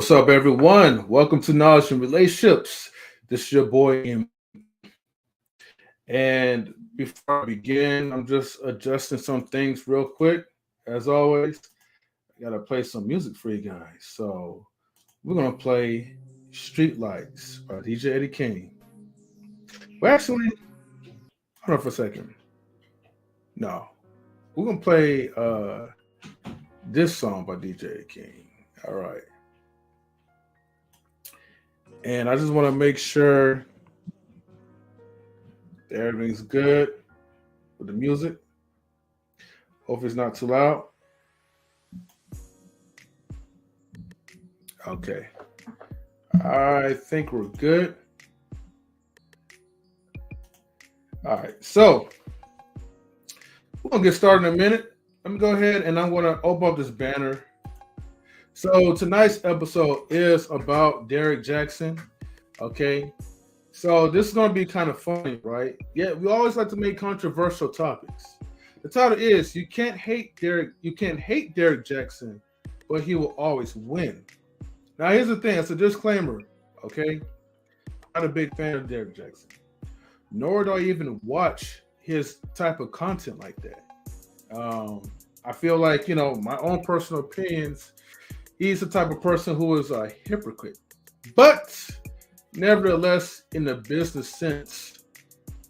What's up, everyone? Welcome to Knowledge and Relationships. This is your boy, M. And before I begin, I'm just adjusting some things real quick. As always, I gotta play some music for you guys. So we're gonna play Street Lights by DJ Eddie King. Well, actually, hold on for a second. No, we're gonna play this song by DJ Eddie King. All right. And I just want to make sure that everything's good with the music. Hope it's not too loud. Okay. I think we're good. All right. So we're going to get started in a minute. Let me go ahead and I'm going to open up this banner. So tonight's episode is about Derrick Jaxn. Okay. So this is going to be kind of funny, right? Yeah, we always like to make controversial topics. The title is you can't hate Derrick Jaxn, but he will always win. Now here's the thing, it's a disclaimer, okay? I'm not a big fan of Derrick Jaxn. Nor do I even watch his type of content like that. I feel like, my own personal opinions, he's the type of person who is a hypocrite. But nevertheless, in the business sense,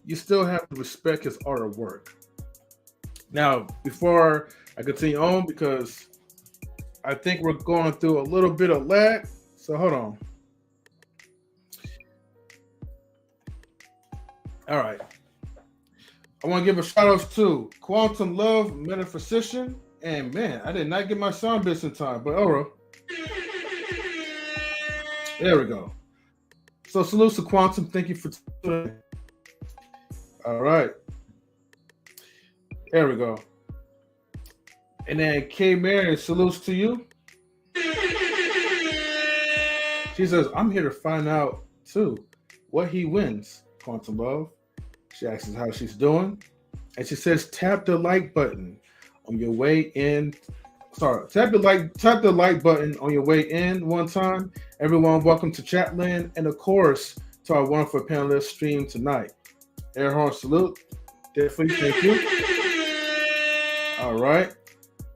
you still have to respect his art of work. Now, before I continue on, because I think we're going through a little bit of lag, so hold on. All right. I want to give a shout out to Quantum Love, Metaphysician, and man, I did not get my sound bits in time, but all right. There we go. So salute to Quantum. Thank you for tuning in. All right. There we go. And then K. Marion, salutes to you. She says, I'm here to find out, too, what he wins, Quantum Love. She asks how she's doing. And she says, tap the like button on your way in. Sorry, tap the like button on your way in one time. Everyone, welcome to Chatland, and of course, to our wonderful panelist stream tonight. Air horn salute. Definitely, thank you. All right.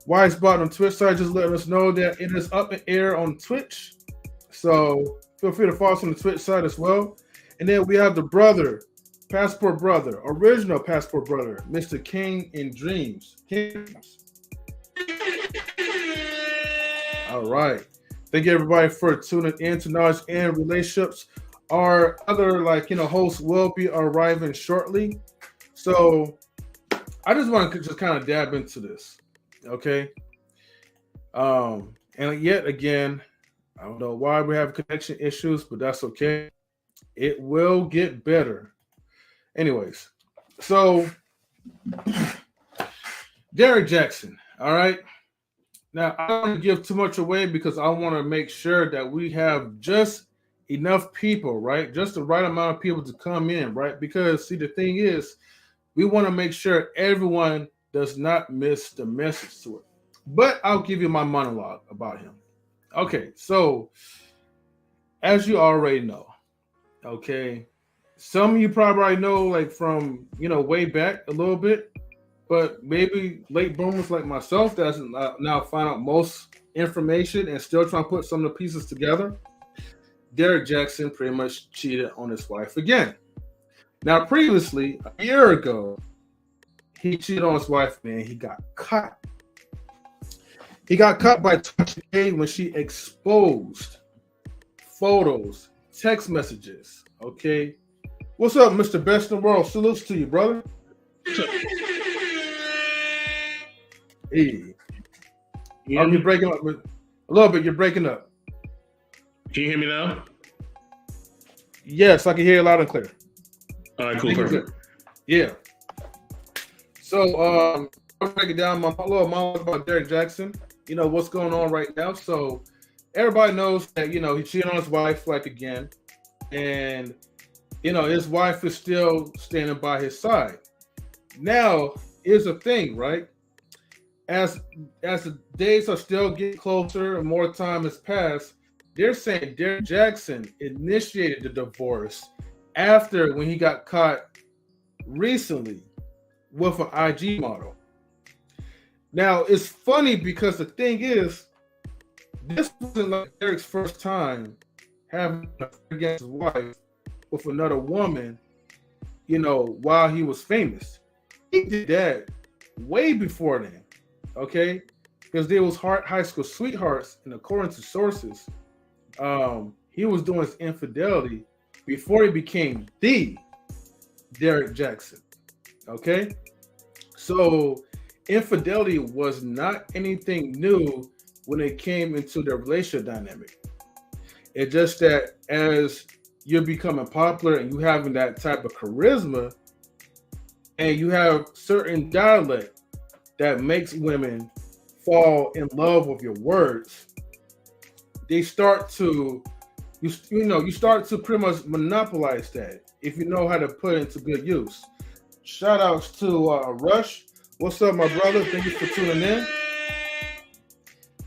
Wisebot on Twitch side just letting us know that it is up in air on Twitch. So feel free to follow us on the Twitch side as well. And then we have the brother, Passport Brother, original Passport Brother, Mr. King in Dreams. All right. Thank you, everybody, for tuning in to Knowledge and Relationships. Our other, hosts will be arriving shortly. So I just want to just kind of dab into this, okay? And yet again, I don't know why we have connection issues, but that's okay. It will get better. Anyways, so Derrick Jaxn, all right? Now, I don't want to give too much away because I want to make sure that we have just enough people, right? Just the right amount of people to come in, right? Because, see, the thing is, we want to make sure everyone does not miss the message to it. But I'll give you my monologue about him. Okay, so as you already know, okay, some of you probably already know, like from way back a little bit, but maybe late boomers like myself that's now find out most information and still trying to put some of the pieces together. Derrick Jaxn pretty much cheated on his wife again. Now, previously, a year ago, he cheated on his wife, man. He got caught. He got caught by Tasha K when she exposed photos, text messages. Okay. What's up, Mr. Best in the World? Salutes to you, brother. Hey. Yeah. You're breaking up a little bit. You're breaking up. Can you hear me now? Yes, I can hear you loud and clear. All right, cool, perfect. Yeah. So I'll break it down my little monologue about Derrick Jaxn. What's going on right now. So everybody knows that he cheated on his wife again, and his wife is still standing by his side. Now, here's the thing, right? As the days are still getting closer and more time has passed, they're saying Derrick Jaxn initiated the divorce after when he got caught recently with an IG model. Now, it's funny because the thing is, this wasn't like Derrick's first time having an affair against his wife with another woman, while he was famous. He did that way before then, okay? Because they was high school sweethearts, and according to sources, he was doing his infidelity before he became the Derrick Jaxn, okay? So infidelity was not anything new when it came into their relationship dynamic. It's just that as you're becoming popular and you having that type of charisma and you have certain dialect that makes women fall in love with your words, they start to you start to pretty much monopolize that if you know how to put it into good use. Shout outs to Rush. What's up, my brother? Thank you for tuning in.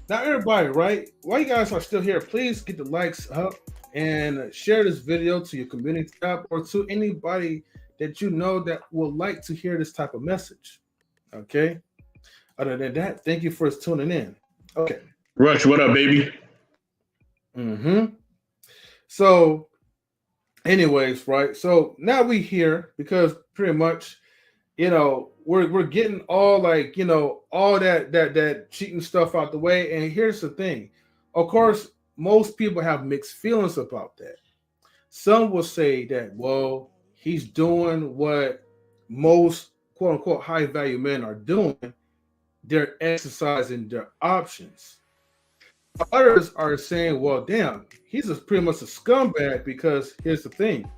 Now, everybody, right? While you guys are still here, please get the likes up and share this video to your community tab or to anybody that you know that would like to hear this type of message. Okay? Other than that, thank you for tuning in. Okay. Rush, what up, baby? So, anyways, right? So now we here because pretty much, we're getting all all that cheating stuff out the way. And here's the thing. Of course, most people have mixed feelings about that. Some will say that, well, he's doing what most quote unquote high value men are doing. They're exercising their options. Others are saying, well, damn, he's pretty much a scumbag because here's the thing,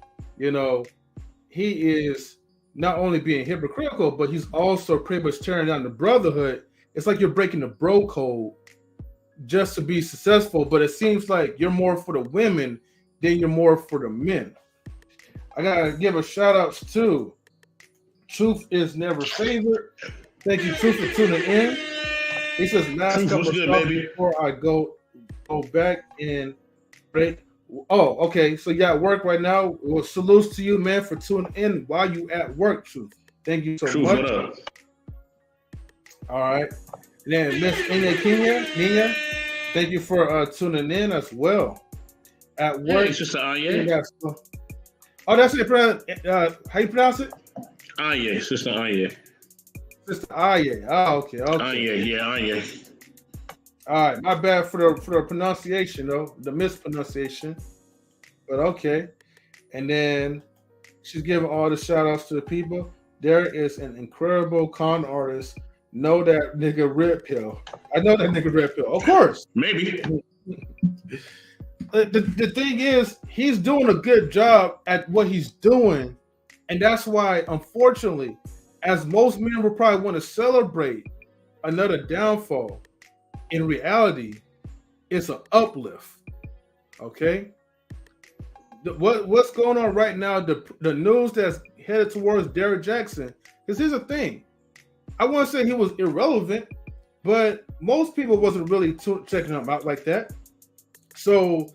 he is not only being hypocritical, but he's also pretty much tearing down the brotherhood. It's like you're breaking the bro code just to be successful, but it seems like you're more for the women than you're more for the men. I gotta give a shout out to Truth is Never Favorite. Thank you, Truth, for tuning in. He says, last couple of stuff before I go back and break. Oh, okay. So you at work right now. Well, salutes to you, man, for tuning in while you at work, Truth. Thank you so much. What up? All right. And then Miss Nina, thank you for tuning in as well. At work. It's just Anya. Oh, that's it. How you pronounce it? Anya, Sister Anya. Sister Anya. Oh, okay. Anya. All right, my bad for the pronunciation, though, the mispronunciation. But okay. And then she's giving all the shout outs to the people. There is an incredible con artist. Know that nigga Red Pill. I know that nigga Red Pill. Of course. Maybe. The thing is, he's doing a good job at what he's doing. And that's why, unfortunately, as most men will probably want to celebrate another downfall, in reality, it's an uplift. Okay? What's going on right now, the news that's headed towards Derrick Jaxn, because here's the thing. I wouldn't say he was irrelevant, but most people wasn't really checking him out like that. So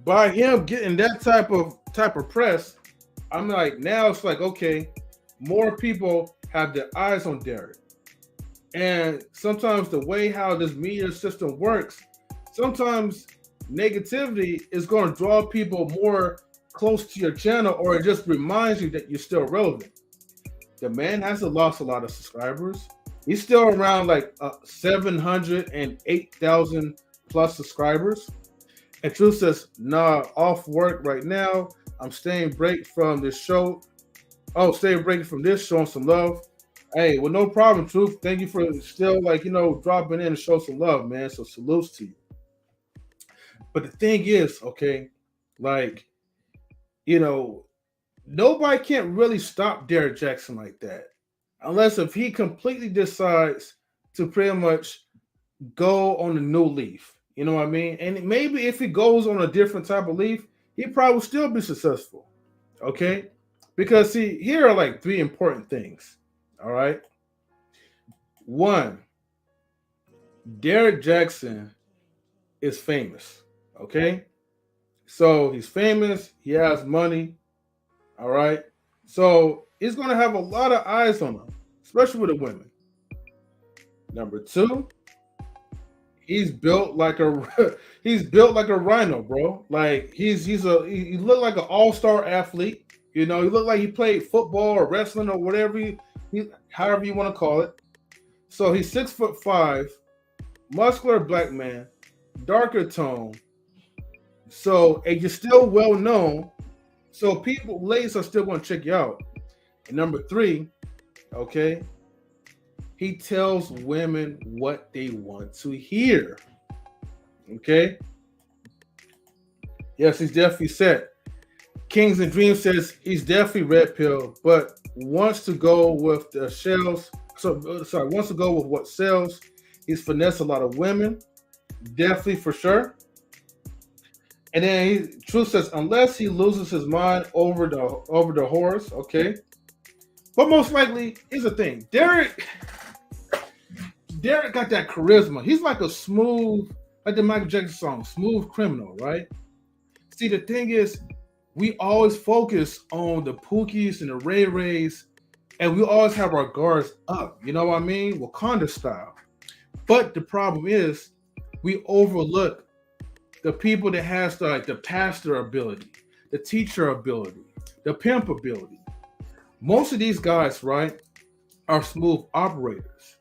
by him getting that type of press, I'm like, now it's like, okay, more people have their eyes on Derrick. And sometimes the way how this media system works, sometimes negativity is going to draw people more close to your channel, or it just reminds you that you're still relevant. The man hasn't lost a lot of subscribers. He's still around like 708,000 plus subscribers. And Truth says, nah, off work right now. I'm staying break from this show. Oh, staying break from this, showing some love. Hey, well, no problem, Truth. Thank you for still dropping in and show some love, man. So salutes to you. But the thing is, okay, nobody can't really stop Derrick Jaxn like that. Unless if he completely decides to pretty much go on a new leaf. You know what I mean? And maybe if he goes on a different type of leaf, he probably will still be successful. Okay? Because see, here are like three important things. All right. One, Derrick Jaxn is famous. Okay. So he's famous, he has money. All right. So he's gonna have a lot of eyes on him, especially with the women. Number two, he's built like a rhino, bro. Like he looked like an all-star athlete. You know, he looked like he played football or wrestling or whatever however you want to call it. So he's 6'5", muscular black man, darker tone. So and you're still well known. So ladies are still going to check you out. And number three, okay, he tells women what they want to hear. Okay. Yes, he's definitely set. Kings and Dreams says he's definitely red pill, but wants to go with the shells. Wants to go with what sells. He's finessed a lot of women, definitely for sure. And then Truth says unless he loses his mind over the horse, okay. But most likely, here's the thing: Derrick got that charisma. He's like a smooth, like the Michael Jackson song, "Smooth Criminal," right? See, the thing is, we always focus on the Pookies and the Ray Rays, and we always have our guards up. You know what I mean? Wakanda style. But the problem is, we overlook the people that has the pastor ability, the teacher ability, the pimp ability. Most of these guys, right, are smooth operators.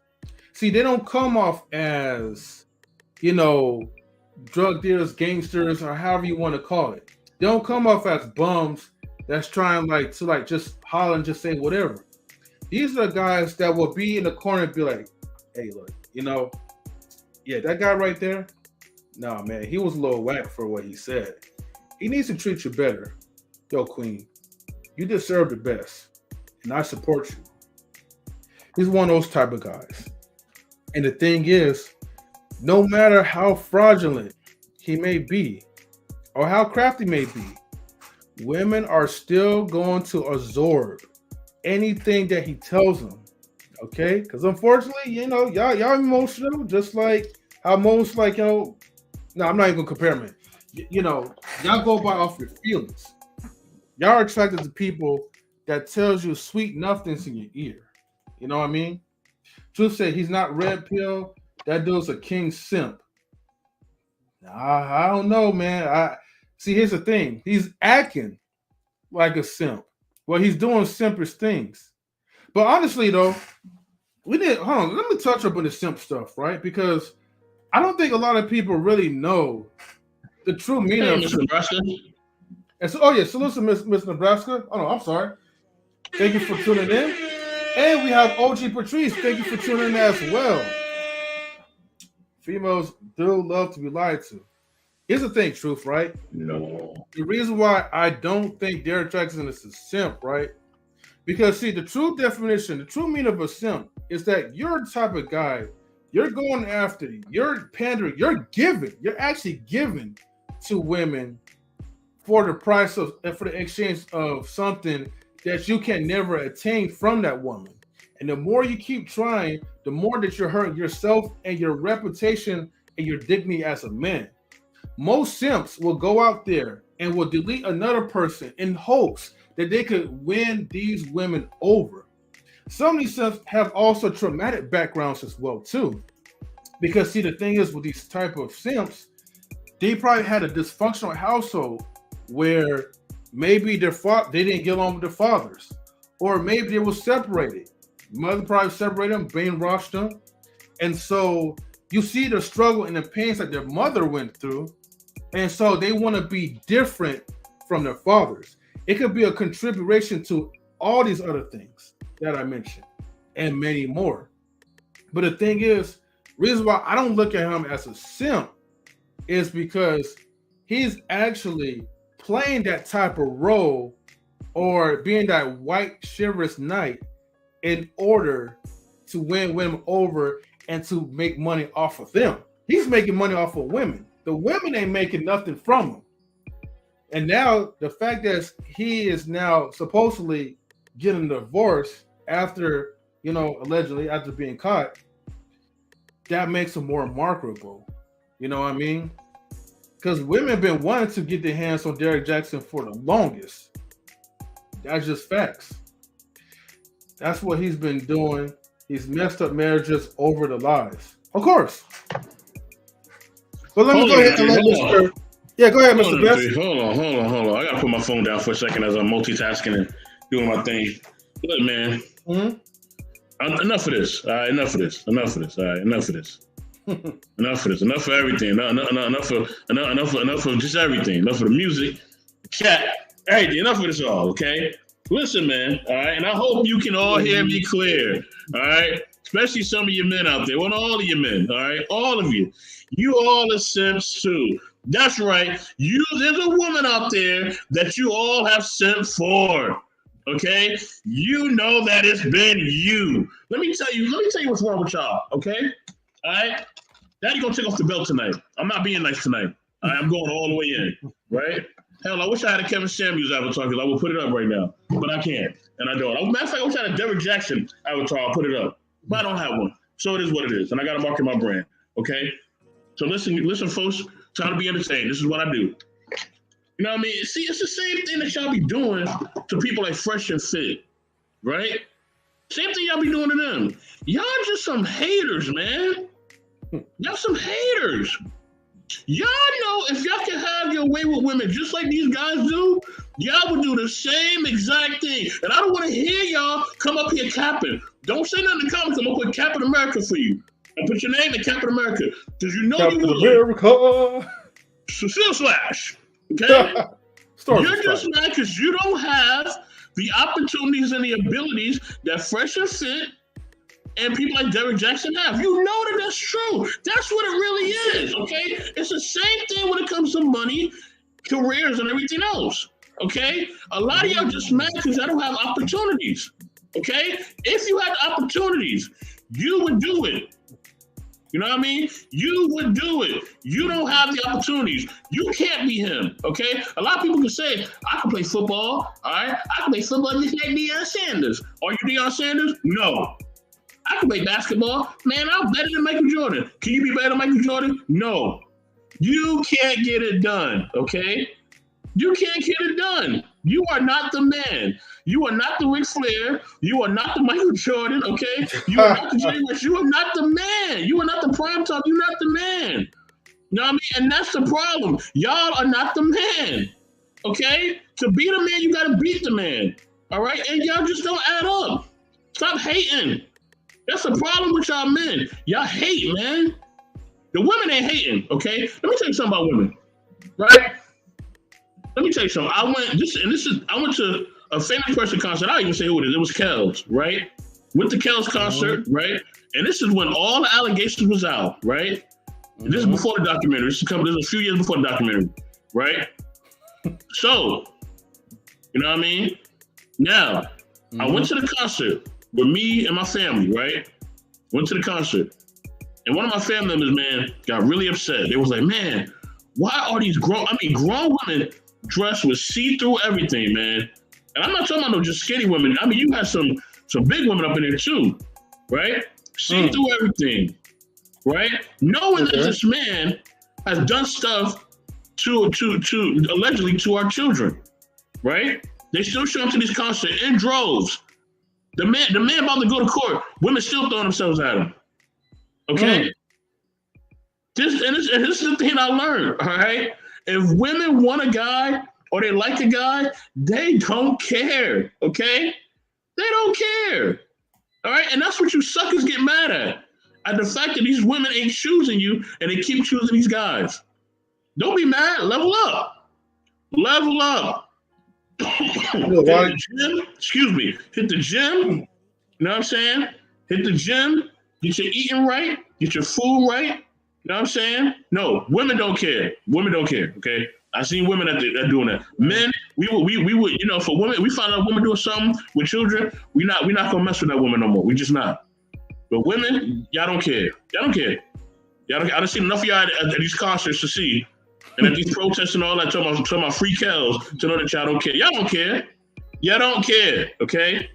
See, they don't come off as, drug dealers, gangsters, or however you want to call it. They don't come off as bums that's trying to just holler and just say whatever. These are guys that will be in the corner and be like, hey, look, yeah, that guy right there, nah, man, he was a little whack for what he said. He needs to treat you better. Yo, Queen, you deserve the best, and I support you. He's one of those type of guys. And the thing is, no matter how fraudulent he may be or how crafty may be, women are still going to absorb anything that he tells them. Okay? Because unfortunately, y'all emotional, just like how most no, I'm not even gonna compare them. Y'all go by off your feelings. Y'all are attracted to people that tells you sweet nothings in your ear. You know what I mean? Truth said he's not red pill. That dude's a king simp. I don't know, man. See, here's the thing. He's acting like a simp. Well, he's doing simpish things. But honestly, though, let me touch up on the simp stuff, right? Because I don't think a lot of people really know the true meaning of Nebraska. And so, salute to Miss Nebraska. Oh no, I'm sorry. Thank you for tuning in. And we have OG Patrice. Thank you for tuning in as well. Females do love to be lied to. Here's the thing, Truth, right? No. The reason why I don't think Derrick Jaxn is a simp, right? Because see, the true definition, the true meaning of a simp is that you're the type of guy, you're going after, you're pandering, you're actually giving to women for the price of, for the exchange of something that you can never attain from that woman. And the more you keep trying, the more that you're hurting yourself and your reputation and your dignity as a man. Most simps will go out there and will delete another person in hopes that they could win these women over. Some of these simps have also traumatic backgrounds as well too. Because see, the thing is with these type of simps, they probably had a dysfunctional household where maybe they didn't get along with their fathers, or maybe they were separated. Mother probably separated them, brainwashed them, and so you see the struggle and the pains that their mother went through, and so they want to be different from their fathers. It could be a contribution to all these other things that I mentioned, and many more. But the thing is, reason why I don't look at him as a simp is because he's actually playing that type of role or being that white chivalrous knight in order to win women over and to make money off of them. He's making money off of women. The women ain't making nothing from him. And now the fact that he is now supposedly getting a divorce after, allegedly after being caught, that makes him more marketable. You know what I mean? Because women have been wanting to get their hands on Derrick Jaxn for the longest. That's just facts. That's what he's been doing. He's messed up marriages over the lies. Of course. But let me go ahead and let Mr. Yeah, go ahead, Mr. Best. Hold on. I gotta put my phone down for a second as I'm multitasking and doing my thing. Look, man. Enough of this. All right, enough of this. All right, enough of this. Enough of this. Enough of everything. Enough of just everything. Enough of the music, chat, everything. Enough of this all, okay? Listen, man, all right? And I hope you can all hear me clear, all right? Especially some of you men out there. Well, all of you men, all right? All of you. You all are simps too. That's right. There's a woman out there that you all have sent for. Okay? You know that it's been you. Let me tell you what's wrong with y'all, okay? All right? Daddy gonna take off the belt tonight. I'm not being nice tonight. All right? I'm going all the way in, right? Hell, I wish I had a Kevin Samuels avatar because I would put it up right now, but I can't, and I don't. Matter of fact, I wish I had a Derrick Jaxn avatar. I'll put it up, but I don't have one. So it is what it is, and I got to market my brand. Okay, so listen, folks. Try to be entertained. This is what I do. You know what I mean? See, it's the same thing that y'all be doing to people like Fresh and Fit, right? Same thing y'all be doing to them. Y'all just some haters, man. Y'all some haters. Y'all know if y'all can have your way with women just like these guys do, y'all would do the same exact thing. And I don't want to hear y'all come up here capping. Don't say nothing in the comments. I'm going to put Captain America for you. And put your name in Captain America. Because you know Captain you America. Slash. Okay? You're just mad because you don't have the opportunities and the abilities that Fresh and Fit and people like Derrick Jaxn have. You know that that's true. That's what it really is, okay? It's the same thing when it comes to money, careers, and everything else, okay? A lot of y'all just mad because I don't have opportunities, okay? If you had opportunities, you would do it. You know what I mean? You would do it. You don't have the opportunities. You can't be him, okay? A lot of people can say, I can play football, all right? I can play football just like Deion Sanders. Are you Deion Sanders? No. I can play basketball. Man, I'm better than Michael Jordan. Can you be better than Michael Jordan? No. You can't get it done, okay? You can't get it done. You are not the man. You are not the Ric Flair. You are not the Michael Jordan, okay? You are not the Jerry West. You are not the man. You are not the prime time. You're not the man. You know what I mean? And that's the problem. Y'all are not the man, okay? To be the man, you got to beat the man, all right? And y'all just don't add up. Stop hating. That's the problem with y'all men. Y'all hate, man. The women ain't hating, okay? Let me tell you something about women, right? Let me tell you something. I went to a famous person concert. I don't even say who it is. It was Kells, right? Went to Kells concert, right? And this is when all the allegations was out, right? And this is before the documentary. This is a few years before the documentary, right? So, you know what I mean? Now, I went to the concert with me and my family, right? Went to the concert. And one of my family members, man, got really upset. They was like, man, why are these grown women dressed with see-through everything, man? And I'm not talking about no just skinny women. I mean, you had some Some big women up in there too, right? See through everything, right? Knowing that this man has done stuff to allegedly to our children, right? They still show up to these concerts in droves. The man about to go to court. Women still throwing themselves at him. Okay. This is the thing I learned. All right. If women want a guy or they like a guy, they don't care. Okay. They don't care. All right. And that's what you suckers get mad at the fact that these women ain't choosing you and they keep choosing these guys. Don't be mad. Level up. Level up. Hit the gym. Excuse me. Hit the gym. You know what I'm saying? Hit the gym. Get your eating right. Get your food right. You know what I'm saying? No, women don't care. Women don't care. Okay. I seen women that doing that. Men, we would, you know, for women, we find out a woman doing something with children, we're not gonna mess with that woman no more. We just not. But women, y'all don't care. Y'all don't care. I done seen enough of y'all at these concerts to see. And at these protests and all that, talking about free Kels, to know that y'all don't care. Y'all don't care. Y'all don't care, okay?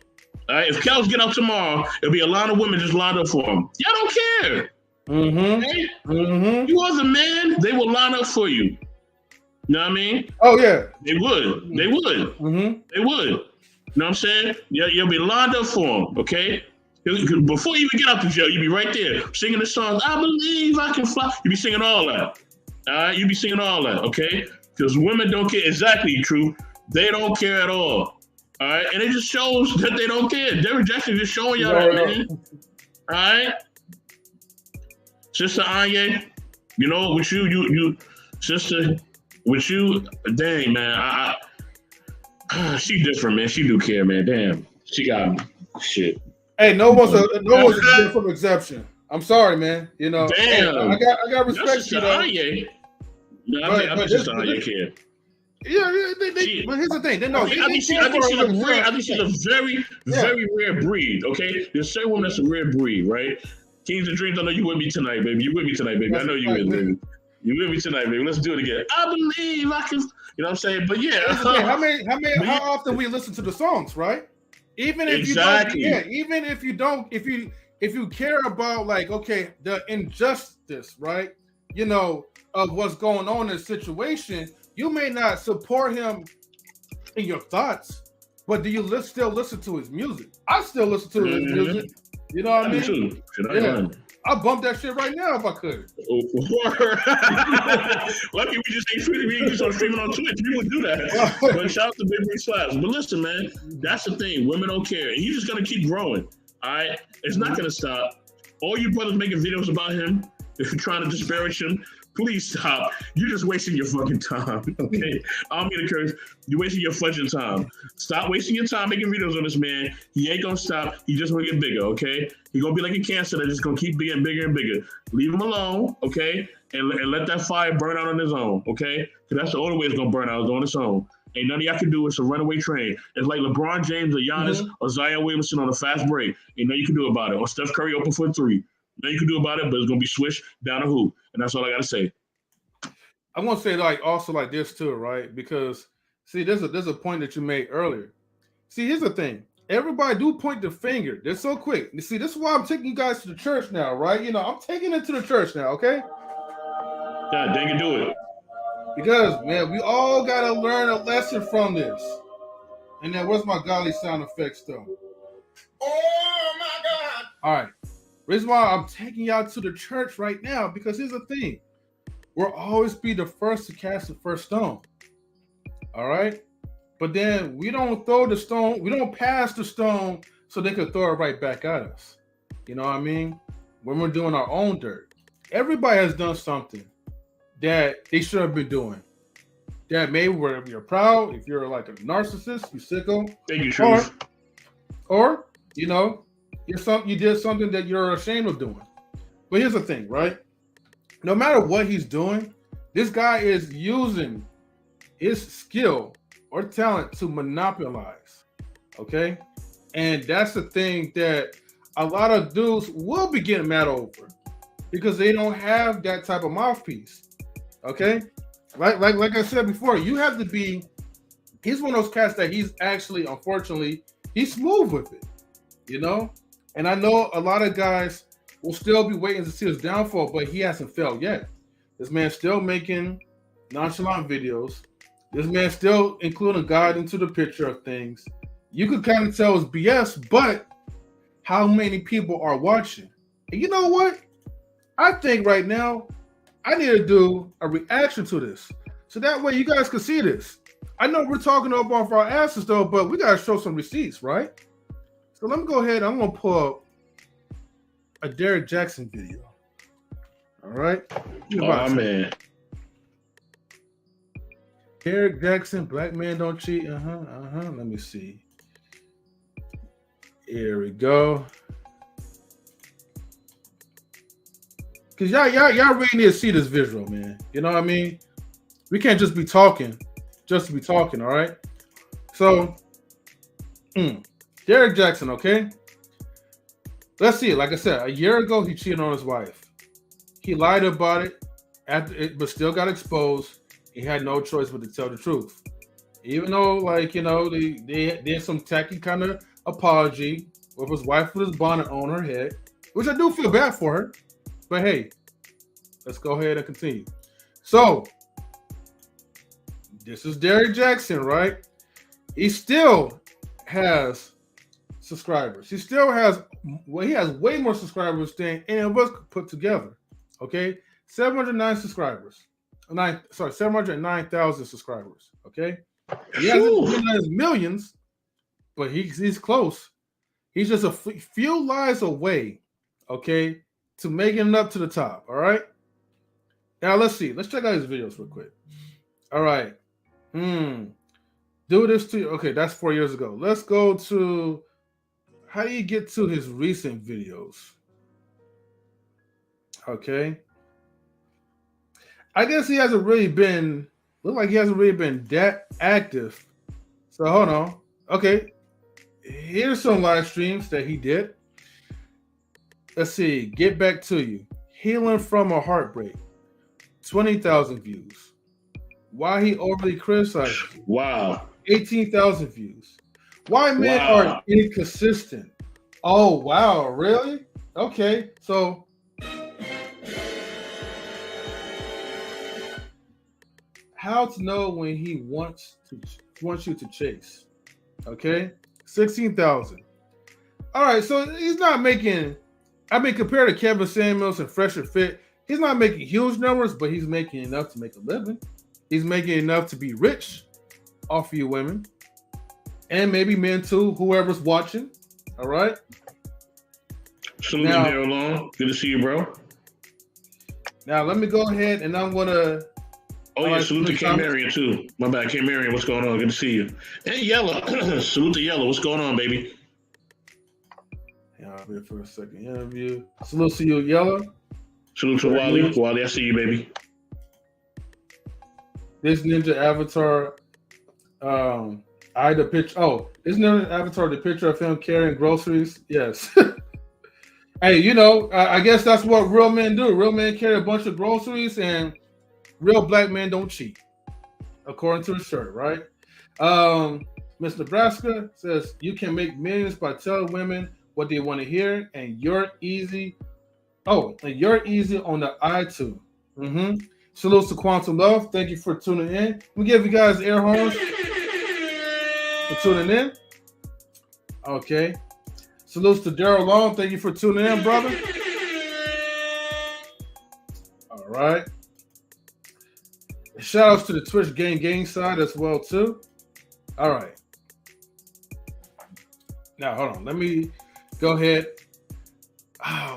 All right, if Kels get out tomorrow, it'll be a lot of women just lined up for him. Y'all don't care. Okay? You are the man, they will line up for you. You know what I mean? Oh, yeah. They would. They would. They would. You know what I'm saying? You'll be lined up for him, okay? Before you even get out the jail, you'll be right there singing the songs, I believe I can fly. You be singing all that. All right, you be singing all that, okay? Because women don't care. Exactly, true. They don't care at all. All right, and it just shows that they don't care. Derrick Jaxn just showing y'all that, man. All right, Sister Anye, you know, with you, sister, with you, dang man, she different, man. She do care, man. Damn, she got shit. Hey, no one's a from exception. I'm sorry, man. You know, damn. I got respect to Anye. No, I think Sister Anye care. Yeah, but here's the thing. I think she's a very, very rare breed. Okay, there's certain women that's a rare breed, right? Kings and Dreams. I know you with me tonight, baby. You with me tonight, baby. That's I know you with me, baby. You with me tonight, baby. Let's do it again. I believe I can. You know what I'm saying? But yeah, how often we listen to the songs, right? Even if you don't, even if you don't, if you care about like, okay, the injustice, right? You know, of what's going on in the situation, you may not support him in your thoughts, but do you still listen to his music? I still listen to his music. You know what I mean? Too. Yeah. I'll bump that shit right now if I could. Lucky we just ain't streaming on Twitch. We would do that. But shout out to Big Rig Slaps. But listen, man, that's the thing. Women don't care. And he's just going to keep growing. All right? It's not going to stop. All you brothers making videos about him, if you're trying to disparage him, please stop. You're just wasting your fucking time, okay? I'm gonna curse. You're wasting your fucking time. Stop wasting your time making videos on this man. He ain't gonna stop. He just gonna get bigger, okay? He gonna be like a cancer that's just gonna keep getting bigger and bigger. Leave him alone, okay? And let that fire burn out on his own, okay? Because that's the only way it's gonna burn out, is on its own. Ain't nothing y'all can do. It's a runaway train. It's like LeBron James or Giannis or Zion Williamson on a fast break. Ain't nothing you can do about it. Or Steph Curry open for 3. Nothing you can do about it, but it's gonna be swished down the hoop. And that's all I gotta say. I'm gonna say like also like this too, right? Because see, there's a point that you made earlier. See, here's the thing. Everybody do point the finger. They're so quick. You see, this is why I'm taking you guys to the church now, right? You know, I'm taking it to the church now, okay? Yeah, they can do it. Because man, we all gotta learn a lesson from this. And then where's my golly sound effects though? Oh my God! All right. Reason why I'm taking y'all to the church right now, because here's the thing. We'll always be the first to cast the first stone. All right? But then we don't throw the stone, we don't pass the stone so they can throw it right back at us. You know what I mean? When we're doing our own dirt. Everybody has done something that they should have been doing. That maybe where you're proud, if you're like a narcissist, you sicko. Thank you, Truth. Or, you know, you did something that you're ashamed of doing. But here's the thing, right? No matter what he's doing, this guy is using his skill or talent to monopolize. Okay? And that's the thing that a lot of dudes will be getting mad over because they don't have that type of mouthpiece. Okay? Like I said before, you have to be, he's one of those cats that he's actually, unfortunately, he's smooth with it. you know? And I know a lot of guys will still be waiting to see his downfall, but he hasn't failed yet. This man's still making nonchalant videos. This man's still including God into the picture of things. You could kind of tell it's BS, but how many people are watching? And you know what? I think right now I need to do a reaction to this. So that way you guys can see this. I know we're talking up off our asses though, but we gotta show some receipts, right? So let me go ahead. I'm gonna pull up a Derrick Jaxn video. All right. Oh man. Derrick Jaxn, black man don't cheat. Let me see. Here we go. Cause y'all really need to see this visual, man. You know what I mean? We can't just be talking, just to be talking. All right. So, Derrick Jaxn, okay. Let's see. Like I said, a year ago he cheated on his wife. He lied about it, but still got exposed. He had no choice but to tell the truth. Even though, like, you know, they did some tacky kind of apology with his wife with his bonnet on her head, which I do feel bad for her. But hey, let's go ahead and continue. So, this is Derrick Jaxn, right? He still has subscribers. He still has, well, he has way more subscribers than any of us put together. Okay, 709 subscribers. 709,000 subscribers. Okay, he hasn't been in his millions, but he's close. He's just a few lies away, okay, to making it up to the top. All right. Now let's see. Let's check out his videos real quick. All right. Do this to you. Okay, that's 4 years ago. Let's go to, how do you get to his recent videos? Okay. I guess he hasn't really been, look like he hasn't really been that active. So hold on. Okay. Here's some live streams that he did. Let's see. Get Back to You. Healing from a Heartbreak. 20,000 views. Why he overly criticized you. Wow. 18,000 views. Why men are inconsistent. Oh, wow. Really? Okay. So how to know when he wants you to chase. Okay. 16,000. All right. So he's not making, I mean, compared to Kevin Samuels and Fresh and Fit, he's not making huge numbers, but he's making enough to make a living. He's making enough to be rich off of you women. And maybe men too, whoever's watching. All right. Salute to Daryl Long. Good to see you, bro. Now let me go ahead and I'm gonna. Oh yeah, salute to Marion too. My bad, Marion. What's going on? Good to see you. And Yellow. Salute to Yellow. What's going on, baby? Yeah, I'll be for a second interview. Salute to you, Yellow. Salute to Wally. Wally, I see you, baby. This ninja avatar, the picture. Oh, isn't there an avatar? The picture of him carrying groceries. Yes. Hey, you know, I guess that's what real men do. Real men carry a bunch of groceries, and real black men don't cheat, according to the shirt, right? Miss Nebraska says you can make millions by telling women what they want to hear, and you're easy. Oh, and you're easy on the eye too. Salutes to Quantum Love. Thank you for tuning in. We give you guys air horns for tuning in. Okay. Salutes to Daryl Long. Thank you for tuning in, brother. All right. Shout outs to the Twitch gang side as well, too. All right. Now, hold on. Let me go ahead.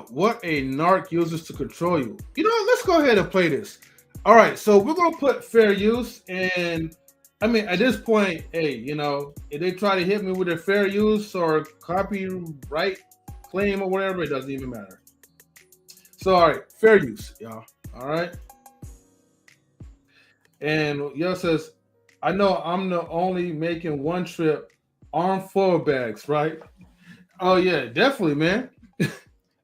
What a narc uses to control you. You know, let's go ahead and play this. All right, so we're going to put fair use, and I mean, at this point, hey, you know, if they try to hit me with a fair use or copyright claim or whatever, it doesn't even matter. So, all right, fair use, y'all. All right. And y'all says, I know I'm the only making one trip, armful of bags, right? Oh, yeah, definitely, man.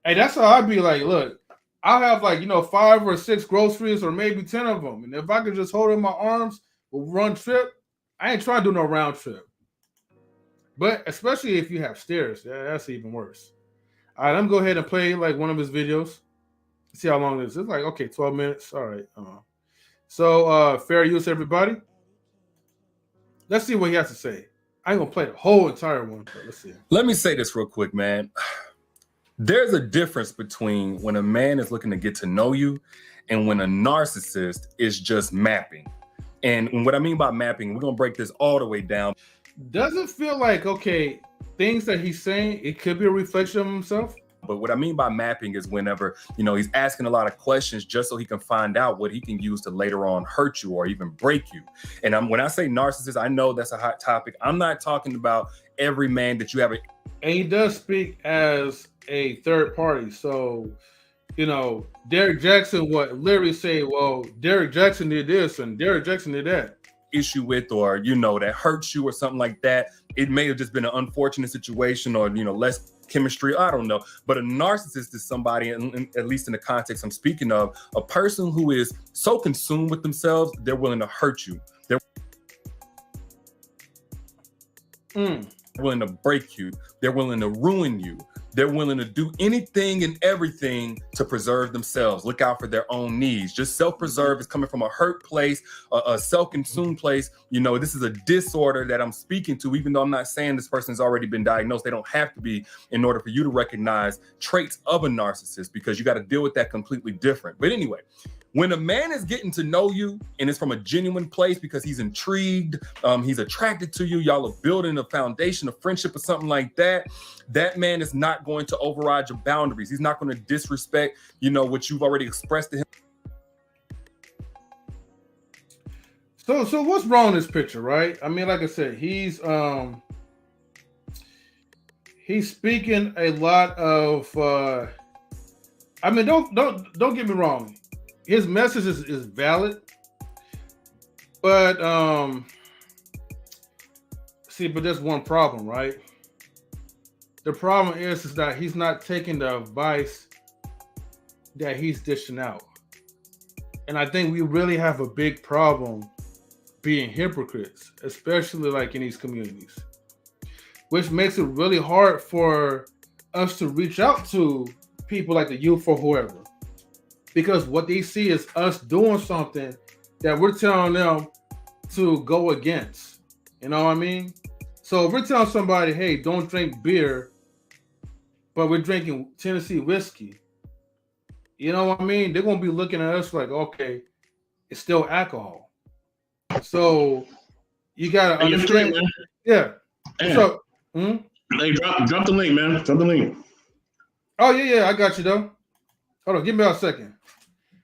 Hey, that's how I'd be like, look, I'll have like, you know, 5 or 6 groceries or maybe 10 of them. And if I could just hold in my arms with one trip, I ain't trying to do no round trip. But especially if you have stairs, that's even worse. All right, I'm gonna go ahead and play like one of his videos. See how long it is. It's like, okay, 12 minutes. All right. So fair use, everybody. Let's see what he has to say. I ain't gonna play the whole entire one, but let's see. Let me say this real quick, man. There's a difference between when a man is looking to get to know you and when a narcissist is just mapping. And what I mean by mapping, we're gonna break this all the way down. Doesn't feel like, okay, things that he's saying, it could be a reflection of himself. But what I mean by mapping is whenever, he's asking a lot of questions just so he can find out what he can use to later on hurt you or even break you. And when I say narcissist, I know that's a hot topic. I'm not talking about every man that you have. And he does speak as a third party. So, Derrick Jaxn would literally say, well, Derrick Jaxn did this and Derrick Jaxn did that. Issue with, or that hurts you or something like that. It may have just been an unfortunate situation or less chemistry, I don't know. But a narcissist is somebody, at least in the context I'm speaking of, a person who is so consumed with themselves they're willing to hurt you, they're willing to break you, they're willing to ruin you, they're willing to do anything and everything to preserve themselves, look out for their own needs. Just self-preserve is coming from a hurt place, a self-consumed place. This is a disorder that I'm speaking to, even though I'm not saying this person's already been diagnosed. They don't have to be in order for you to recognize traits of a narcissist, because you got to deal with that completely different. But anyway, when a man is getting to know you and it's from a genuine place because he's intrigued, he's attracted to you, y'all are building a foundation of friendship or something like that, that man is not going to override your boundaries. He's not going to disrespect, what you've already expressed to him. So what's wrong in this picture, right? I mean, like I said, he's speaking a lot of don't get me wrong. His message is valid, but but there's one problem, right? The problem is that he's not taking the advice that he's dishing out. And I think we really have a big problem being hypocrites, especially like in these communities, which makes it really hard for us to reach out to people like the youth or whoever. Because what they see is us doing something that we're telling them to go against. You know what I mean? So if we're telling somebody, hey, don't drink beer, but we're drinking Tennessee whiskey, you know what I mean? They're going to be looking at us like, okay, it's still alcohol. So you got to understand. Yeah. So, Hey, drop the link, man. Drop the link. Oh, yeah, I got you, though. Hold on, give me a second.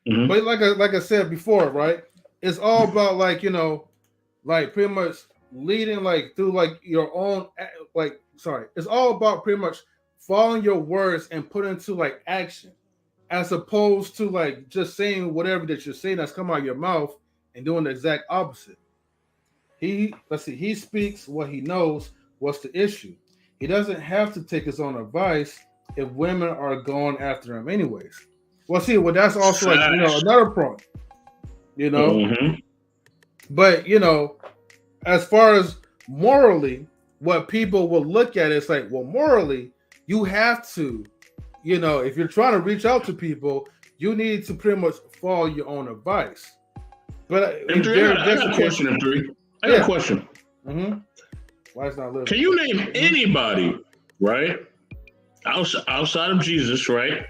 Mm-hmm. But like I said before, right? It's all about like pretty much leading like through like your own it's all about pretty much following your words and put into like action, as opposed to like just saying whatever that you're saying that's come out of your mouth and doing the exact opposite. He speaks what he knows. What's the issue? He doesn't have to take his own advice if women are going after him anyways. Well, that's also like another point, Mm-hmm. But as far as morally, what people will look at is like, well, morally, you have to, if you're trying to reach out to people, you need to pretty much follow your own advice. But I got a question, M3. I got a question. Mm-hmm. Why is not living? Can you name anybody, right, outside of Jesus, right?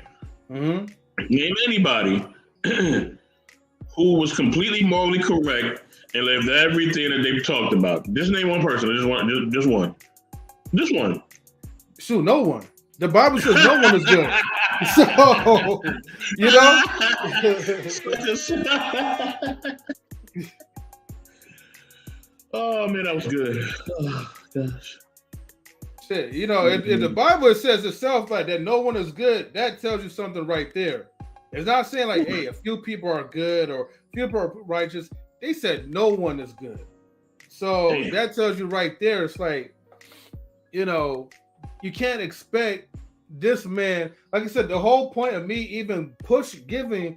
Mm-hmm. Name anybody who was completely morally correct and lived everything that they've talked about. Just name one person. Just one. Just one. Shoot, no one. The Bible says no one is good. So, Oh man, that was good. Oh gosh. Shit, if the Bible says itself like that, no one is good, that tells you something right there. It's not saying like, hey, a few people are good or a few people are righteous. They said no one is good. So that tells you right there, it's like, you can't expect this man. Like I said, the whole point of me even giving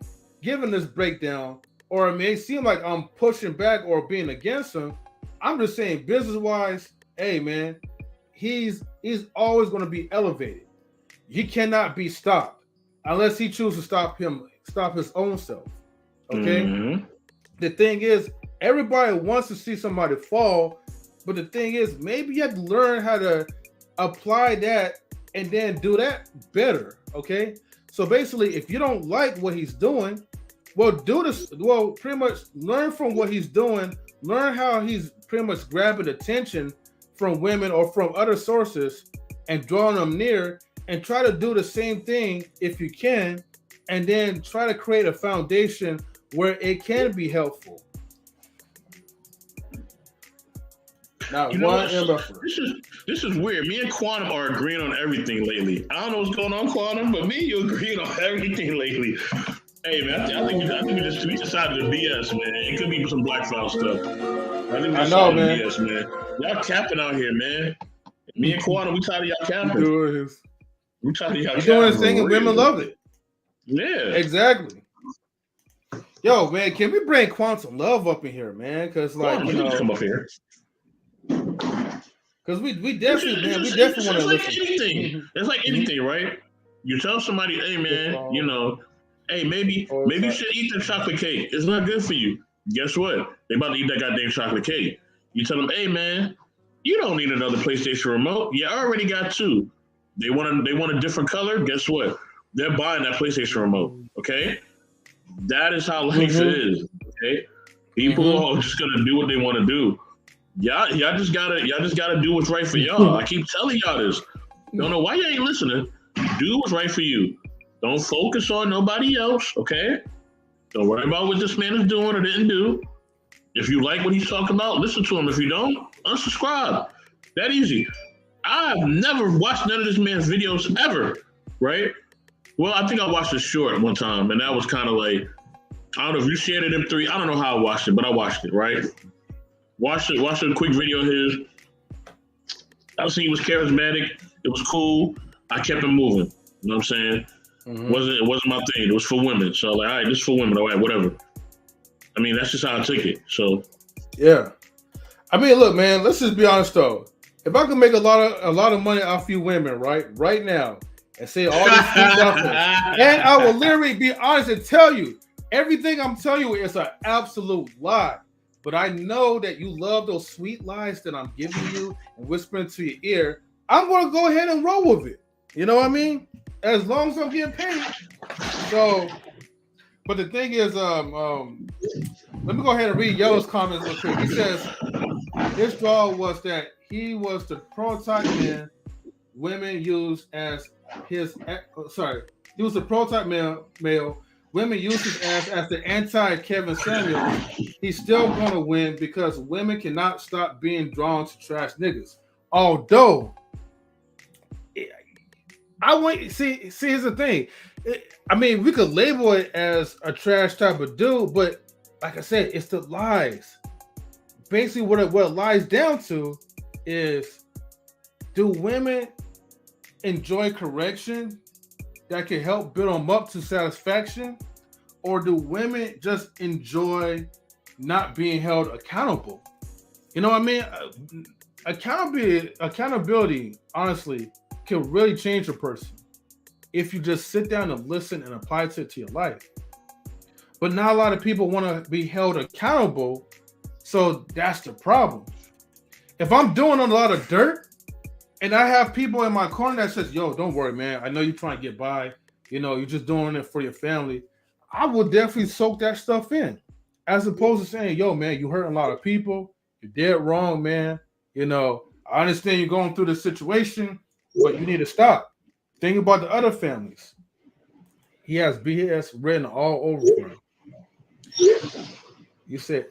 this breakdown, or it may seem like I'm pushing back or being against him. I'm just saying business-wise, hey man, he's always going to be elevated. He cannot be stopped unless he chooses to stop his own self. Okay. Mm-hmm. The thing is, everybody wants to see somebody fall, but the thing is, maybe you have to learn how to apply that and then do that better. Okay. So basically, if you don't like what he's doing, pretty much learn from what he's doing, learn how he's pretty much grabbing attention from women or from other sources and drawing them near, and try to do the same thing if you can, and then try to create a foundation where it can be helpful. Now, this is weird. Me and Quantum are agreeing on everything lately. I don't know what's going on, Quantum, but me and you agreeing on everything lately. Hey man, I think we decided to BS, man. It could be some Black File stuff. I know, man. BS, man. Y'all capping out here, man. Me and Quantum, we tired of y'all capping. We tired of y'all capping. Doing this thing and women love it. Yeah, exactly. Yo, man, can we bring Quantum Love up in here, man? Because come up here. Because we definitely want to listen. Anything. It's like anything, right? You tell somebody, hey man, hey, maybe you should eat the chocolate cake. It's not good for you. Guess what? They about to eat that goddamn chocolate cake. You tell them, hey man, you don't need another PlayStation remote. You already got two. They want a different color. Guess what? They're buying that PlayStation remote. Okay, that is how life is. Okay, people are just gonna do what they want to do. Y'all just gotta do what's right for y'all. I keep telling y'all this. Don't know why you ain't listening. Do what's right for you. Don't focus on nobody else, okay? Don't worry about what this man is doing or didn't do. If you like what he's talking about, listen to him. If you don't, unsubscribe. That easy. I've never watched none of this man's videos ever, right? Well, I think I watched a short one time, and that was kind of like, I don't know if you shared it in M3. I don't know how I watched it, but I watched it, right? Watched a quick video of his. I was seeing he was charismatic. It was cool. I kept him moving. You know what I'm saying? Mm-hmm. It wasn't my thing. It was for women. So like, all right, this is for women. All right, whatever. I mean, that's just how I took it. So yeah. I mean, look, man, let's just be honest though. If I could make a lot of money off you women, right now, and say all these things out there, and I will literally be honest and tell you everything I'm telling you is an absolute lie. But I know that you love those sweet lies that I'm giving you and whispering to your ear. I'm going to go ahead and roll with it. You know what I mean? As long as I'm getting paid. So, but the thing is, let me go ahead and read Yo's comments real quick. He says his draw was that he was the prototype man women used as his. He was the prototype male. Women use his ass as the anti-Kevin Samuels. He's still going to win because women cannot stop being drawn to trash niggas. Although, I want see. Here's the thing. I mean, we could label it as a trash type of dude, but like I said, it's the lies. Basically, what it lies down to is: do women enjoy correction that can help build them up to satisfaction, or do women just enjoy not being held accountable? You know what I mean? Accountability, honestly, can really change a person if you just sit down and listen and apply it to your life. But not a lot of people want to be held accountable, so that's the problem. If I'm doing a lot of dirt and I have people in my corner that says, yo, don't worry, man, I know you're trying to get by, you're just doing it for your family, I will definitely soak that stuff in, as opposed to saying, yo, man, you hurting a lot of people, you're dead wrong, man. I understand you're going through this situation, but you need to stop. Think about the other families. He has BS written all over him. You said,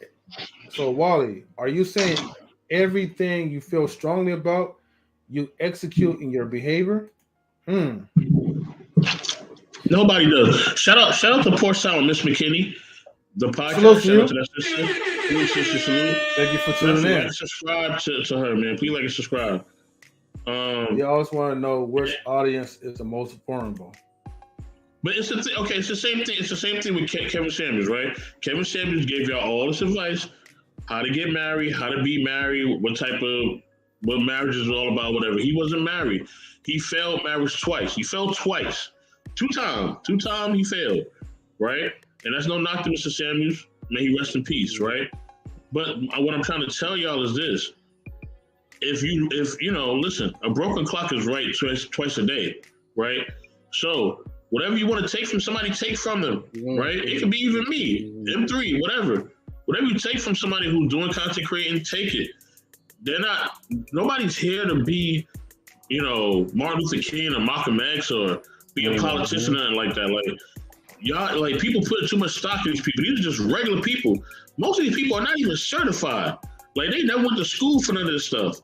so Wally, are you saying everything you feel strongly about, you execute in your behavior? Nobody does. Shout out to Poor Sound, Miss McKinney. The podcast. Shout out to that sister. Thank you for tuning in. Subscribe to her, man. Please like and subscribe. You always want to know which audience is the most vulnerable. But it's the thing. Okay, it's the same thing. It's the same thing with Kevin Samuels, right? Kevin Samuels gave y'all all this advice: how to get married, how to be married, what type of what marriage is all about, whatever. He wasn't married. He failed marriage twice. He failed twice. Two times he failed, right? And that's no knock to Mr. Samuels. May he rest in peace, right? But what I'm trying to tell y'all is this. If you know, listen, a broken clock is right twice a day, right? So whatever you want to take from somebody, take from them, right? It could be even me, M3, whatever. Whatever you take from somebody who's doing content creating, take it. Nobody's here to be, you know, Martin Luther King or Malcolm X or be a politician or nothing like that. Like, y'all, like, people put too much stock in these people. These are just regular people. Most of these people are not even certified. Like, they never went to school for none of this stuff.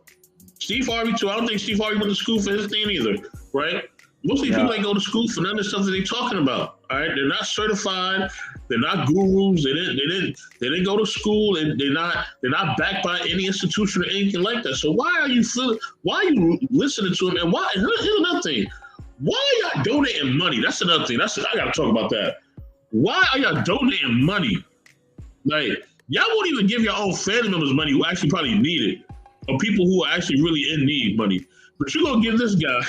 Steve Harvey, too. I don't think Steve Harvey went to school for his thing either, right? Most of these people ain't go to school for none of the stuff that they're talking about. All right, they're not certified. They're not gurus. They didn't go to school. They're not backed by any institution or anything like that. So why are you listening to them? And why? Here's another thing. Why are y'all donating money? That's another thing. I gotta talk about that. Why are y'all donating money? Like, y'all won't even give your own family members money who actually probably need it, or people who are actually really in need money. But you're gonna give this guy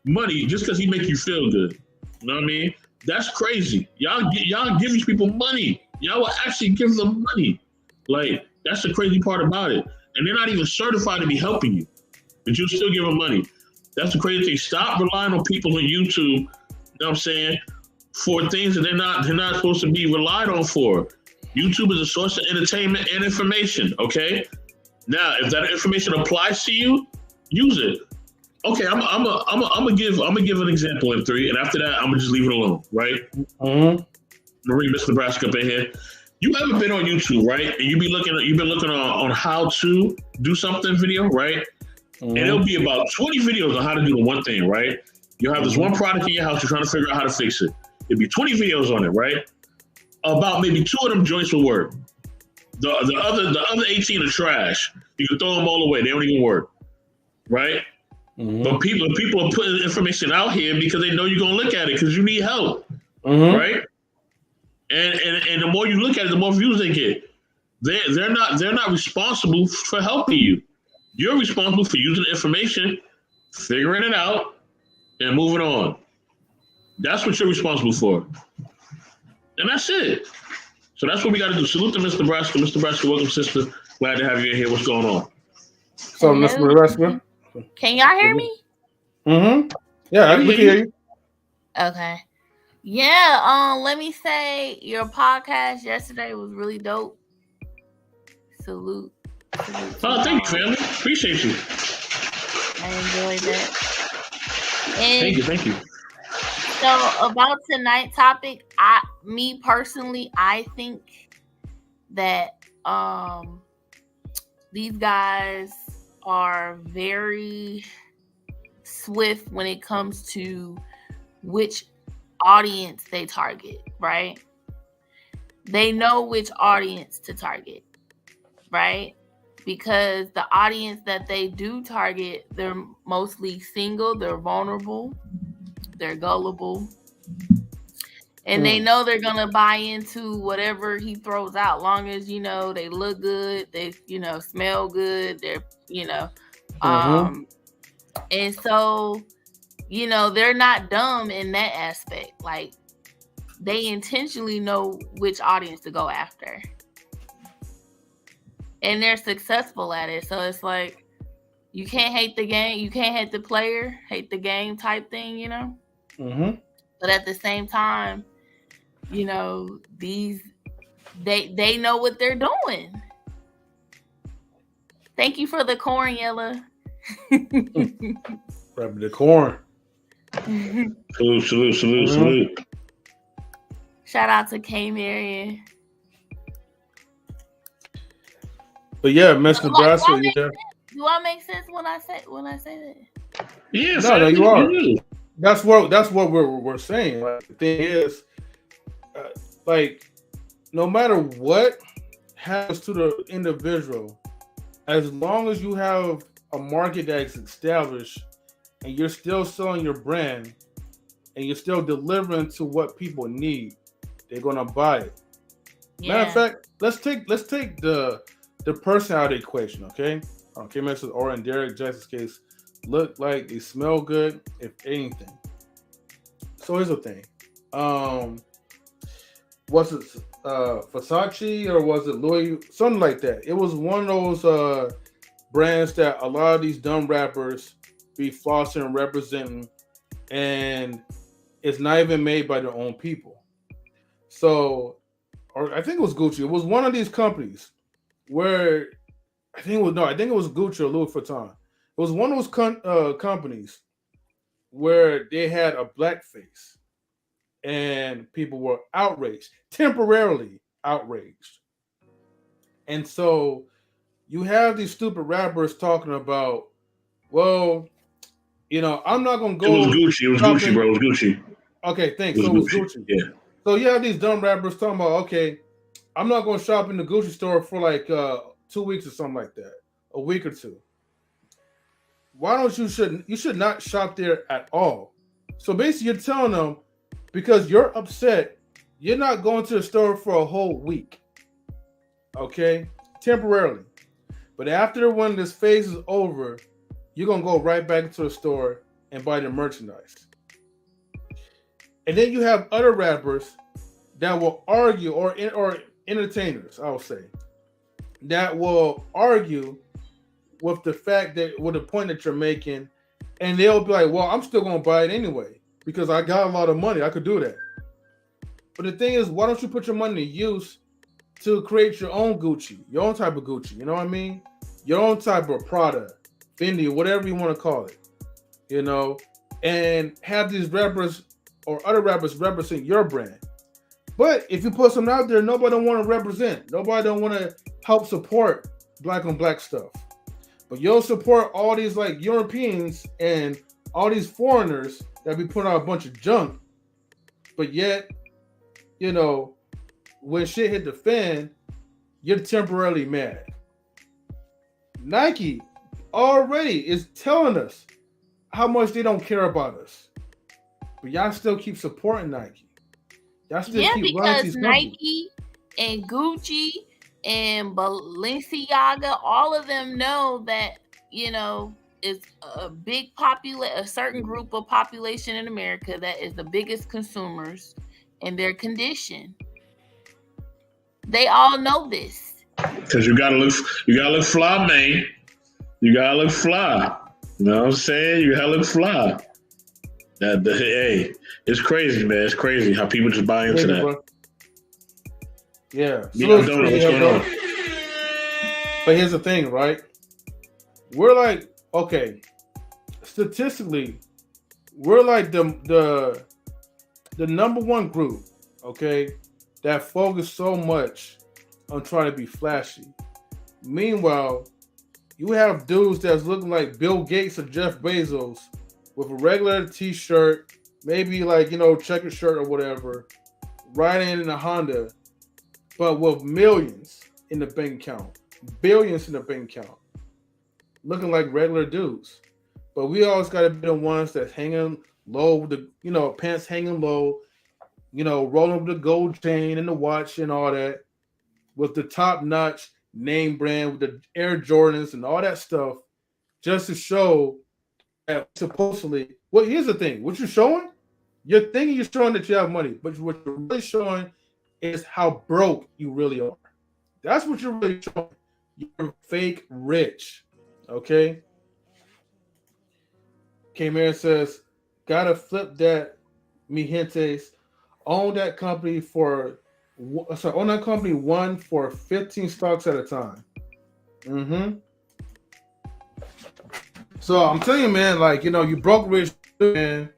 money just because he make you feel good. You know what I mean? That's crazy. Y'all give these people money. Y'all will actually give them money. Like, that's the crazy part about it. And they're not even certified to be helping you, but you'll still give them money. That's the crazy thing. Stop relying on people on YouTube, you know what I'm saying, for things that they're not supposed to be relied on for. YouTube is a source of entertainment and information, okay? Now, if that information applies to you, use it. Okay, I'm gonna give an example in 3, and after that, I'm gonna just leave it alone, right? Marie, Mr. Nebraska up in here. You haven't been on YouTube, right? And you've been looking on how to do something video, right? And it'll be about 20 videos on how to do the one thing, right? You'll have this one product in your house, you're trying to figure out how to fix it. It'll be 20 videos on it, right? About maybe 2 of them joints will work. The other 18 are trash. You can throw them all away. They don't even work, right? But people are putting information out here because they know you're gonna look at it because you need help, right? And the more you look at it, the more views they get. They're not responsible for helping you. You're responsible for using the information, figuring it out, and moving on. That's what you're responsible for, and that's it. So that's what we got to do. Salute to Mr. Nebraska. Mr. Nebraska, welcome, sister. Glad to have you in here. What's going on? So, Mr. Nebraska. Can y'all hear me? Yeah, I can hear you. Okay. Yeah, let me say your podcast yesterday was really dope. Salute. Oh, thank you, family. Appreciate you. I enjoyed that. And Thank you. so about tonight's topic, I think that these guys are very swift when it comes to which audience they target, right? They know which audience to target, right? Because the audience that they do target, they're mostly single, they're vulnerable, they're gullible, and they know they're gonna buy into whatever he throws out, long as they look good, they smell good, they're and so they're not dumb in that aspect. Like, they intentionally know which audience to go after, and they're successful at it. So it's like, you can't hate the game, you can't hate the player, hate the game type thing, But at the same time, they know what they're doing. Thank you for the corn, Yella. Grabbing the corn. Salute. Shout out to Marion. But yeah, Mr. Nebraska. Do I make sense when I say that? Yes. No, you are. That's what we're saying. Like, the thing is, like, no matter what happens to the individual, as long as you have a market that's established and you're still selling your brand and you're still delivering to what people need, they're gonna buy it. Yeah. Matter of fact, let's take the person out of the equation, okay? K-Man says, or in Derrick Jaxn's case, look like they smell good, if anything. So here's the thing. Was it Versace or was it Louis? Something like that. It was one of those brands that a lot of these dumb rappers be flossing and representing, and it's not even made by their own people. So, or I think it was Gucci. It was one of these companies where I think it was Gucci or Louis Vuitton. It was one of those companies where they had a blackface, and people were outraged, temporarily outraged. And so you have these stupid rappers talking about, well, I'm not going to go. It was Gucci. It was Gucci, bro. It was Gucci. Okay, thanks. So it was Gucci. Yeah. So you have these dumb rappers talking about, okay, I'm not going to shop in the Gucci store for like 2 weeks or something like that, a week or two. Why don't you should not shop there at all? So basically you're telling them, because you're upset, you're not going to the store for a whole week. Okay? Temporarily. But after when this phase is over, you're going to go right back into the store and buy the merchandise. And then you have other rappers that will argue, or entertainers, I will say, that will argue with the fact that, with the point that you're making, and they'll be like, well, I'm still going to buy it anyway because I got a lot of money. I could do that. But the thing is, why don't you put your money to use to create your own Gucci, your own type of Gucci, you know what I mean? Your own type of Prada, Fendi, whatever you want to call it, and have these rappers or other rappers represent your brand. But if you put something out there, nobody don't want to represent. Nobody don't want to help support black on black stuff. But you'll support all these like Europeans and all these foreigners that be putting out a bunch of junk. But yet, when shit hit the fan, you're temporarily mad. Nike already is telling us how much they don't care about us. But y'all still keep supporting Nike. Y'all still keep running these Nike and Gucci and Balenciaga, all of them know that, it's a big a certain group of population in America that is the biggest consumers in their condition. They all know this. Because you gotta look fly, man. You gotta look fly. You know what I'm saying? You gotta look fly. Hey, it's crazy, man. It's crazy how people just buy into that. Bro. Yeah. What's going on? But here's the thing, right? We're like, okay, statistically, we're like the number one group, okay, that focus so much on trying to be flashy. Meanwhile, you have dudes that's looking like Bill Gates or Jeff Bezos with a regular t-shirt, maybe like, checkered shirt or whatever, riding in a Honda, but with millions in the bank account, billions in the bank account, looking like regular dudes. But we always got to be the ones that's hanging low, with the, pants hanging low, rolling with the gold chain and the watch and all that, with the top-notch name brand, with the Air Jordans and all that stuff, just to show that supposedly, well, here's the thing, what you're showing, you're thinking you're showing that you have money, but what you're really showing is how broke you really are. That's what you're really showing. You're fake rich, okay? K-Man says, gotta flip that, mi gentes. Own that company one for 15 stocks at a time. So I'm telling you, man, like, you broke rich, man.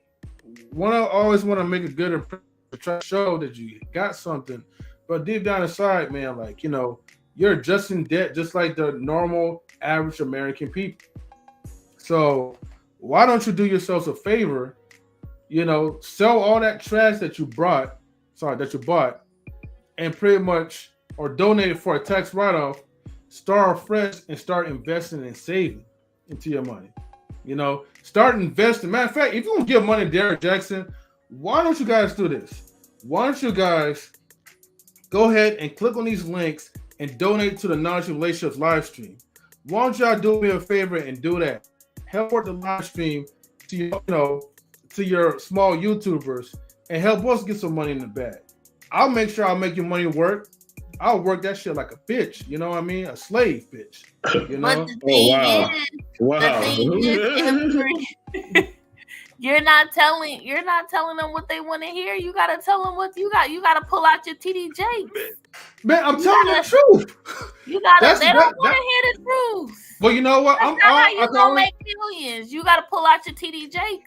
Always want to make a good impression, try to show that you got something. But deep down inside, man, like, you're just in debt, just like the normal, average American people. So why don't you do yourselves a favor, sell all that trash that you bought, and pretty much, or donate it for a tax write-off, start fresh and start investing and saving into your money. Start investing. Matter of fact, if you want to give money to Derrick Jaxn, why don't you guys do this? Why don't you guys go ahead and click on these links and donate to the Knowledge Relationships live stream? Why don't y'all do me a favor and do that? Help work the live stream to to your small YouTubers and help us get some money in the bag. I'll make sure I'll make your money work. I'll work that shit like a bitch. You know what I mean? A slave bitch. You know? Wow. The thing is, you're not telling them what they want to hear. You gotta tell them what you got. You gotta pull out your TDJ. Man, I'm telling the truth. You gotta. They don't want to hear the truth. Well, you know what? That's not how you gonna make millions. You gotta pull out your TDJs.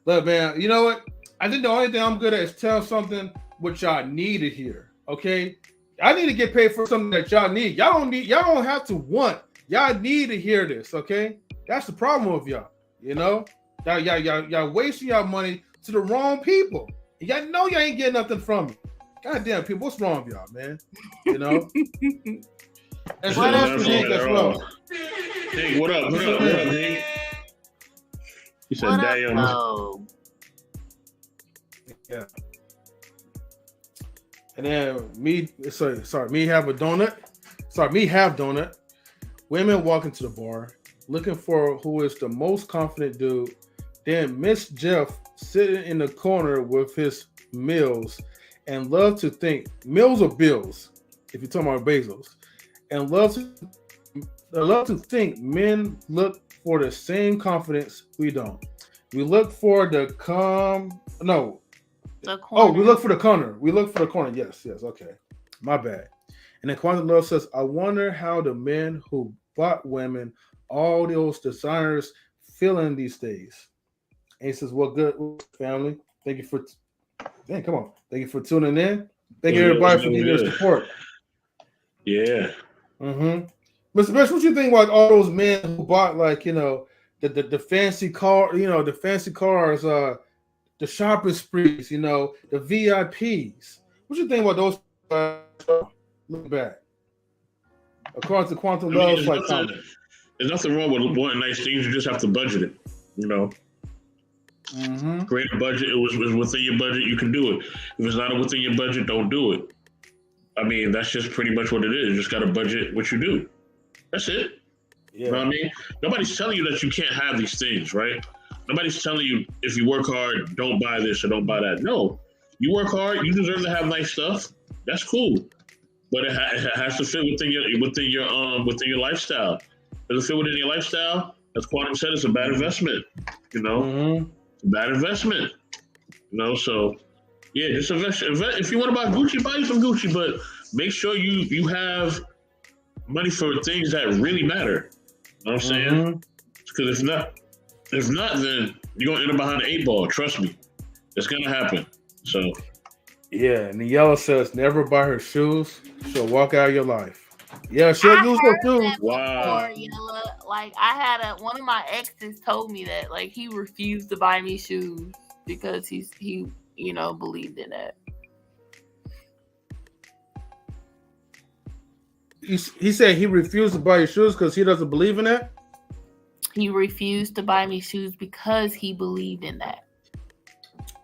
Look, man. You know what? I think the only thing I'm good at is tell something what y'all need to hear. Okay, I need to get paid for something that y'all need. Y'all don't have to want. Y'all need to hear this. Okay, that's the problem with y'all. You know, y'all wasting y'all money to the wrong people. Y'all know y'all ain't getting nothing from it. Goddamn people, what's wrong with y'all, man? You know. And so that's Hank as well. Hey, what up? What up, Hank? You said damn. Yeah. And then me have donut. Me have donut. Women walk into the bar looking for who is the most confident dude. Then Miss Jeff sitting in the corner with his meals and love to think meals or bills, if you're talking about Bezos, and love to think men look for the same confidence we don't. We look for we look for the corner. We look for the corner. Yes. Okay. My bad. And then Quantum Love says, I wonder how the men who bought women all those designers feeling these days. And he says, well, good family. Thank you for tuning in. Thank you everybody for giving your support. Yeah. Mm-hmm. Mr. Best, what you think about all those men who bought the fancy car, the fancy cars, the shopping sprees, the VIPs. What you think about those? Look back. According to Quantum Love, there's nothing wrong with wanting nice things. You just have to budget it. Mm-hmm. Create a budget. It was within your budget. You can do it. If it's not within your budget, don't do it. I mean, that's just pretty much what it is. You just got to budget what you do. That's it. Yeah. You know what I mean? Nobody's telling you that you can't have these things, right? Nobody's telling you if you work hard, don't buy this or don't buy that. No, you work hard, you deserve to have nice stuff. That's cool, but it has to fit within your lifestyle. Does it fit within your lifestyle? As Quantum said, it's a bad investment. Mm-hmm. It's a bad investment. So yeah, just invest. If you want to buy Gucci, buy you some Gucci, but make sure you have money for things that really matter. You know what I'm saying? Because if not, then you're gonna end up behind the 8 ball. Trust me, it's gonna happen. So yeah, and the yellow says never buy her shoes. She'll walk out of your life. Yeah, she'll use her shoes. Wow. Like I had one of my exes told me that like he refused to buy me shoes because he believed in it. He said he refused to buy your shoes because he doesn't believe in that? He refused to buy me shoes because he believed in that.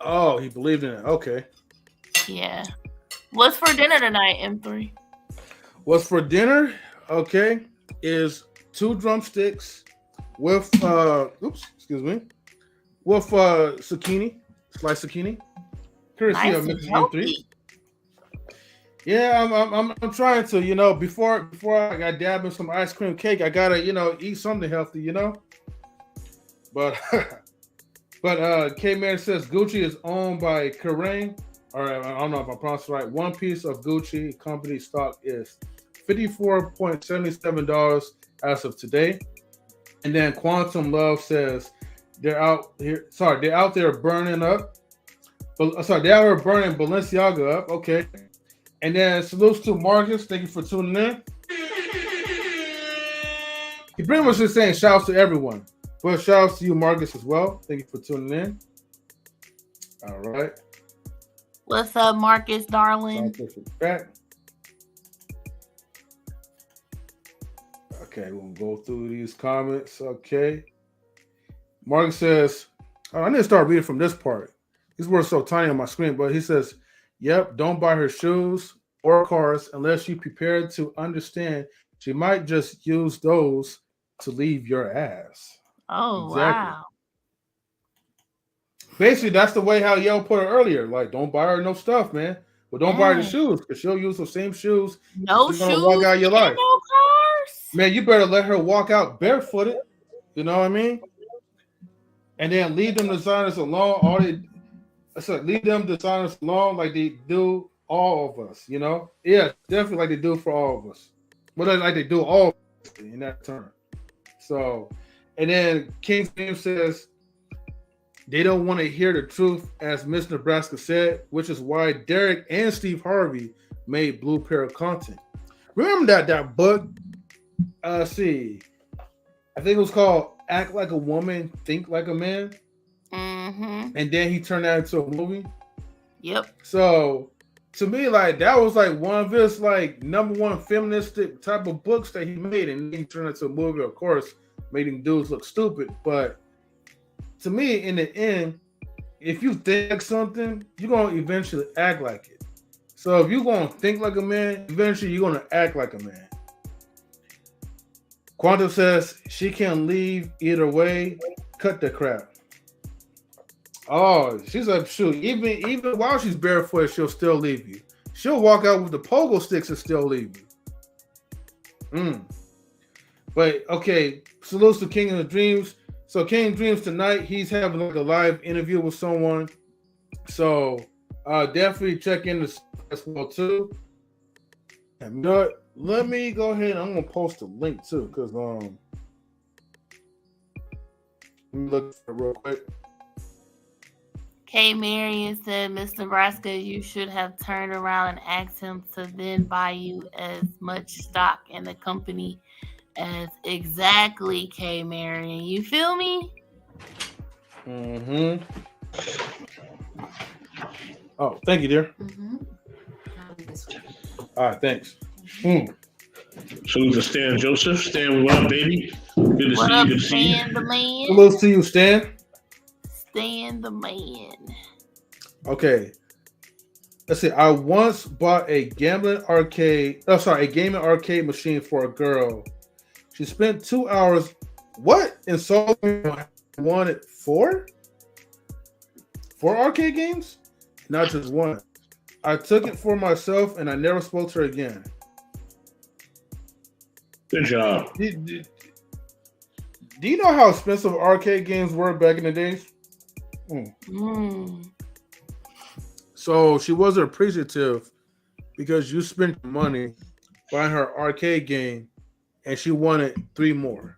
Oh, he believed in it. Okay. Yeah. What's for dinner tonight, M3? What's for dinner? Okay. Is 2 drumsticks with with zucchini, sliced zucchini. Nice and healthy. Yeah, I'm trying to, before I got dab in some ice cream cake, I gotta, eat something healthy, But K-Man says Gucci is owned by Kering. All right, I don't know if I pronounced it right. One piece of Gucci company stock is $54.77 as of today. And then Quantum Love says they're out there burning up. They're out there burning Balenciaga up. Okay. And then salutes to Marcus. Thank you for tuning in. He pretty much is saying shouts to everyone. But shouts to you, Marcus, as well. Thank you for tuning in. All right. What's up, Marcus, darling? Okay, we'll go through these comments. Okay. Marcus says, I need to start reading from this part. These words so tiny on my screen, but he says, yep, don't buy her shoes or cars unless you're prepared to understand She might just use those to leave your ass. Oh Exactly. wow. Basically, that's the way how Yo put it earlier. Like, don't buy her no stuff, man. But don't buy her the Dang. shoes because she'll use the same shoes. No She's shoes gonna walk out your life. and no cars. Man, you better let her walk out barefooted. You know what I mean? And then leave them designers alone. Leave them designers alone like they do all of us. You know? Yeah, definitely like they do for all of us. But like they do all of us in that term. So, and then King James says they don't want to hear the truth, as Miss Nebraska said, which is why Derrick and Steve Harvey made Blue Pill content. Remember that book? See, I think it was called "Act Like a Woman, Think Like a Man," and then he turned that into a movie. Yep. So to me, like that was like one of his like number one feministic type of books that he made, and he turned it into a movie. Of course, making dudes look stupid, but to me, in the end, if you think something, you're gonna eventually act like it. So if you're gonna think like a man, eventually you're gonna act like a man. Quantum says she can leave either way. Cut the crap. Oh, she's like, shoot, even while she's barefoot, she'll still leave you. She'll walk out with the pogo sticks and still leave you. But okay, salutes to King of the Dreams. So King of Dreams tonight, he's having like a live interview with someone. So definitely check in this as well too. And let me go ahead. I'm gonna post a link too, because let me look for it real quick. K. Marion said, Miss Nebraska, you should have turned around and asked him to then buy you as much stock in the company as exactly K. Marion. You feel me? Oh, thank you, dear. All right, thanks. Salute to Stan Joseph. Stan, what up, baby? Good to What see up, you. Good to see Stan you. the man? Salutes to you, Stan. Stan the man. Okay. Let's see. I once bought a gaming arcade machine for a girl. She spent 2 hours. What? And so wanted 4 arcade games? Not just one. I took it for myself and I never spoke to her again. Good job. Do you know how expensive arcade games were back in the days? So she wasn't appreciative because you spent money buying her arcade game and she wanted 3 more.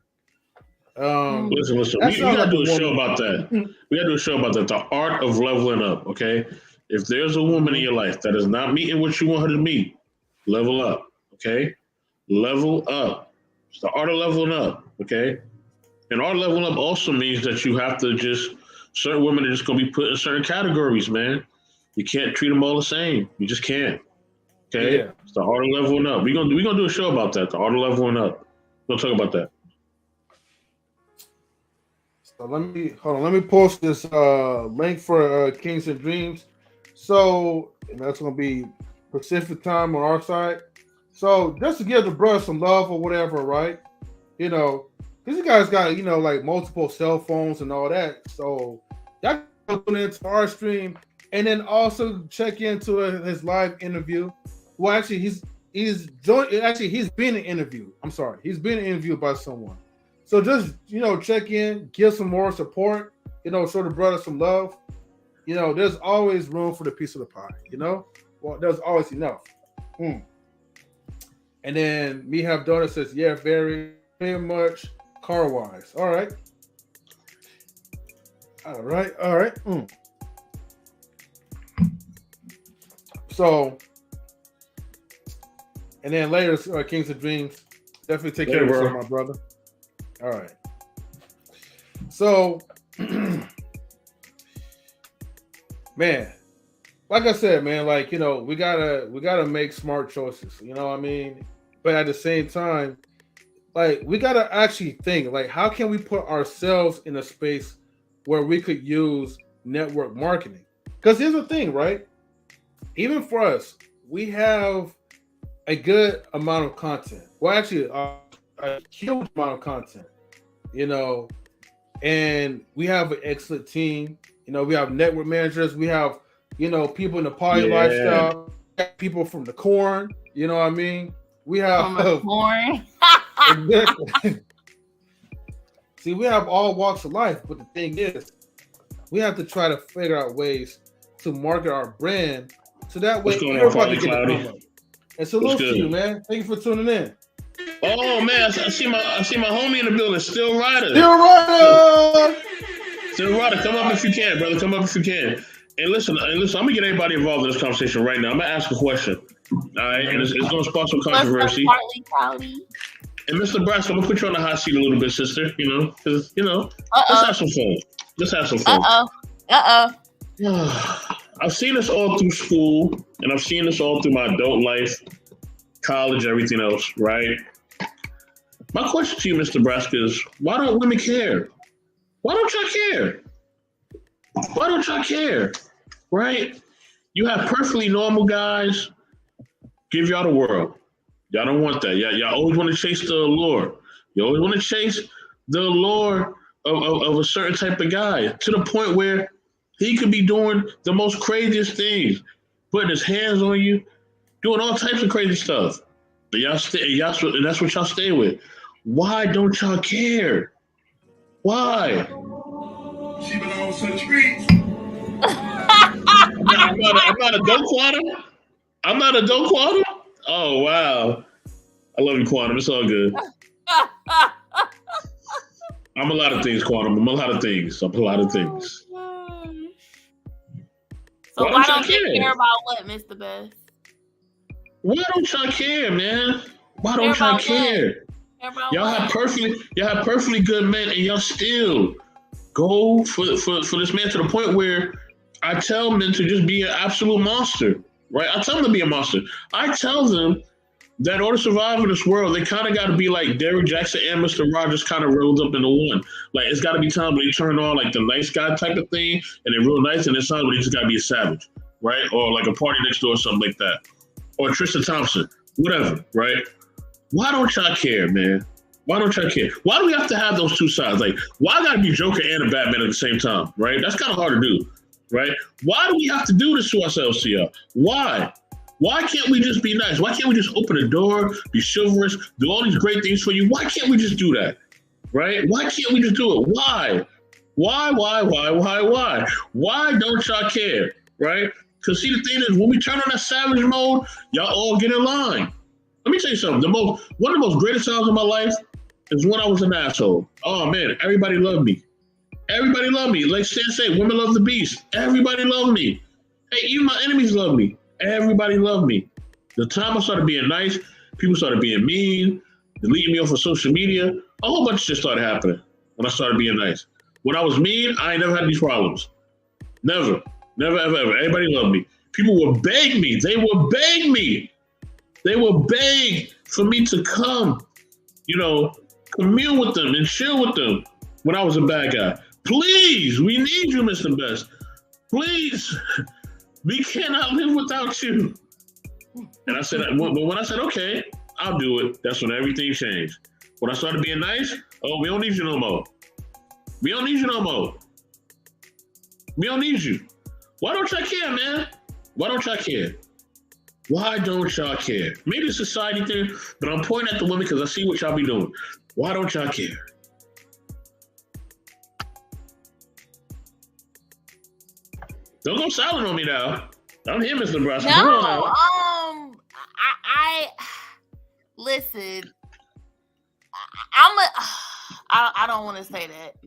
Listen. We gotta do a show about that. We gotta do a show about that. The art of leveling up. Okay, if there's a woman in your life that is not meeting what you want her to meet, level up. Okay, level up. It's the art of leveling up. Okay, and art of leveling up also means that you have to just certain women are just gonna be put in certain categories, man. You can't treat them all the same. You just can't. Okay, Yeah. It's the art of leveling up. We're gonna do a show about that. The art of leveling up. We'll talk about that. So let me post this link for Kings and Dreams. So, and that's gonna be Pacific time on our side. So just to give the brother some love or whatever, right? You know, these guys got, you know, like multiple cell phones and all that. So y'all tune into our stream and then also check into his live interview. Well, actually, he's being interviewed. I'm sorry, he's being interviewed by someone. So just, you know, check in, give some more support, you know, show the brother some love. You know, there's always room for the piece of the pie, you know? Well, there's always enough. And then Me Have Daughter says, yeah, very, very much car-wise. All right. So, and then later, Kings of Dreams, definitely take care of yourself, my brother. All right. So, man, like I said, man, like, you know, we gotta make smart choices. You know what I mean? But at the same time, like, we gotta actually think, like, how can we put ourselves in a space where we could use network marketing? Because here's the thing, right? Even for us, we have a good amount of content. Well, actually, a huge amount of content. You know, and we have an excellent team. You know, we have network managers. We have, you know, people in the party lifestyle. People from the corn. You know what I mean? We have From the corn. exactly. See, we have all walks of life, but the thing is, we have to try to figure out ways to market our brand so that way everybody can get the promo. And salute to you, man. Thank you for tuning in. Oh man, I see my homie in the building, Still Rider. Still Rider, come up if you can, brother. Come up if you can. And listen, I'm gonna get everybody involved in this conversation right now. I'm gonna ask a question. All right, and it's gonna spark some controversy. And Mr. Brass, I'm gonna put you on the hot seat a little bit, sister. You know, because let's have some fun. Let's have some fun. I've seen this all through school, and I've seen this all through my adult life, college, everything else, right? My question to you, Mr. Nebraska, is why don't women care? Why don't y'all care? Why don't y'all care? Right? You have perfectly normal guys give y'all the world. Y'all don't want that. Y'all always want to chase the allure. You always want to chase the allure of a certain type of guy to the point where he could be doing the most craziest things, putting his hands on you, doing all types of crazy stuff. But and that's what y'all stay with. Why don't y'all care? Why? She belongs to the streets. I'm not a dope quantum. I'm not a dope quantum. Oh wow, I love you, quantum. It's all good. I'm a lot of things, quantum. I'm a lot of things. So why don't you care about what, Mr. Best? Why don't y'all care, man? Why don't y'all care? Y'all have perfectly good men, and y'all still go for this man to the point where I tell men to just be an absolute monster, right? I tell them to be a monster. I tell them that in order to survive in this world, they kind of got to be like Derrick Jaxn and Mr. Rogers kind of rolled up into one. Like, it's got to be time when they turn on like the nice guy type of thing, and they're real nice, and it's time when they just got to be a savage, right? Or like a party next door or something like that. Or Tristan Thompson, whatever, right? Why don't y'all care, man? Why don't y'all care? Why do we have to have those two sides? Like, why gotta be Joker and a Batman at the same time, right? That's kind of hard to do, right? Why do we have to do this to ourselves, to y'all? Why? Why can't we just be nice? Why can't we just open the door, be chivalrous, do all these great things for you? Why can't we just do that, right? Why can't we just do it? Why? Why don't y'all care, right? Because see, the thing is, when we turn on that savage mode, y'all all get in line. Let me tell you something. One of the most greatest times of my life is when I was an asshole. Oh man, everybody loved me. Everybody loved me. Like Stan said, women love the beast. Everybody loved me. Hey, even my enemies love me. Everybody loved me. The time I started being nice, people started being mean, deleting me off of social media. A whole bunch of shit started happening when I started being nice. When I was mean, I ain't never had these problems. Never, ever. Everybody loved me. People would beg me. They would beg me. They would beg for me to come, commune with them and chill with them when I was a bad guy. Please, we need you, Mr. Best. Please, we cannot live without you. And I said, but when I said, okay, I'll do it, that's when everything changed. When I started being nice, oh, we don't need you no more. We don't need you no more. We don't need you. Why don't y'all care, man? Why don't y'all care? Why don't y'all care? Maybe it's a society thing, but I'm pointing at the women because I see what y'all be doing. Why don't y'all care? Don't go silent on me now. I'm here, Mr. Nebraska. No, I listen. I don't want to say that.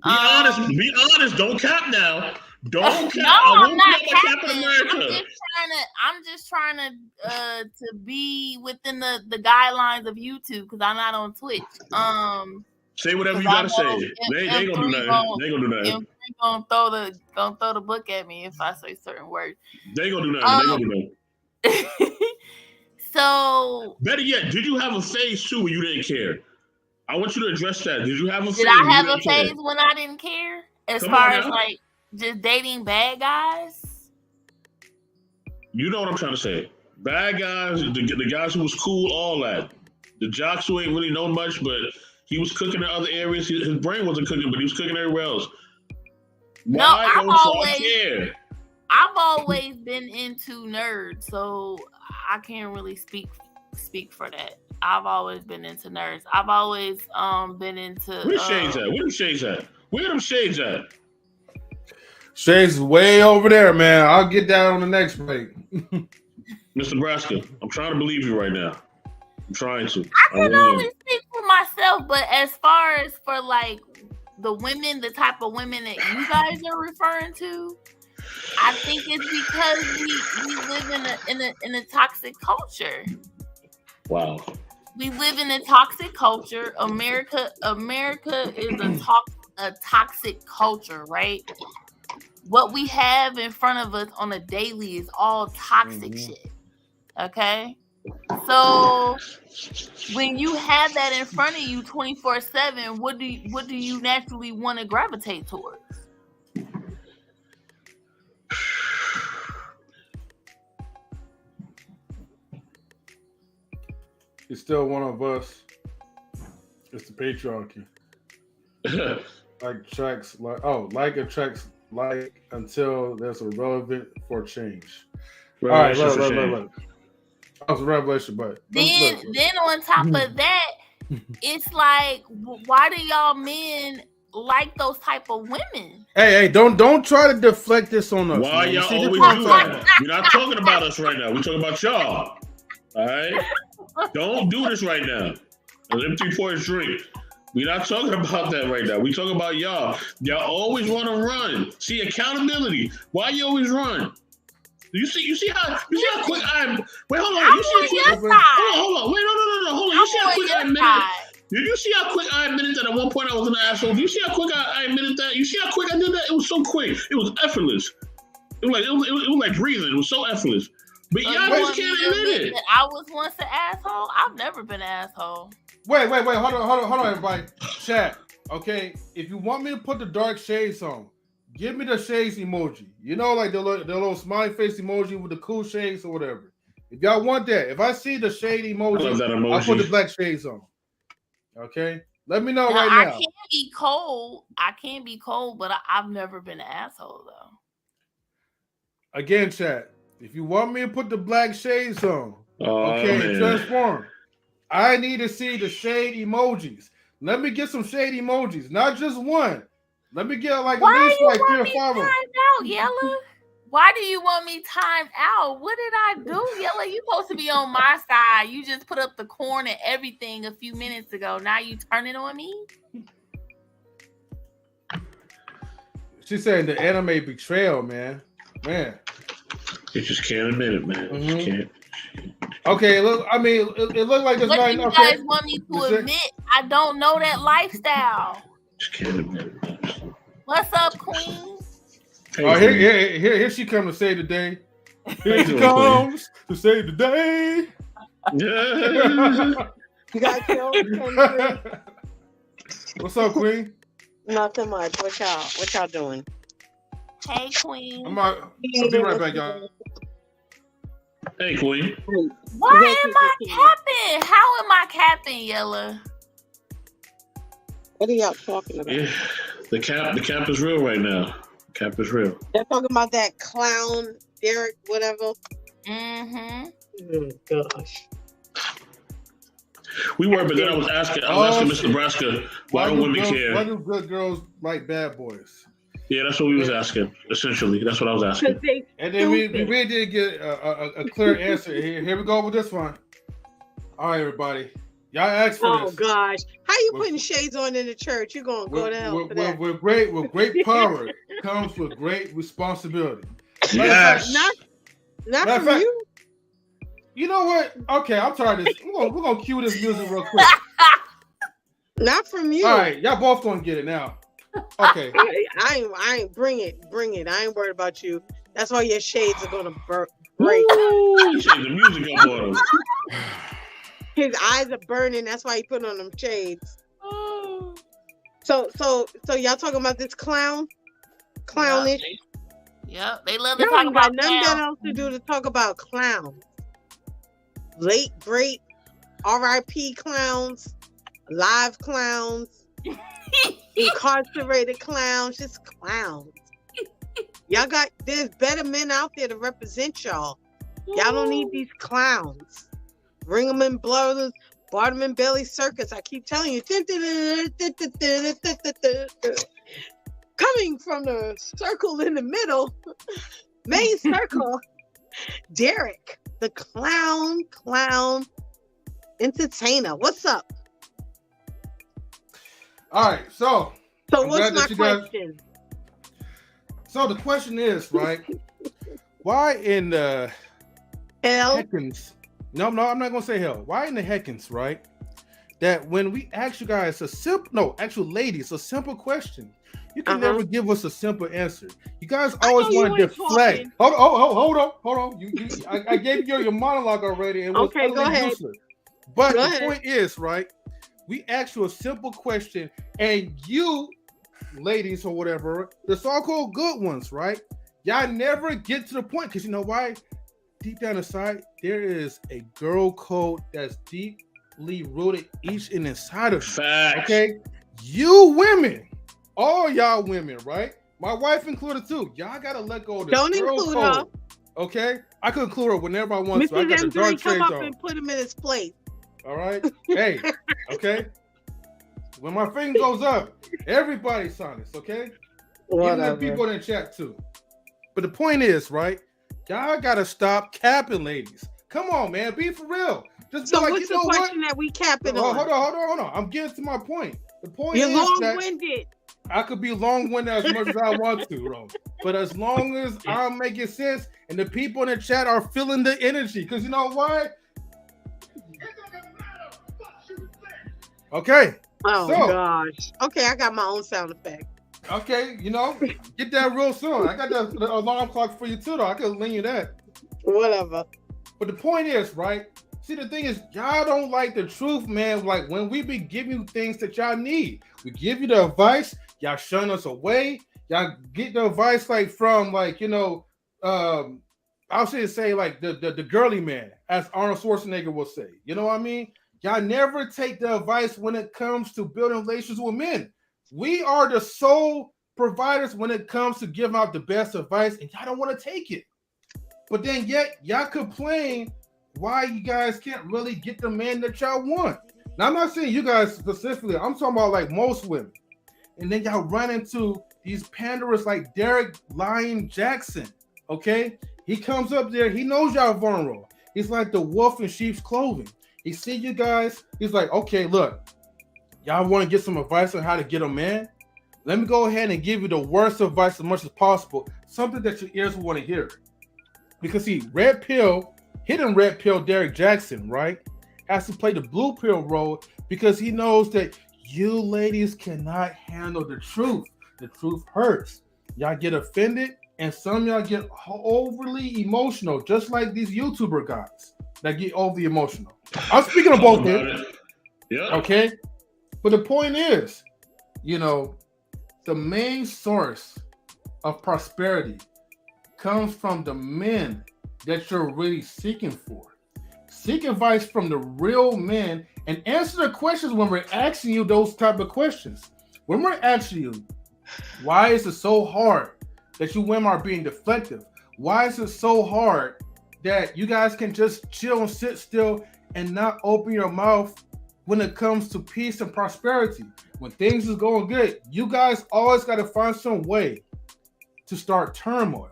Be honest. Don't cap now. Don't cap. No, I'm not capping. I'm just trying to be within the guidelines of YouTube because I'm not on Twitch. Say whatever you gotta say. They ain't gonna do nothing. They ain't gonna do nothing. They're gonna throw the book at me if I say certain words. They ain't gonna do nothing. They gonna do nothing. So better yet, did you have a phase too where you didn't care? I want you to address that. Did you have a phase? Did I have a phase when I didn't care? As far as like just dating bad guys? You know what I'm trying to say. Bad guys, the guys who was cool, all that. The jocks who ain't really know much, but he was cooking in other areas. His brain wasn't cooking, but he was cooking everywhere else. Why don't y'all care? I've always been into nerds, so I can't really speak for that. I've always been into nerds. I've always been into. Where shades at? Where them shades at? Where them shades at? Shades way over there, man. I'll get that on the next break. Mr. Nebraska, I'm trying to believe you right now. I'm trying to. I can only speak for myself, but as far as for like the women, the type of women that you guys are referring to, I think it's because we live in a toxic culture. Wow. We live in a toxic culture. America is a toxic culture, right? What we have in front of us on a daily is all toxic shit. Okay? So when you have that in front of you 24/7, what do you naturally want to gravitate towards? It's still one of us. It's the patriarchy. Attracts like until there's a relevant for change. All right, look. That was a revelation, but then on top of that, it's like, why do y'all men like those type of women? Hey, don't try to deflect this on us. Why man. y'all always do that? We're not talking about us right now. We're talking about y'all. All right? Don't do this right now. An empty pour his drink. We're not talking about that right now. We're talking about y'all. Y'all always want to run. See, accountability. Why you always run? You see how quick I'm. Wait, hold on. Hold on. Wait, no. Hold on. You see how quick I admitted? Did you see how quick I admitted that at one point I was an asshole? Do you see how quick I admitted that? You see how quick I did that? It was so quick. It was effortless. It was like breathing. It was so effortless. But y'all just can't admit it. I was once an asshole. I've never been an asshole. Wait. Hold on, everybody. Chat. Okay, if you want me to put the dark shades on, give me the shades emoji. You know, like the little smiley face emoji with the cool shades or whatever. If y'all want that, if I see the shade emoji, I'll put the black shades on. Okay? Let me know right now. I can't be cold, but I've never been an asshole, though. Again, chat. If you want me to put the black shades on, transform. I need to see the shade emojis. Let me get some shade emojis, not just one. Let me get like at least like 3 or 5 of them. Out, Yella? Why do you want me timed out? What did I do, Yella? You supposed to be on my side. You just put up the corn and everything a few minutes ago. Now you turning on me? She's saying the anime betrayal, man. You just can't admit it, man. You can't. Okay, look. I mean, it looked like this. What do you guys want me to admit? I don't know that lifestyle. Just can't admit it. What's up, Queen? Hey, here she comes to save the day. Here she comes to save the day. You got killed. What's up, Queen? Nothing much. What y'all doing? Hey, Queen. I'll be right back, y'all. Hey, Queen. Why am I capping? How am I capping, Yella? What are y'all talking about? Yeah, the cap is real right now. Cap is real. They're talking about that clown, Derrick, whatever. Mm-hmm. Oh, gosh. We were, but then I was asking Mr. Nebraska, why don't women care? Why do good girls like bad boys? Yeah, that's what we was asking. Essentially, that's what I was asking. And then we really did get a clear answer. Here we go with this one. All right, everybody. Y'all asked for this. Oh gosh, how you putting shades on in the church? You're gonna go to hell for that. With great power comes with great responsibility. Yes. Not from fact, you. You know what? Okay, I'm tired of this. We're gonna cue this music real quick. Not from you. All right, y'all both gonna get it now. Okay. I ain't bring it. I ain't worried about you. That's why your shades are gonna break. The music on. His eyes are burning. That's why he put on them shades. So y'all talking about this clownish? Yep, they love to talk about nothing else to do to talk about clowns. late great R.I.P. clowns, live clowns, incarcerated clowns, just clowns. Y'all there's better men out there to represent y'all. Y'all don't need these clowns. Bring them in blurs, Barnum Bailey Circus. I keep telling you. Coming from the circle in the middle, main circle, Derrick, the clown entertainer. What's up? All right, so what's my question? So the question is, right? Why in the hell? Heckins? No, I'm not gonna say hell. Why in the Heckins, right? That when we ask you guys ladies, a simple question, you can never give us a simple answer. You guys always want to deflect. Hold on. I gave you your monologue already. And okay, go ahead. Useless. But the point is, right? We ask you a simple question, and you, ladies or whatever, the so-called good ones, right? Y'all never get to the point because you know why? Deep down inside, there is a girl code that's deeply rooted each and inside of you. Facts. Okay, you women, all y'all women, right? My wife included too. Y'all gotta let go of this Don't girl include code. her. Okay, I could include her whenever I want to. I got the Mrs. dark M3, come shades up on. and put him in his place. All right, hey, okay. When my finger goes up, everybody's honest, okay? Whatever. Even the people in the chat too. But the point is, right? Y'all gotta stop capping, ladies. Come on, man, be for real. Just so like, what's you know the question that we capping on? Hold on. I'm getting to my point. The point You're is long-winded. that I could be long-winded as much as I want to, bro. But as long as I'm making sense and the people in the chat are feeling the energy, because you know why? Okay. Oh gosh. Okay, I got my own sound effect. Okay, get that real soon. I got the alarm clock for you too, though. I could lend you that. Whatever. But the point is, right? See, the thing is, y'all don't like the truth, man. Like when we be giving you things that y'all need, we give you the advice, y'all shun us away. Y'all get the advice from I should say like the girly man, as Arnold Schwarzenegger will say. You know what I mean? Y'all never take the advice when it comes to building relations with men. We are the sole providers when it comes to giving out the best advice, and y'all don't want to take it. But then yet y'all complain why you guys can't really get the man that y'all want. Now I'm not saying you guys specifically. I'm talking about like most women. And then y'all run into these panderers like Derrick Jaxn. Okay, he comes up there. He knows y'all vulnerable. He's like the wolf in sheep's clothing. He see you guys. He's like, okay, look, y'all want to get some advice on how to get a man? Let me go ahead and give you the worst advice as much as possible. Something that your ears will want to hear. Because hidden red pill Derrick Jaxn, right, has to play the blue pill role because he knows that you ladies cannot handle the truth. The truth hurts. Y'all get offended, and some of y'all get overly emotional, just like these YouTuber guys that get overly emotional. I'm speaking of both here. Yeah. Okay? But the point is, the main source of prosperity comes from the men that you're really seeking for. Seek advice from the real men and answer the questions when we're asking you those type of questions. When we're asking you, why is it so hard that you women are being deflective? Why is it so hard that you guys can just chill and sit still and not open your mouth when it comes to peace and prosperity? When things is going good, you guys always got to find some way to start turmoil.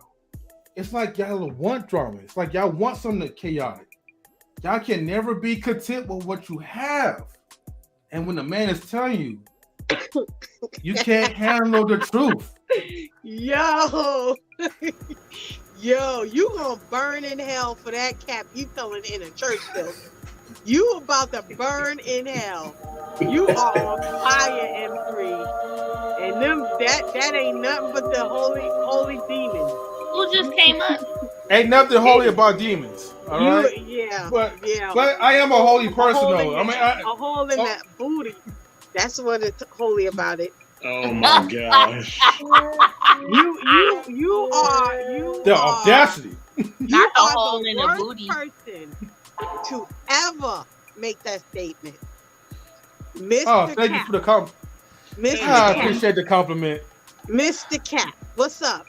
It's like y'all want drama. It's like y'all want something chaotic. Y'all can never be content with what you have. And when the man is telling you, you can't handle the truth. Yo, you gonna burn in hell for that cap you telling in a church building. You about to burn in hell. You are on fire, M3. And that ain't nothing but the holy demons. Who just came up? Ain't nothing holy about demons. All right. Yeah. But I am a holy person, though. A hole in that booty. That's what it's holy about it. Oh my gosh. You are the audacity. You Not a are hole the in the worst booty. person to ever make that statement. Mr. Oh, thank Cap. you for the compliment. Mr. I Cap. appreciate the compliment. Mr. Cap, what's up?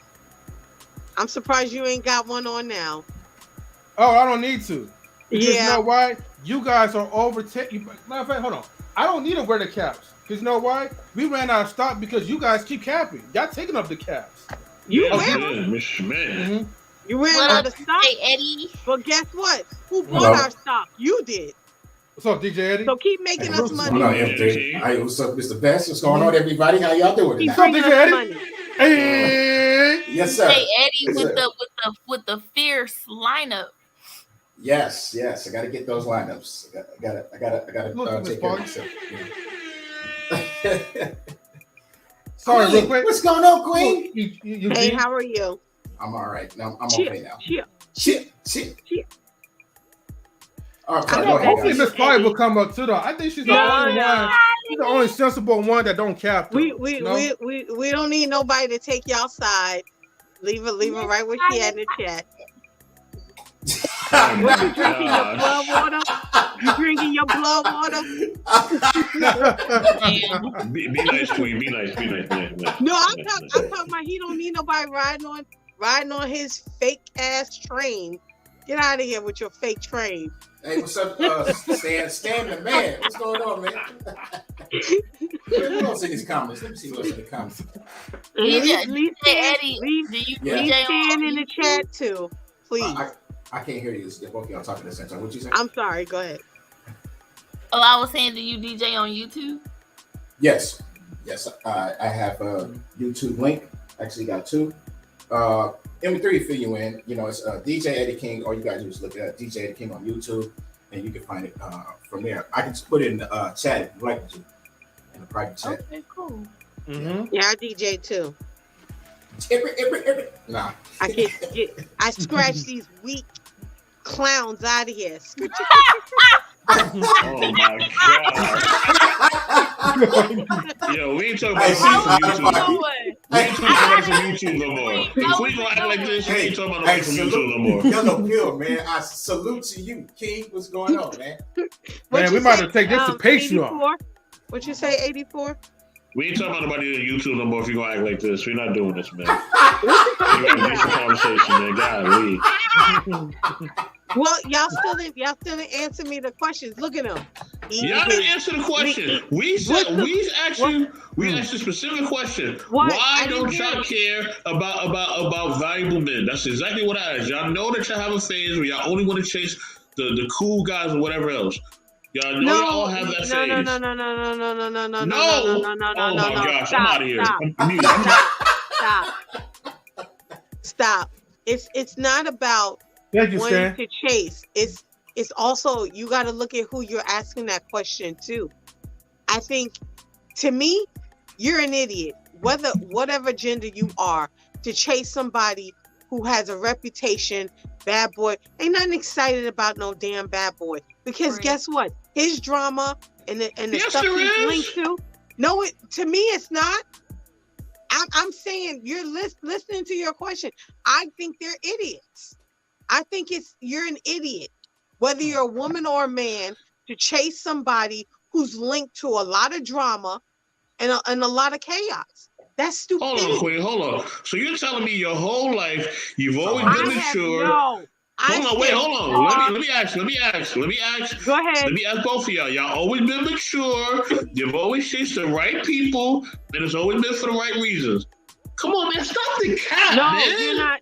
I'm surprised you ain't got one on now. Oh, I don't need to. Because you Yeah. know why? You guys are overtaking. Matter of fact, hold on. I don't need to wear the caps. Because you know why? We ran out of stock because you guys keep capping. Y'all taking up the caps. You Yeah, wear man, them. man. You ran What out up, of stock. DJ Eddie? But guess what? Who bought Hello. our stock? You did. What's up, DJ Eddie? So keep making us What's money. going on, MJ? Hi, what's up, Mr. Best? What's going on, everybody? How y'all doing Keep tonight? bringing DJ us Eddie? money. Hey! Yes, sir. Hey Eddie Yes, with sir. with the fierce lineup. Yes. I got to get those lineups. I gotta Look at this take care of boy. myself. Sorry, Queen, real quick. what's going on, Queen? You Hey, beat? how are you? I'm all right. No, I'm Cheer, okay now. cheer. Shit. Cheer. All right, I go know ahead, Hopefully guys. Miss Five will come up too, though. I think she's the No, only no. one. She's the only sensible one that don't cap. Though, We no? we don't need nobody to take y'all side. Leave her right where she at in the chat. Oh What my you drinking? Your blood gosh. water? You drinking your blood water? Be nice, Queen. Be nice. No, I'm talking about he don't need nobody riding on his fake ass train. Get out of here with your fake train. Hey, what's up, Stan the man? What's going on, man? Who else in these comments? Let me see what's in the comments. Leave Eddie, leave do you Yeah. DJ Stan on in the chat too, please. I can't hear you. Both of y'all talking at the same time. What you say? I'm sorry. Go ahead. Oh, I was saying, do you DJ on YouTube? Yes. I have a YouTube link. Actually, got two. MP3 to fill you in. You know, it's DJ Eddie King. All you guys do is look at DJ Eddie King on YouTube, and you can find it from there. I can just put it in the chat if you like to, in the private chat. Okay, cool. Mm-hmm. Yeah, I DJ too. Nah. I scratch these weak clowns out of here. Oh my god. Yo, we ain't talking about YouTube. We ain't talking about some YouTube no more. If we gonna act like this, we ain't talking about some YouTube no more. Yellow Pill, man. I salute to you, King. What's going on, man? Man, we might have to take this to Patreon. 84? What you say, 84? We ain't talking about nobody on YouTube no more if you gonna act like this. We're not doing this, man. We gotta do some conversation, man. Golly. Well, y'all still didn't answer me the questions. Look at them. Y'all didn't answer the question. We asked a specific question. Why don't y'all care about valuable men? That's exactly what I asked. Y'all know that y'all have a phase where y'all only want to chase the cool guys or whatever else. Y'all know y'all all have that phase. No. Oh my gosh, I'm out of here. Stop. It's not about Thank you, wanting Stan. to chase. It's also, you got to look at who you're asking that question to. I think, to me, you're an idiot. Whatever gender you are, to chase somebody who has a reputation, bad boy. Ain't nothing excited about no damn bad boy. Because guess what? His drama and the stuff he's linked to. No, to me it's not. I'm saying you're listening to your question. I think they're idiots. I think you're an idiot, whether you're a woman or a man, to chase somebody who's linked to a lot of drama and a lot of chaos. That's stupid. Hold on, Queen. Hold on. So you're telling me your whole life you've always been mature. Hold on. Let me ask. Go ahead. Let me ask both of y'all. Y'all always been mature. You've always chased the right people, and it's always been for the right reasons. Come on, man. Stop the cap, man.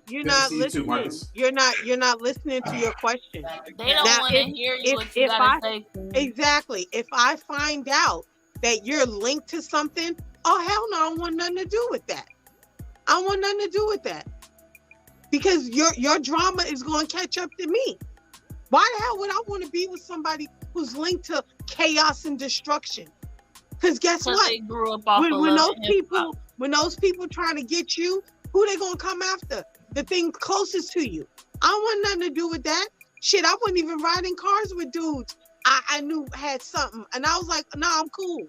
You're not listening. You're not listening to your question. They don't want to hear you what you gotta say. Exactly. If I find out that you're linked to something, oh hell no, I don't want nothing to do with that. I don't want nothing to do with that. Because your drama is going to catch up to me. Why the hell would I want to be with somebody who's linked to chaos and destruction? Because guess what? They grew up off when those people trying to get you, who they gonna come after? The thing closest to you. I don't want nothing to do with that. Shit, I wasn't even riding cars with dudes I knew had something, and I was like, no, I'm cool.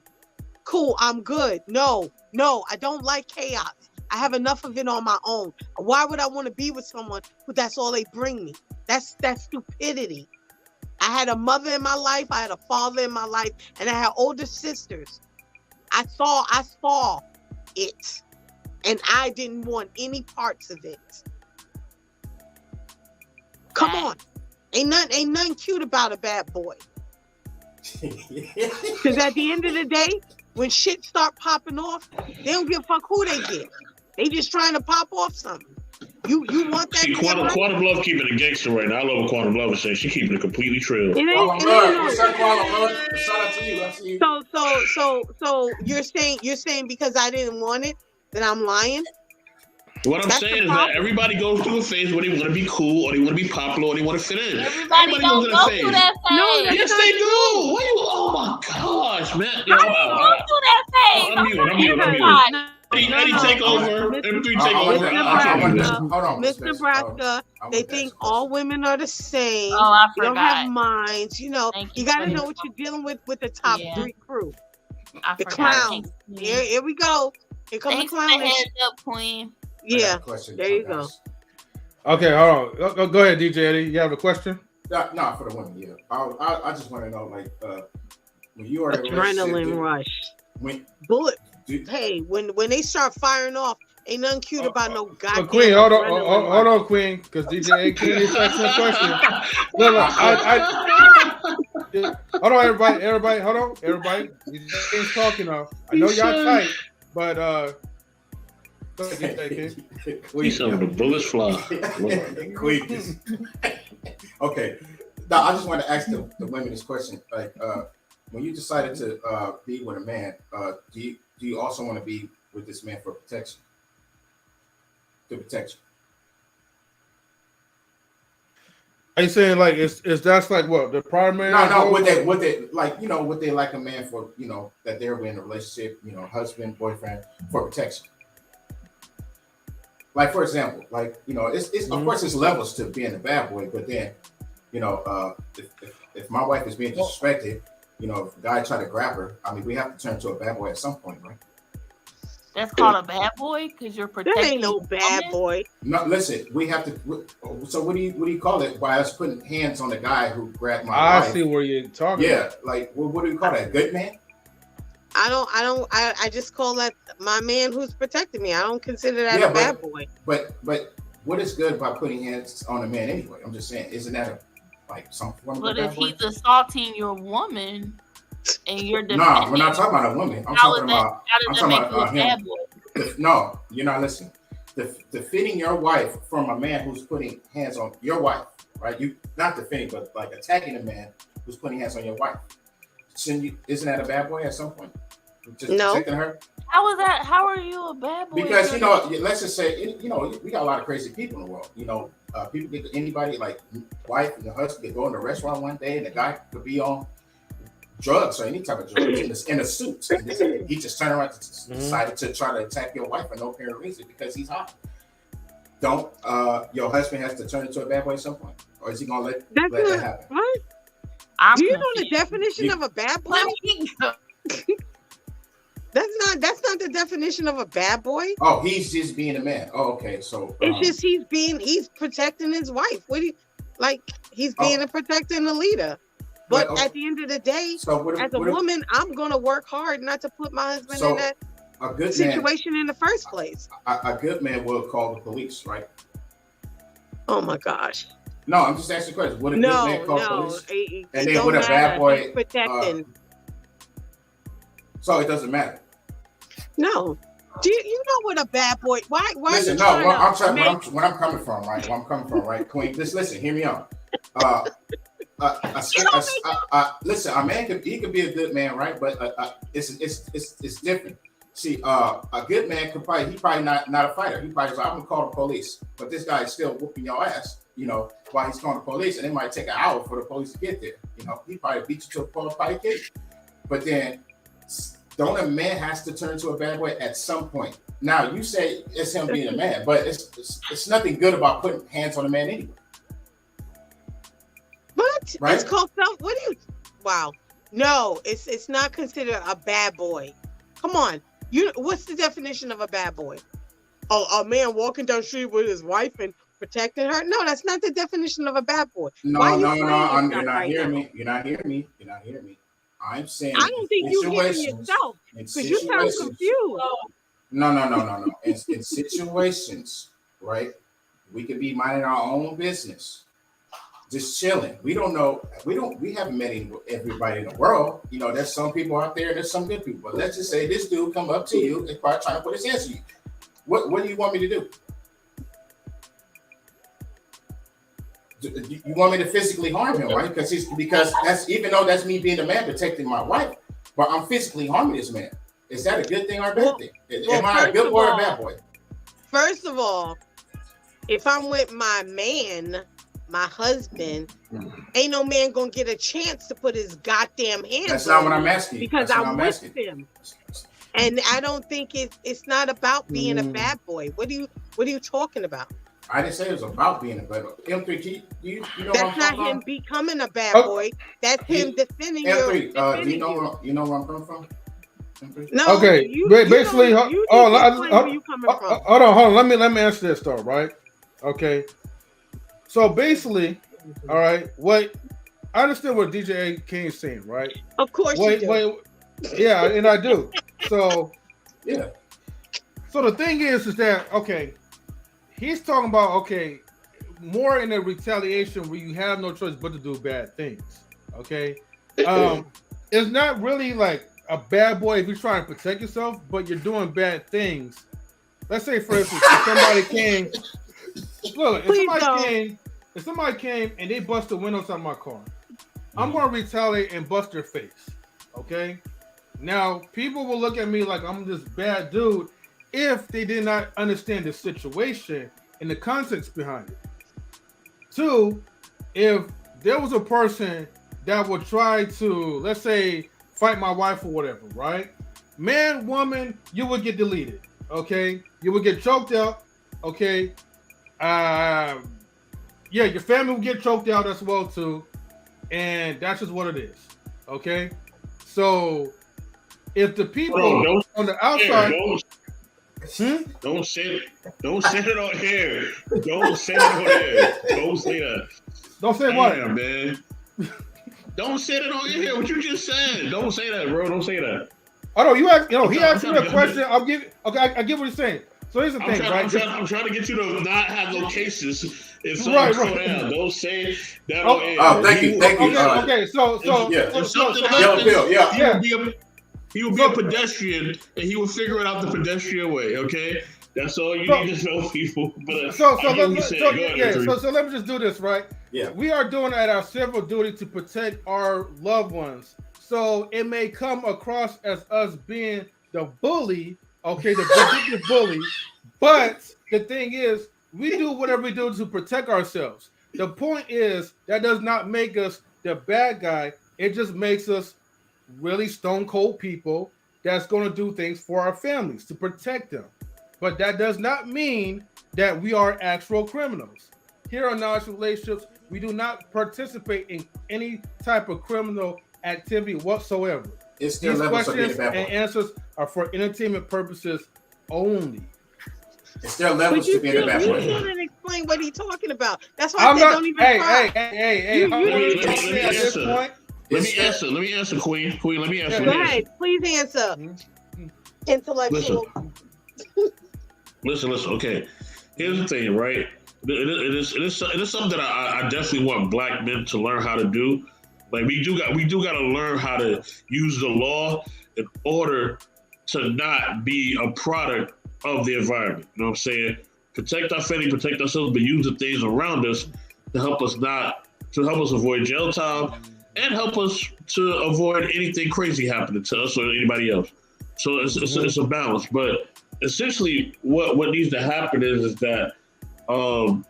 Cool, I'm good. No, I don't like chaos. I have enough of it on my own. Why would I want to be with someone who that's all they bring me? That's stupidity. I had a mother in my life, I had a father in my life, and I had older sisters. I saw it, and I didn't want any parts of it. Come on. Ain't nothing cute about a bad boy. Because at the end of the day, when shit start popping off, they don't give a fuck who they get. They just trying to pop off something. You want that? See, Quantum Love keeping it gangster right now. I love what Quantum Love is saying. She keeping it completely trill. Shout out to you. I see you. So you're saying because I didn't want it that I'm lying? What I'm saying is that everybody goes through a phase where they want to be cool, or they want to be popular, or they want to fit in. Everybody don't go through that phase. No, yes, they do. Why you? Oh my gosh, man! How do you go through that phase? I'm muted. Eddie, take over. M3, take over. Miss Nebraska, they think all women are the same. Oh, I you don't have minds. You know, you got to know what you're dealing with the top 3 crew. The clowns. Here we go. Here comes the clown. Heads up, Queen. Yeah, there you go. Okay, hold on. Go ahead, DJ Eddie. You have a question? No, for the women. Yeah, I just want to know, like, when you are adrenaline rush. Bullet. Hey, when they start firing off, ain't nothing cute about no goddamn. Queen, hold on, Queen, because DJ Eddie is asking a question. Hold on, everybody, hold on, everybody. DJ talking now. I know y'all tight, but We saw the bullets fly. Okay. Now I just want to ask the women this question. Like, when you decided to be with a man, do you also want to be with this man for protection? To protect you. Are you saying like is that's like what the primary? No. Would they like, you know, would they like a man for, you know, that they're in a relationship, you know, husband, boyfriend, for protection? Like, for example, like, you know, it's of course it's levels to being a bad boy, but then, you know, if my wife is being disrespected, you know, if a guy try to grab her, I mean, we have to turn to a bad boy at some point, right? That's called a bad boy because you're protecting. That ain't no bad boy. No, listen, we have to. So what do you call it? By us putting hands on the guy who grabbed my wife? I see where you're talking. Yeah, like what do you call that? Good man? I just call that my man who's protecting me. I don't consider that a bad boy. But what is good about putting hands on a man anyway? I'm just saying, isn't that some form of a bad boy? But if he's assaulting your woman and you're defending, no, we're not talking about a woman. I'm talking about him. No, you're not listening. Defending your wife from a man who's putting hands on your wife, right? You not defending, but like attacking a man who's putting hands on your wife. Isn't that a bad boy at some point? Just protecting her? How is that? How are you a bad boy? Because, you know, let's just say, you know, we got a lot of crazy people in the world. You know, people get anybody, like wife and the husband could go in a restaurant one day and the guy could be on drugs or any type of drugs in a suit. And he just turned around and decided to try to attack your wife for no apparent reason because he's hot. Don't your husband has to turn into a bad boy at some point? Or is he going to let that happen? What? Do you know the definition of a bad boy? That's not the definition of a bad boy. Oh, he's just being a man. Oh, okay. So it's just he's protecting his wife. What do you like? He's being a protector and a leader. But at the end of the day, as a woman, I'm gonna work hard not to put my husband in that situation in the first place. A good man will call the police, right? Oh my gosh. No, I'm just asking a question. Would a good man call police? And then would a bad boy protecting? So it doesn't matter. No. Do you know what a bad boy? Why? Listen, no. Where I'm coming from, right? Where I'm coming from, right? Queen, just listen. Hear me out. Listen, a man could be a good man, right? But it's different. See, a good man he probably not a fighter. He probably I'm gonna call the police, but this guy is still whooping your ass. You know, while he's calling the police, and it might take an hour for the police to get there. You know, he probably beat you to a point, probably kill you. But then, don't a man has to turn to a bad boy at some point? Now you say it's him being a man, but it's nothing good about putting hands on a man anyway. What? Right? It's called self. What do you? Wow. No, it's not considered a bad boy. Come on. What's the definition of a bad boy? Oh, a man walking down the street with his wife and protecting her. No, that's not the definition of a bad boy. No, you're not hearing me. You're not hearing me. I'm saying I don't think you're hearing yourself because you sound confused. No. In situations, right? We could be minding our own business, just chilling. We haven't met everybody in the world. You know, there's some people out there, there's some good people. But let's just say this dude come up to you and probably trying to put his hands on you. What do you want me to do? You want me to physically harm him, right? Because that's, even though that's me being the man protecting my wife, but I'm physically harming this man. Is that a good thing or a bad thing? Am I a good boy or a bad boy? First of all, if I'm with my man, my husband, ain't no man gonna get a chance to put his goddamn hands. That's not what I'm asking. Because I'm with him, and I don't think it's not about being a bad boy. What are you talking about? I didn't say it was about being a bad boy. M3, you know that's not him becoming a bad boy. That's him defending M3, you know where I'm coming from? No. Okay. Basically, hold on. Let me answer this though, right? Okay. So basically, all right. What I understand what DJ King's saying, right? Of course you do. Yeah, and I do. So yeah. So the thing is that okay, he's talking about more in a retaliation where you have no choice but to do bad things. Okay. It's not really like a bad boy if you're trying to protect yourself, but you're doing bad things. Let's say, for instance, if somebody came, if somebody came and they bust the windows out of my car, I'm going to retaliate and bust their face. Okay. Now, people will look at me like I'm this bad dude if they did not understand the situation and the context behind it. Two, if there was a person that would try to, let's say, fight my wife or whatever, right? Man, woman, you would get deleted, okay? You would get choked out, okay? Yeah, your family will get choked out as well too, and that's just what it is, okay? So, if the people on the outside... Don't say it on here. Don't say it on here. Don't say that. Don't say what? Damn, man. Don't say it on here. What you just said. Don't say that, bro. Don't say that. Oh no, he asked me a question. I get what he's saying. So here's the thing, right? I'm trying to get you to not have no cases. If something slow down, don't say that on air. Oh, thank you. Okay, so he will be a pedestrian, and he will figure it out the pedestrian way. Okay, that's all you need to know, people. But so let me just do this, right? Yeah, we are doing it at our civil duty to protect our loved ones. So it may come across as us being the bully, okay, the vindictive bully. But the thing is, we do whatever we do to protect ourselves. The point is that does not make us the bad guy. It just makes us really stone cold people that's going to do things for our families to protect them. But that does not mean that we are actual criminals. Here on Knowledge Relationships, we do not participate in any type of criminal activity whatsoever. It's still These levels questions of being a bad boy. and answers are for entertainment purposes only. It's still levels to being a bad boy. You didn't explain what he's talking about. That's why I said don't even try. Hey. Let me answer, Queen. Queen, let me answer. Go ahead. Please answer. Intellectual. Listen. Okay. Here's the thing, right? It is something that I definitely want black men to learn how to do. Like we do got to learn how to use the law in order to not be a product of the environment. You know what I'm saying? Protect our family, protect ourselves, but use the things around us to help us avoid jail time and help us to avoid anything crazy happening to us or anybody else. So it's a balance. But essentially what needs to happen is that I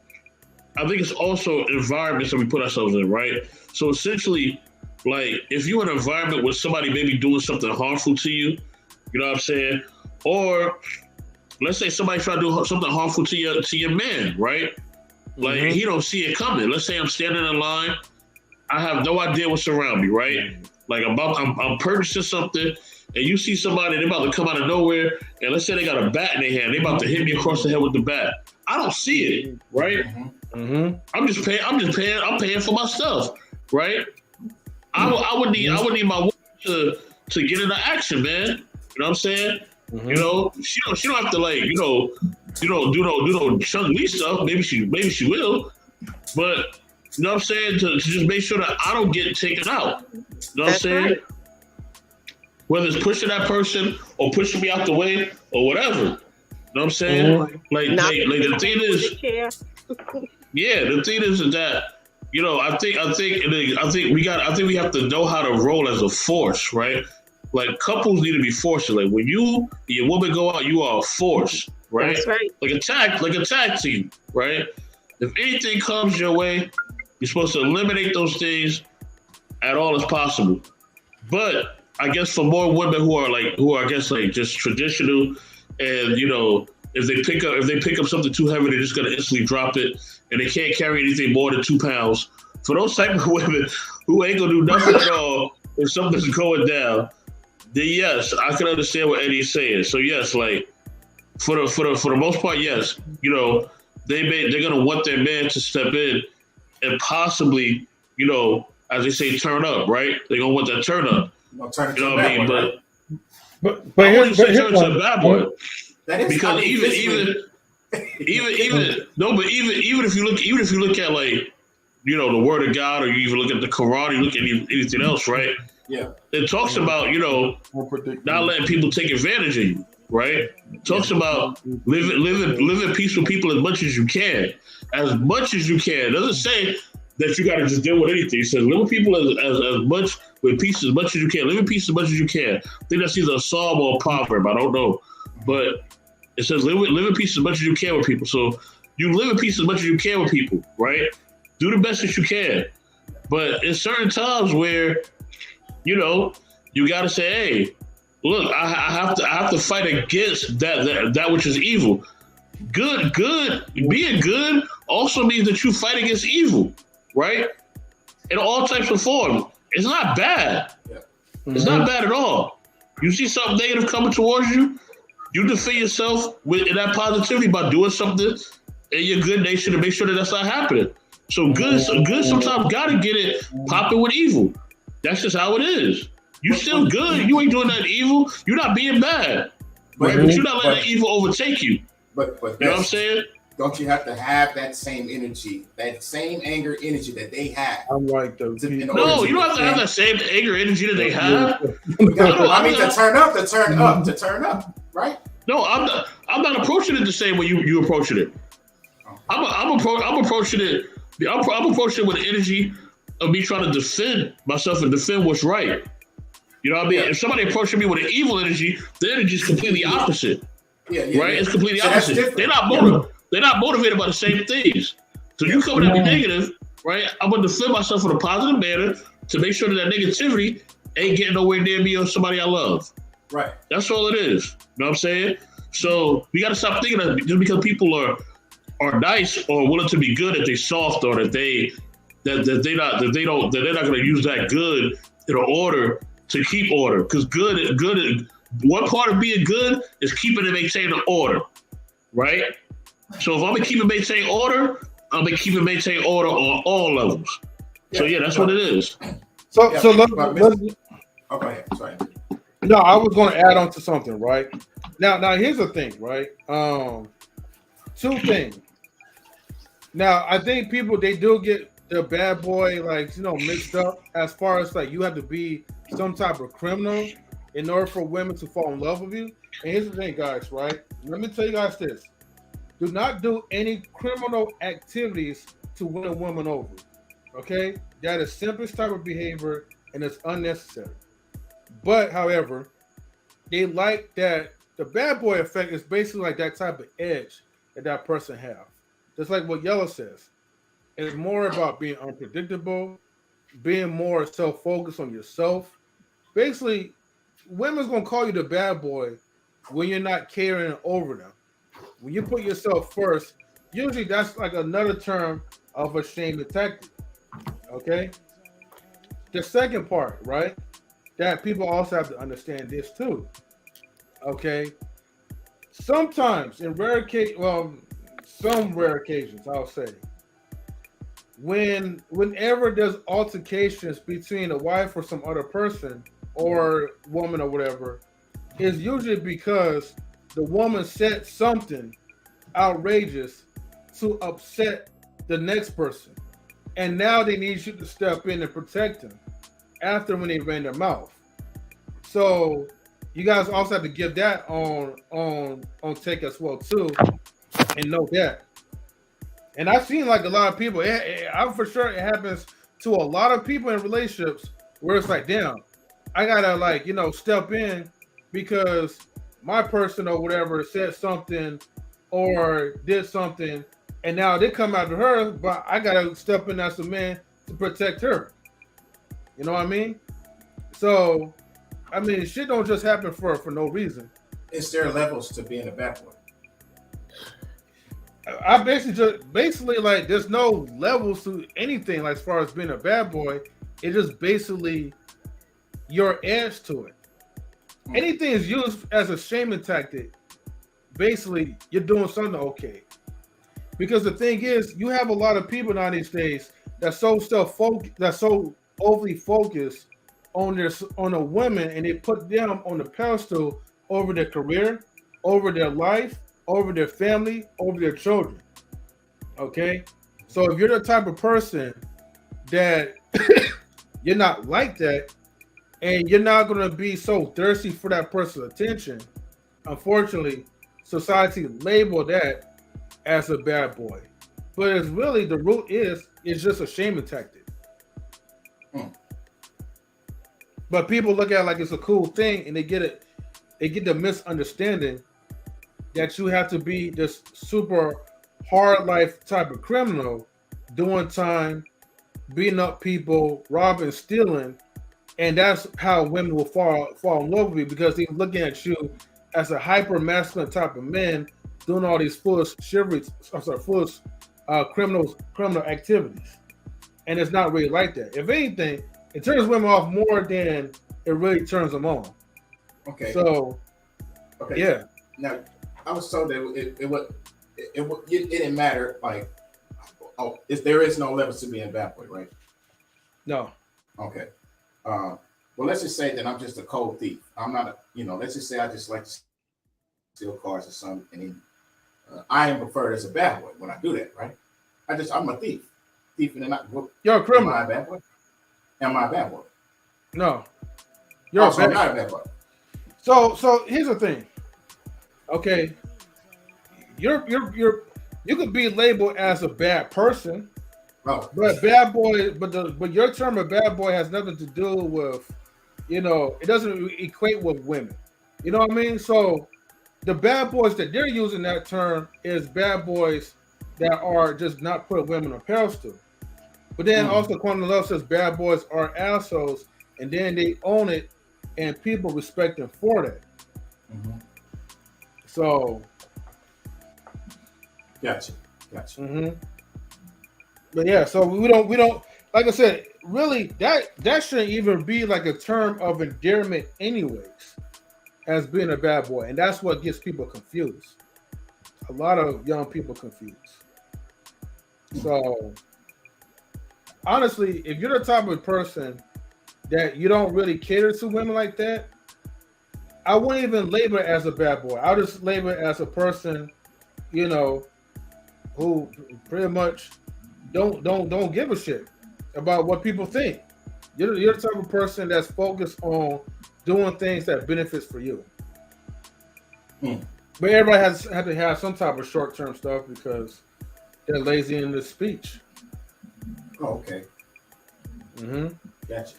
think it's also environments that we put ourselves in, right? So essentially, like if you're in an environment where somebody may be doing something harmful to you, you know what I'm saying? Or let's say somebody try to do something harmful to your man, right? Like he don't see it coming. Let's say I'm standing in line, I have no idea what's around me, right? Like I'm purchasing something, and you see somebody, they're about to come out of nowhere, and let's say they got a bat in their hand, they about to hit me across the head with the bat. I don't see it, right? Mm-hmm. I'm paying for my stuff, right? I would need my woman to get into action, man. You know what I'm saying? Mm-hmm. You know, she don't have to like, do no Chung Lee stuff. Maybe she will, but you know what I'm saying? To just make sure that I don't get taken out. You know what I'm saying? Right. Whether it's pushing that person or pushing me out the way or whatever. You know what I'm saying? Like the thing is, the thing is that, you know, I think we have to know how to roll as a force, right? Like couples need to be forced. Like when you and your woman go out, you are a force, right? That's right. Like a tag team, right? If anything comes your way, you're supposed to eliminate those things at all as possible. But I guess for more women who are I guess like just traditional, and you know, if they pick up something too heavy, they're just gonna instantly drop it, and they can't carry anything more than 2 pounds. For those type of women who ain't gonna do nothing at all if something's going down, then yes, I can understand what Eddie's saying. So yes, like for the most part, yes, you know, they're gonna want their man to step in and possibly, you know, as they say, turn up, right? They're gonna want that turn up. You know what I mean? But I wouldn't say turn to a bad boy. Because even if you look at like, you know, the word of God, or you even look at the Quran, you look at anything else, right? Yeah. It talks about, you know, not letting people take advantage of you, right? It talks about living peace with people as much as you can. As much as you can. It doesn't say that you got to just deal with anything. It says live with people as much with peace as much as you can. Live in peace as much as you can. I think that's either a psalm or a proverb. I don't know. But it says live in peace as much as you can with people. So you live in peace as much as you can with people, right? Do the best that you can. But in certain times where, you know, you got to say, hey, look, I have to fight against that which is evil. Good, being good also means that you fight against evil, right? In all types of forms. It's not bad. It's not bad at all. You see something negative coming towards you, you defend yourself with that positivity by doing something in your good nature to make sure that that's not happening. So good sometimes gotta get it popping with evil. That's just how it is. You still good. You ain't doing nothing evil. You're not being bad, right? But you're not letting that evil overtake you. But you know what I'm saying? Don't you have to have that same energy, that same anger energy that they have? I'm like those. No, you don't have to have that same anger energy that they have. I mean, to turn up, right? No, I'm not approaching it the same way you approaching it. I'm approaching it. I'm approaching it with the energy of me trying to defend myself and defend what's right. You know what I mean? Yeah. If somebody approaching me with an evil energy, the energy is completely opposite. Right? Yeah. It's completely opposite. They're not motivated by the same things. So you coming at me negative, right? I'm gonna defend myself in a positive manner to make sure that negativity ain't getting nowhere near me or somebody I love. Right. That's all it is. You know what I'm saying? So we gotta stop thinking that just because people are nice or willing to be good, that they soft, or that they're not gonna use that good in order to keep order. Because good. One part of being good is keeping and maintaining order, right? So if I'm gonna keep and maintain order, I'm gonna keep and maintain order on all levels. So yeah, that's what it is. So let's go ahead. Sorry. No, I was going to add on to something, right? Now here's the thing, right? Two things. Now, I think people, they do get the bad boy, like, you know, mixed up as far as like you have to be some type of criminal in order for women to fall in love with you. And here's the thing, guys, right? Let me tell you guys this. Do not do any criminal activities to win a woman over, okay? That is simplest type of behavior, and it's unnecessary. But, however, they like that the bad boy effect is basically like that type of edge that person have. Just like what Yellow says. It's more about being unpredictable, being more self-focused on yourself. Basically, women's going to call you the bad boy when you're not caring over them. When you put yourself first, usually that's like another term of a shame tactic. Okay? The second part, right? That people also have to understand this too. Okay? Sometimes, in rare case, well, some rare occasions, I'll say, whenever there's altercations between a wife or some other person or woman or whatever, is usually because the woman said something outrageous to upset the next person, and now they need you to step in and protect them after when they ran their mouth. So you guys also have to give that on take as well too, and know that. And I've seen like a lot of people. I'm for sure it happens to a lot of people in relationships where it's like, damn, I gotta like step in because my person or whatever said something or did something, and now they come after her, but I gotta step in as a man to protect her. You know what I mean? So, I mean, shit don't just happen for no reason. Is there levels to being a bad boy? I basically like there's no levels to anything like as far as being a bad boy. It's just basically your edge to it. Anything is used as a shaming tactic. Basically, you're doing something okay. Because the thing is, you have a lot of people now these days that's so overly focused on a woman, and they put them on the pedestal over their career, over their life, over their family, over their children. Okay? So if you're the type of person that you're not like that, and you're not going to be so thirsty for that person's attention, unfortunately, society labeled that as a bad boy. But it's really, the root is just a shaming tactic. But people look at it like it's a cool thing, and they get the misunderstanding that you have to be this super hard life type of criminal, doing time, beating up people, robbing, stealing, and that's how women will fall in love with you, because they're looking at you as a hyper masculine type of man doing all these foolish criminal activities, and it's not really like that. If anything, it turns women off more than it really turns them on. Okay. So, okay. Yeah. Now, I was told that it didn't matter. Like, if there is no levels to being a bad boy, right? No. Okay. Well, let's just say that I'm just a cold thief. I'm not let's just say I just like to steal cars or something, and I am referred as a bad boy when I do that, right? I'm a thief. Thief and not. You're a criminal. Am I a bad boy? Am I a bad boy? No. You're I'm not a bad boy. So here's the thing. Okay. You could be labeled as a bad person. Oh. But bad boy, but your term of bad boy has nothing to do with, it doesn't equate with women. You know what I mean? So the bad boys that they're using that term is bad boys that are just not putting women on pedestal. But then also Quantum Love says bad boys are assholes, and then they own it, and people respect them for that. Mm-hmm. So, gotcha. Mm-hmm. But yeah, so we don't like I said, really that shouldn't even be like a term of endearment anyways, as being a bad boy, and that's what gets people confused. A lot of young people confused. So honestly, if you're the type of person that you don't really cater to women like that, I wouldn't even label it as a bad boy. I'll just label it as a person, who pretty much don't give a shit about what people think. You're the type of person that's focused on doing things that benefits for you. But everybody has to have some type of short-term stuff because they're lazy in the speech. Oh, okay. Mm-hmm. Gotcha.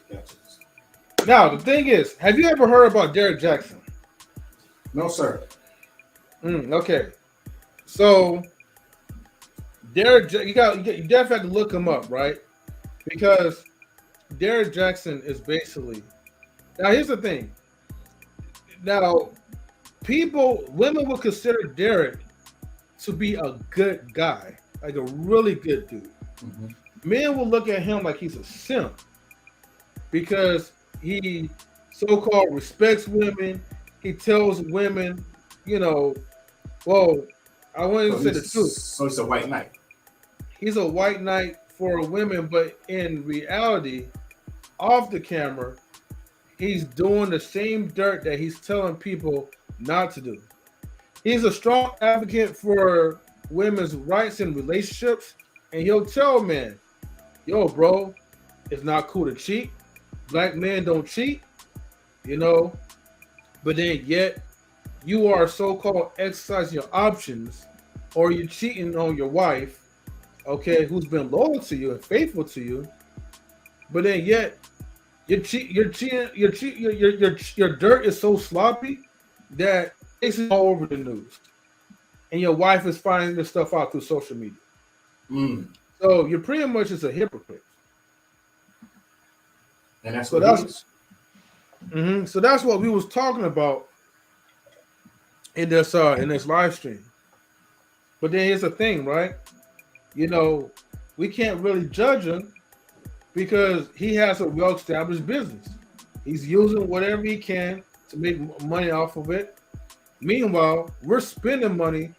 Now, the thing is, have you ever heard about Derrick Jaxn? No, sir. Okay. So, Derrick, you definitely have to look him up, right? Because Derrick Jaxn is basically. Now, here's the thing. Now, women will consider Derrick to be a good guy, like a really good dude. Mm-hmm. Men will look at him like he's a simp because he so-called respects women. He tells women, well, I wouldn't say the truth. So he's a white knight. He's a white knight for women, but in reality, off the camera, he's doing the same dirt that he's telling people not to do. He's a strong advocate for women's rights in relationships, and he'll tell men, yo, bro, it's not cool to cheat. Black men don't cheat, you know, but then yet you are so-called exercising your options, or you're cheating on your wife, okay, who's been loyal to you and faithful to you, but then yet your dirt is so sloppy that it's all over the news, and your wife is finding this stuff out through social media. So you're pretty much just a hypocrite. And that's so what that's so that's what we was talking about in this live stream. But then here's the thing, right? You know, we can't really judge him because he has a well-established business. He's using whatever he can to make money off of it. Meanwhile, we're spending money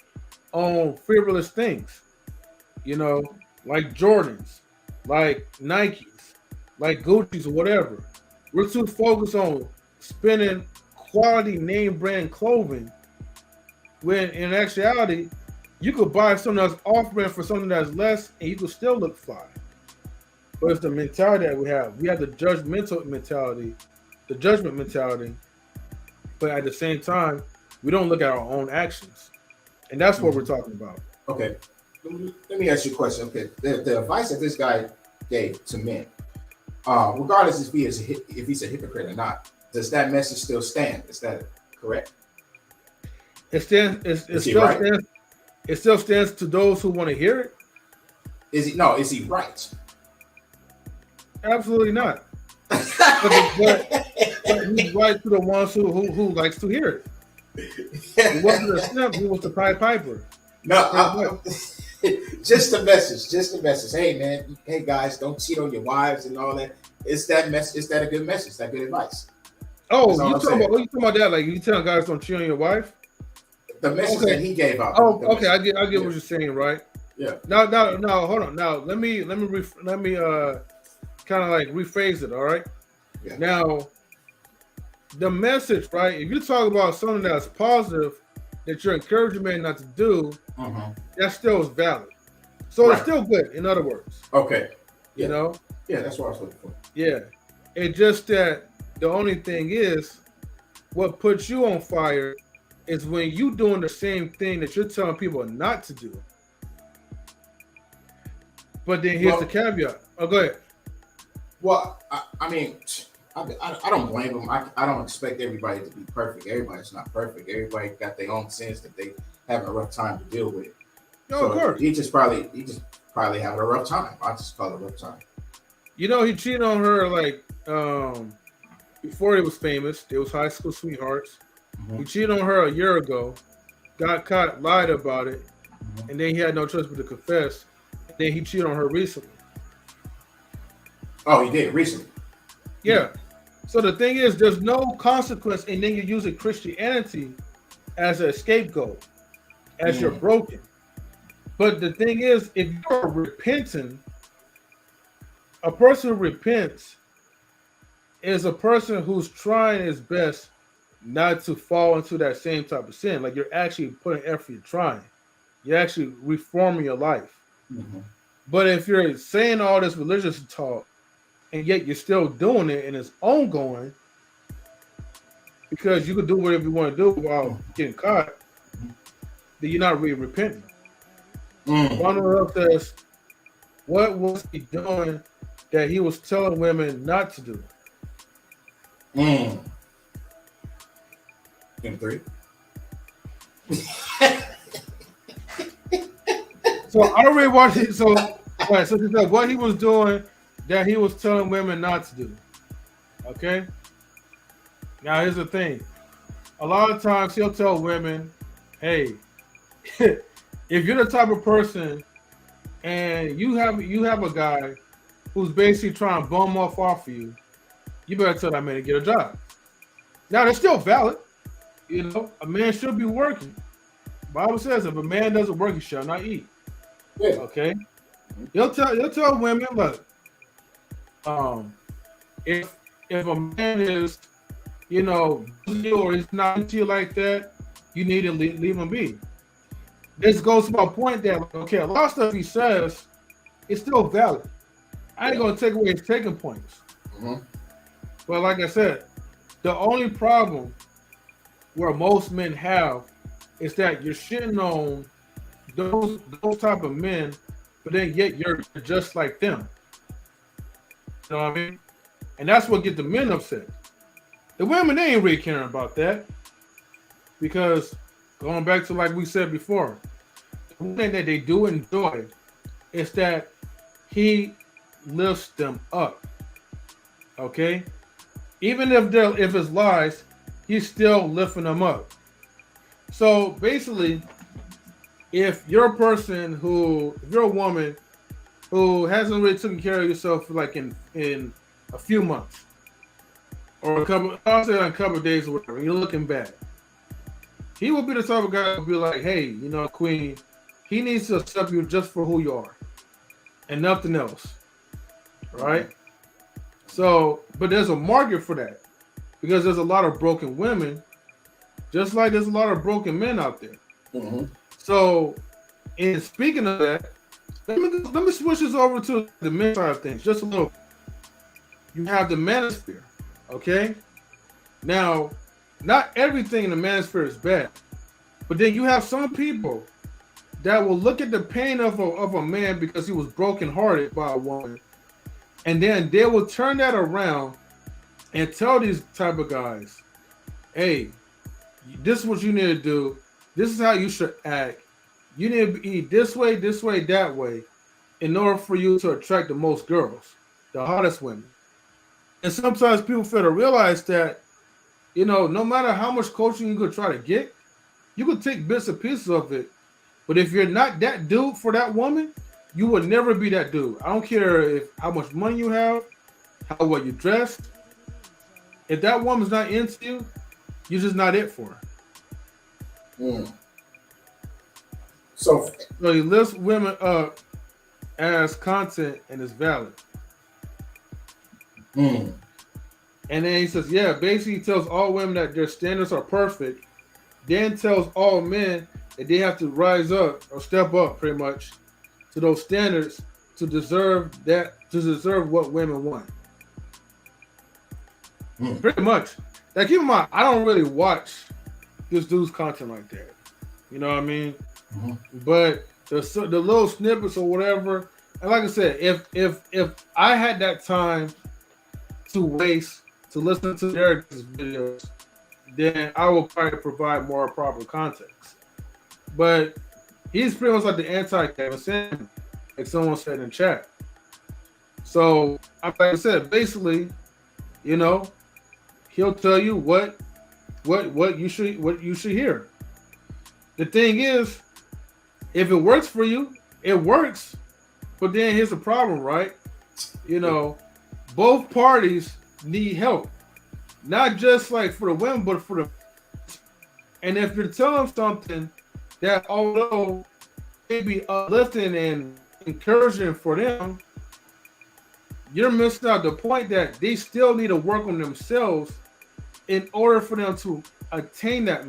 on frivolous things, you know, like Jordans, like Nikes, like Gucci's or whatever. We're too focused on spending quality name brand clothing when in actuality, you could buy something that's off-brand for something that's less and you could still look fly. But it's the mentality that we have. We have the judgment mentality, but at the same time, we don't look at our own actions. And that's what we're talking about. Okay. Let me ask you a question. Okay. The advice that this guy gave to men, regardless if he's a hypocrite or not, does that message still stand? Is that correct? It still stands to those who want to hear it. Is he right? Absolutely not. but he's right to the ones who likes to hear it. He wasn't a simp, he was the Pied Piper. No, just the message. Hey man, hey guys, don't cheat on your wives and all that. Is that a good message? Is that good advice? Oh, you talking about that? Like you telling guys don't cheat on your wife? The message that he gave out. Oh, okay, I get what you're saying, right? Yeah. Now, hold on. Now, let me kind of like rephrase it. All right. Yeah. Now, the message, right? If you talk about something that's positive that you're encouraging men not to do, that still is valid. So it's still good. In other words. Okay. You know. Yeah, that's what I was looking for. Yeah. It's just that the only thing is, what puts you on fire is when you doing the same thing that you're telling people not to do. But then here's the caveat. Oh, go ahead. Well, I mean, I don't blame them. I don't expect everybody to be perfect. Everybody's not perfect. Everybody got their own sins that they having a rough time to deal with. No, so of course. He just probably having a rough time. I just call it a rough time. You know, he cheated on her like before he was famous. They was high school sweethearts. He cheated on her a year ago, got caught, lied about it, and then he had no choice but to confess. And then he cheated on her recently. Oh, he did recently? Yeah. So the thing is, there's no consequence, and then you're using Christianity as a scapegoat, as you're broken. But the thing is, if you're repenting, a person who repents is a person who's trying his best not to fall into that same type of sin. Like you're actually putting effort, you're trying. You're actually reforming your life. But if you're saying all this religious talk and yet you're still doing it and it's ongoing because you could do whatever you want to do while getting caught, then you're not really repenting. One of says, what was he doing that he was telling women not to do? In 3. So I don't really watch it. So what he was doing that he was telling women not to do. Okay. Now here's the thing. A lot of times he'll tell women, hey, if you're the type of person and you have a guy who's basically trying to bum off of you, you better tell that man to get a job. Now, they're still valid. You know, a man should be working. Bible says if a man doesn't work, he shall not eat. Yeah. Okay. You'll tell women, look, if a man is, or he's not into you like that, you need to leave him be. This goes to my point that, okay, a lot of stuff he says is still valid. I ain't gonna take away his taking points. But like I said, the only problem where most men have is that you're shitting on those type of men, but then yet you're just like them. You know what I mean? And that's what gets the men upset. The women, they ain't really caring about that. Because going back to like we said before, the one thing that they do enjoy is that he lifts them up. Okay? Even if it's lies, he's still lifting them up. So basically, if you're a woman who hasn't really taken care of yourself for like in a few months or a couple of days or whatever, you're looking bad, he will be the type of guy who will be like, hey, queen, he needs to accept you just for who you are and nothing else. Right? So, but there's a market for that because there's a lot of broken women, just like there's a lot of broken men out there. So, in speaking of that, let me switch this over to the men side of things just a little. You have the manosphere, okay? Now, not everything in the manosphere is bad, but then you have some people that will look at the pain of a man because he was brokenhearted by a woman, and then they will turn that around and tell these type of guys, hey, this is what you need to do. This is how you should act. You need to be this way, that way, in order for you to attract the most girls, the hottest women. And sometimes people fail to realize that, no matter how much coaching you could try to get, you could take bits and pieces of it. But if you're not that dude for that woman, you will never be that dude. I don't care how much money you have, how well you dress. If that woman's not into you, you're just not it for her. So he lifts women up as content and it's valid. And then he says, basically he tells all women that their standards are perfect, then tells all men that they have to rise up or step up pretty much to those standards to deserve what women want. Pretty much. Now keep in mind, I don't really watch this dude's content like that. You know what I mean? But the little snippets or whatever, and like I said, if I had that time to waste to listen to Derrick's videos, then I will probably provide more proper context. But he's pretty much like the anti-Kevin Samuels, like someone said in chat. So, like I said, basically, he'll tell you what you should hear. The thing is, if it works for you, it works. But then here's the problem, right? Both parties need help. Not just like for the women, but for the. And if you're telling them something that although it be uplifting and encouraging for them, you're missing out the point that they still need to work on themselves in order for them to attain that.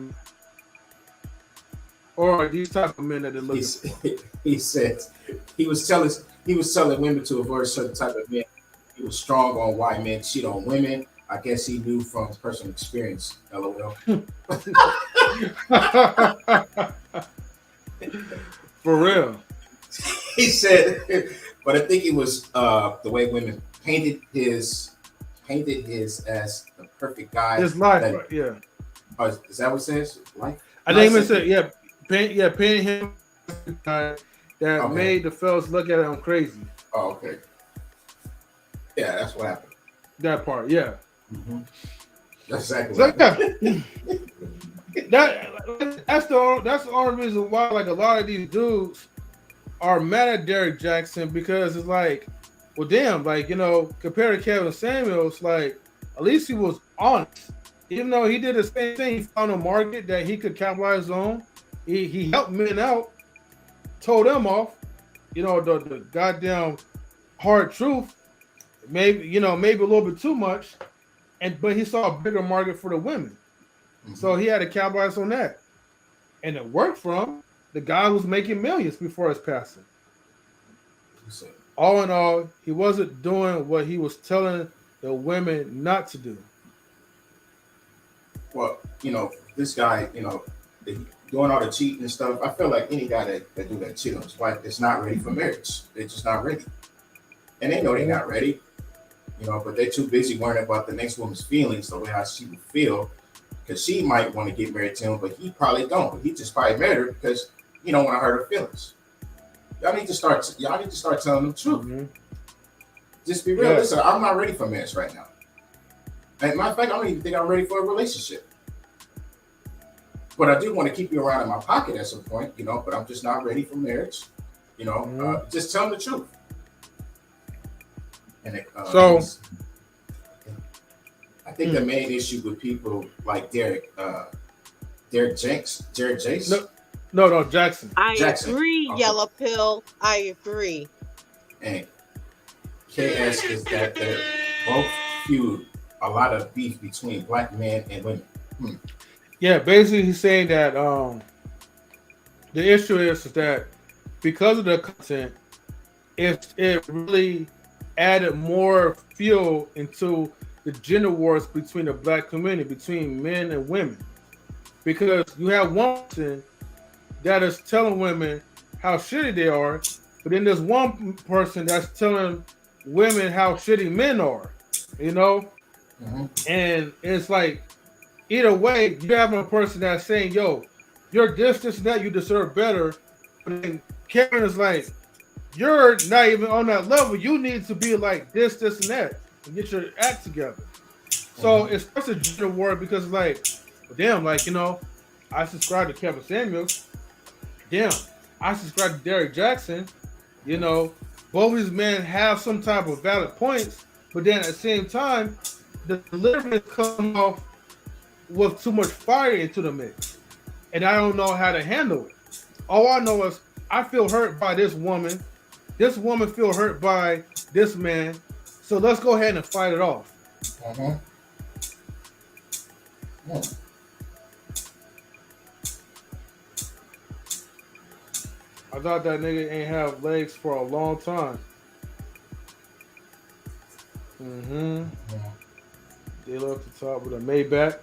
Or these type of men that they're looking for. He said he was telling women to avoid certain type of men. He was strong on why men cheat on women. I guess he knew from personal experience. LOL. For real. He said, but I think it was the way women painted his as the perfect guy. His life, yeah. Oh, is that what it says? Life? I think it said, painting him that made the fellas look at him crazy. Oh, okay. Yeah, that's what happened. That part, yeah. That's exactly what happened. That's the only reason why like a lot of these dudes are mad at Derrick Jaxn, because it's like, well, damn, like, compared to Kevin Samuels, like, at least he was honest. Even though he did the same thing, he found a market that he could capitalize on. he helped men out, told them off, the goddamn hard truth, maybe a little bit too much, but he saw a bigger market for the women. So he had to capitalize on that. And it worked for him. The guy was making millions before his passing. All in all, he wasn't doing what he was telling the women not to do. Well, this guy, doing all the cheating and stuff, I feel like any guy that do that cheat on his wife is not ready for marriage. They're just not ready. And they know they're not ready, but they're too busy worrying about the next woman's feelings, the way how she would feel, because she might want to get married to him, but he probably don't. He just probably married her because he don't want to hurt her feelings. Y'all need to start telling them the truth. Mm-hmm. Just be real. Yeah. Listen, I'm not ready for marriage right now. And matter of fact, I don't even think I'm ready for a relationship. But I do want to keep you around in my pocket at some point, but I'm just not ready for marriage. Just tell them the truth. And I think the main issue with people like Derrick Jaxn. No, Jackson. I agree, okay. Yellow Pill. I agree. And KS is that they're both feud a lot of beef between black men and women. Yeah, basically he's saying that the issue is that because of the content, it really added more fuel into the gender wars between the black community, between men and women. Because you have one person that is telling women how shitty they are, but then there's one person that's telling women how shitty men are, Mm-hmm. And it's like, either way, you have a person that's saying, yo, you're this, and that, you deserve better. But then Karen is like, you're not even on that level. You need to be like this, and that, and get your act together. So it's such a gender war because it's like, damn, I subscribe to Kevin Samuels. Damn, I subscribe to Derrick Jaxn. Both of these men have some type of valid points, but then at the same time, the delivery comes off with too much fire into the mix. And I don't know how to handle it. All I know is I feel hurt by this woman. This woman feel hurt by this man. So let's go ahead and fight it off. Yeah. I thought that nigga ain't have legs for a long time. Mm-hmm. Yeah. They left the top with a Maybach.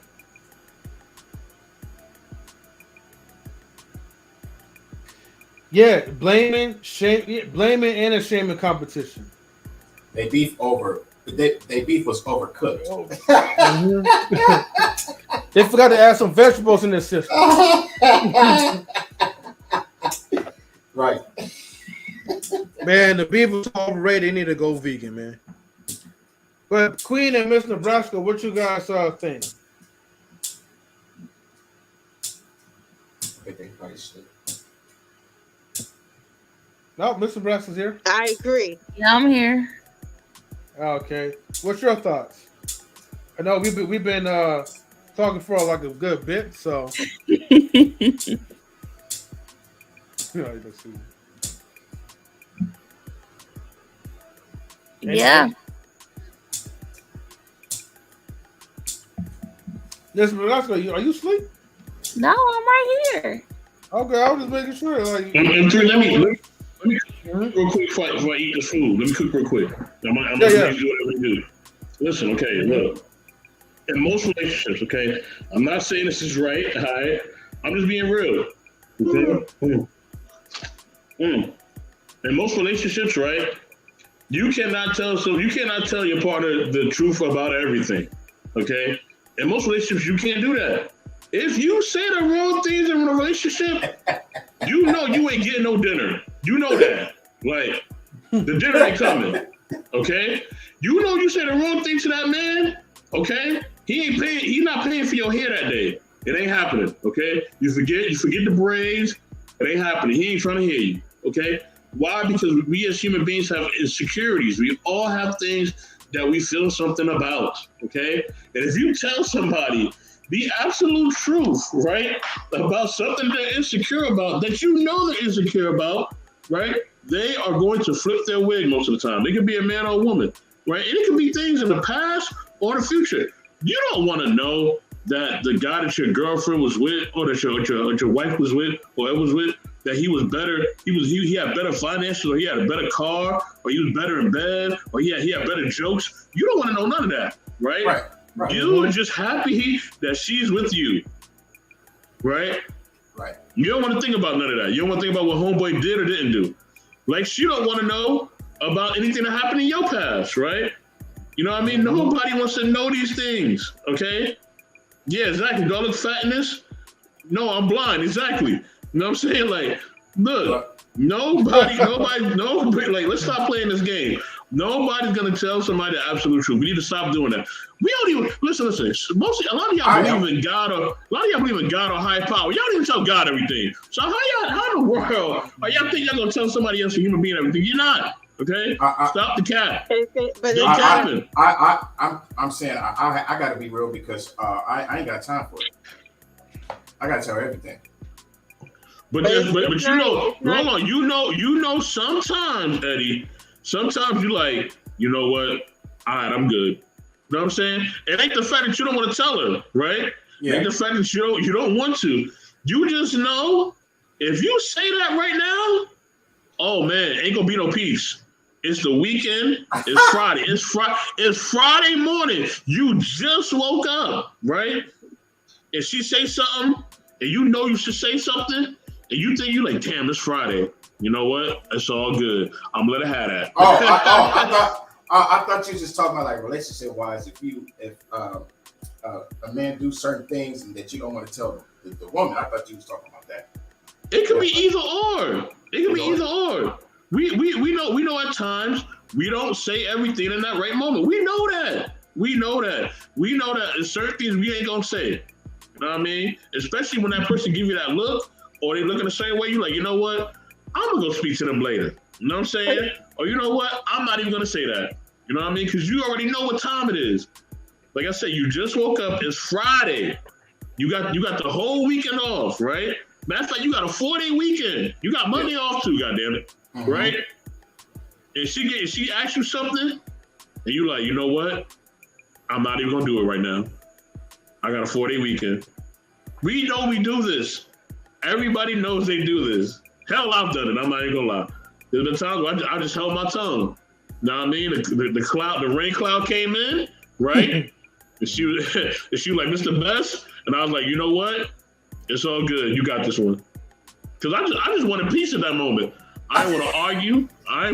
Yeah, blaming and a shaming competition. They beef over. They beef was overcooked. Mm-hmm. They forgot to add some vegetables in their system. Right. Man, the beef was overrated. They need to go vegan, man. But Queen and Miss Nebraska, what you guys think? No, Miss Nebraska's here. I agree. Yeah, I'm here. Okay. What's your thoughts? I know we've been talking for like a good bit, so. Yeah. Yes, Nebraska, are you asleep? No, I'm right here. Okay, I was just making sure. Like, let me real quick before I eat this food. Let me cook real quick. I'm gonna do whatever we do. Listen, okay, look. In most relationships, okay, I'm not saying this is right. All right, I'm just being real. Okay. In most relationships, right, you cannot tell your partner the truth about everything. Okay. In most relationships, you can't do that. If you say the wrong things in a relationship, you know you ain't getting no dinner. You know that. Like, the dinner ain't coming. Okay? You know you say the wrong thing to that man, okay? He's not paying for your hair that day. It ain't happening, okay? You forget the braids, it ain't happening. He ain't trying to hear you, okay? Why? Because we as human beings have insecurities. We all have things that we feel something about, okay? And if you tell somebody the absolute truth, right, about something they're insecure about, that you know they're insecure about, right, they are going to flip their wig most of the time. They could be a man or a woman, right? And it could be things in the past or the future. You don't want to know that the guy that your girlfriend was with, or that your wife was with, or it was with, that he was better, he had better finances, or he had a better car, or he was better in bed, or he had better jokes. You don't want to know none of that, right? Right. You are just happy that she's with you, right? Right. You don't want to think about none of that. You don't want to think about what homeboy did or didn't do. Like, she don't want to know about anything that happened in your past, right? You know what I mean? Nobody wants to know these things, okay? Yeah, exactly. Do I look fat in this? No, I'm blind. Exactly. You know what I'm saying? Like, look, nobody, like, let's stop playing this game. Nobody's gonna tell somebody the absolute truth. We need to stop doing that. We don't even listen. A lot of y'all believe in God, or high power. Y'all don't even tell God everything. So how in the world are y'all think y'all gonna tell somebody else, a human being, everything? You're not. Okay, stop the cap. But I'm saying I got to be real, because I ain't got time for it. I got to tell her everything. But you know, hold on. You know, sometimes, Eddie, sometimes you like, you know what? All right, I'm good. You know what I'm saying? It ain't the fact that you don't want to tell her, right? Yeah. It ain't the fact that you don't want to. You just know, if you say that right now, oh man, ain't gonna be no peace. It's the weekend. It's Friday. It's Friday morning. You just woke up, right? If she say something, and you know you should say something, and you think you like, damn, it's Friday. You know what? It's all good. I'm gonna let her have that. I thought you were just talking about, like, relationship wise. If a man do certain things and that you don't want to tell the woman, I thought you was talking about that. It could be either or. It could be either or. We know at times we don't say everything in that right moment. We know that. We know that there's certain things we ain't gonna say. You know what I mean? Especially when that person give you that look, or they look in the same way, you like, you know what? I'm gonna go speak to them later. You know what I'm saying? Or you know what? I'm not even gonna say that. You know what I mean? Because you already know what time it is. Like I said, you just woke up. It's Friday. You got the whole weekend off, right? Matter of fact, you got a 4-day weekend. You got Monday off too, goddammit. Mm-hmm. Right? And she asks you something, and you like, you know what? I'm not even gonna do it right now. I got a 4-day weekend. We know we do this. Everybody knows they do this. Hell, I've done it. I'm not even gonna lie. There's been times where I just held my tongue. Know what I mean? The rain cloud came in, right? and she was like, Mr. Best, and I was like, you know what? It's all good. You got this one. Because I just wanted peace at that moment. I didn't want to argue. I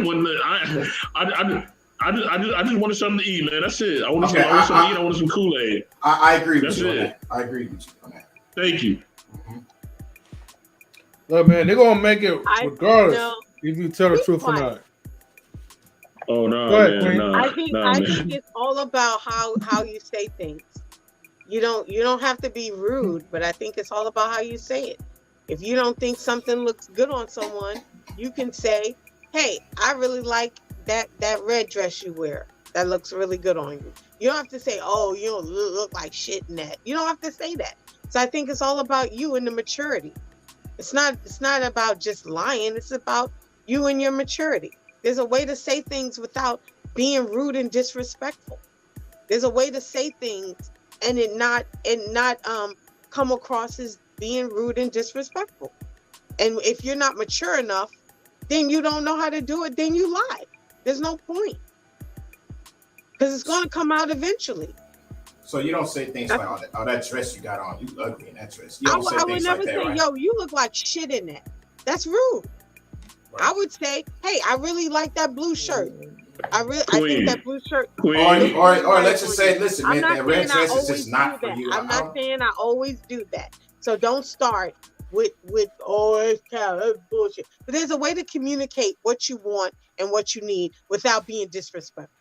just wanted something to eat, man. That's it. I wanted something to eat. I wanted some Kool-Aid. I agree with you on that. I agree with you on that. Thank you. Mm-hmm. Look, man, they're gonna make it regardless if you tell the truth or not. Oh no, man, no. I think it's all about how you say things. You don't have to be rude, but I think it's all about how you say it. If you don't think something looks good on someone, you can say, hey, I really like that red dress you wear. That looks really good on you. You don't have to say, oh, you don't look like shit in that. You don't have to say that. So I think it's all about you and the maturity. It's not about just lying. It's about you and your maturity. There's a way to say things without being rude and disrespectful. There's a way to say things and it not come across as being rude and disrespectful. And if you're not mature enough, then you don't know how to do it, then you lie. There's no point. Because it's going to come out eventually. So you don't say things like, oh, that dress you got on, you ugly in that dress. You don't say things like that, right? Yo, you look like shit in that. That's rude. Right. I would say, hey, I really like that blue shirt. I think that blue shirt. Or let's just say, listen, man, that red dress is just not for you. I'm not saying I always do that. So don't start with it's that's bullshit. But there's a way to communicate what you want and what you need without being disrespectful.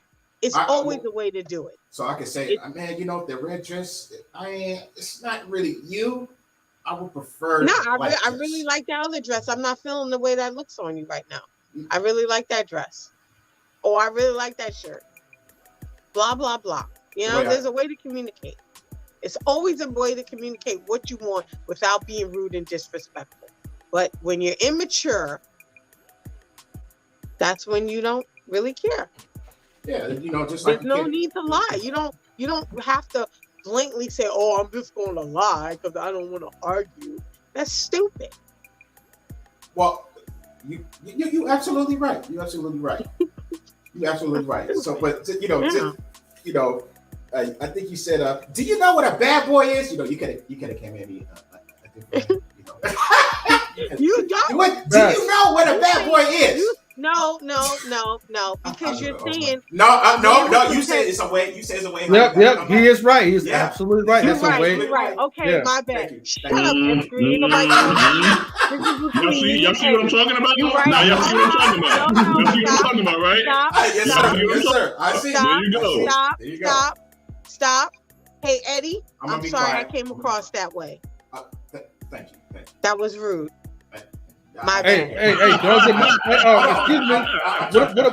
It's always a way to do it. So I can say, man, you know, the red dress, it's not really you. I would prefer. No, I really like that other dress. I'm not feeling the way that looks on you right now. I really like that dress. Or I really like that shirt. Blah, blah, blah. You know, there's a way to communicate. It's always a way to communicate what you want without being rude and disrespectful. But when you're immature, that's when you don't really care. Yeah, just there's no need to lie. You don't have to blatantly say, "Oh, I'm just going to lie because I don't want to argue." That's stupid. Well, you absolutely right. You're absolutely right. You're absolutely right. So, but I think you said, "Do you know what a bad boy is?" You could have came at me. You don't. Do you know what a bad boy is? No. Because you're saying no. You said it's a way. You said it's a way. Yep. He is right. He's absolutely right. You're That's right. a way. You're right. Okay, Yeah. my bad. Shut up, M3. Nobody Y'all see what I'm talking about? You're right. Now y'all see what I'm talking about. No, Y'all see what I'm talking about, right? Yes, sir. I see. There you go. Stop. Hey, Eddie. I'm sorry quiet. I came across that way. Thank you. That was rude. My Hey, excuse me.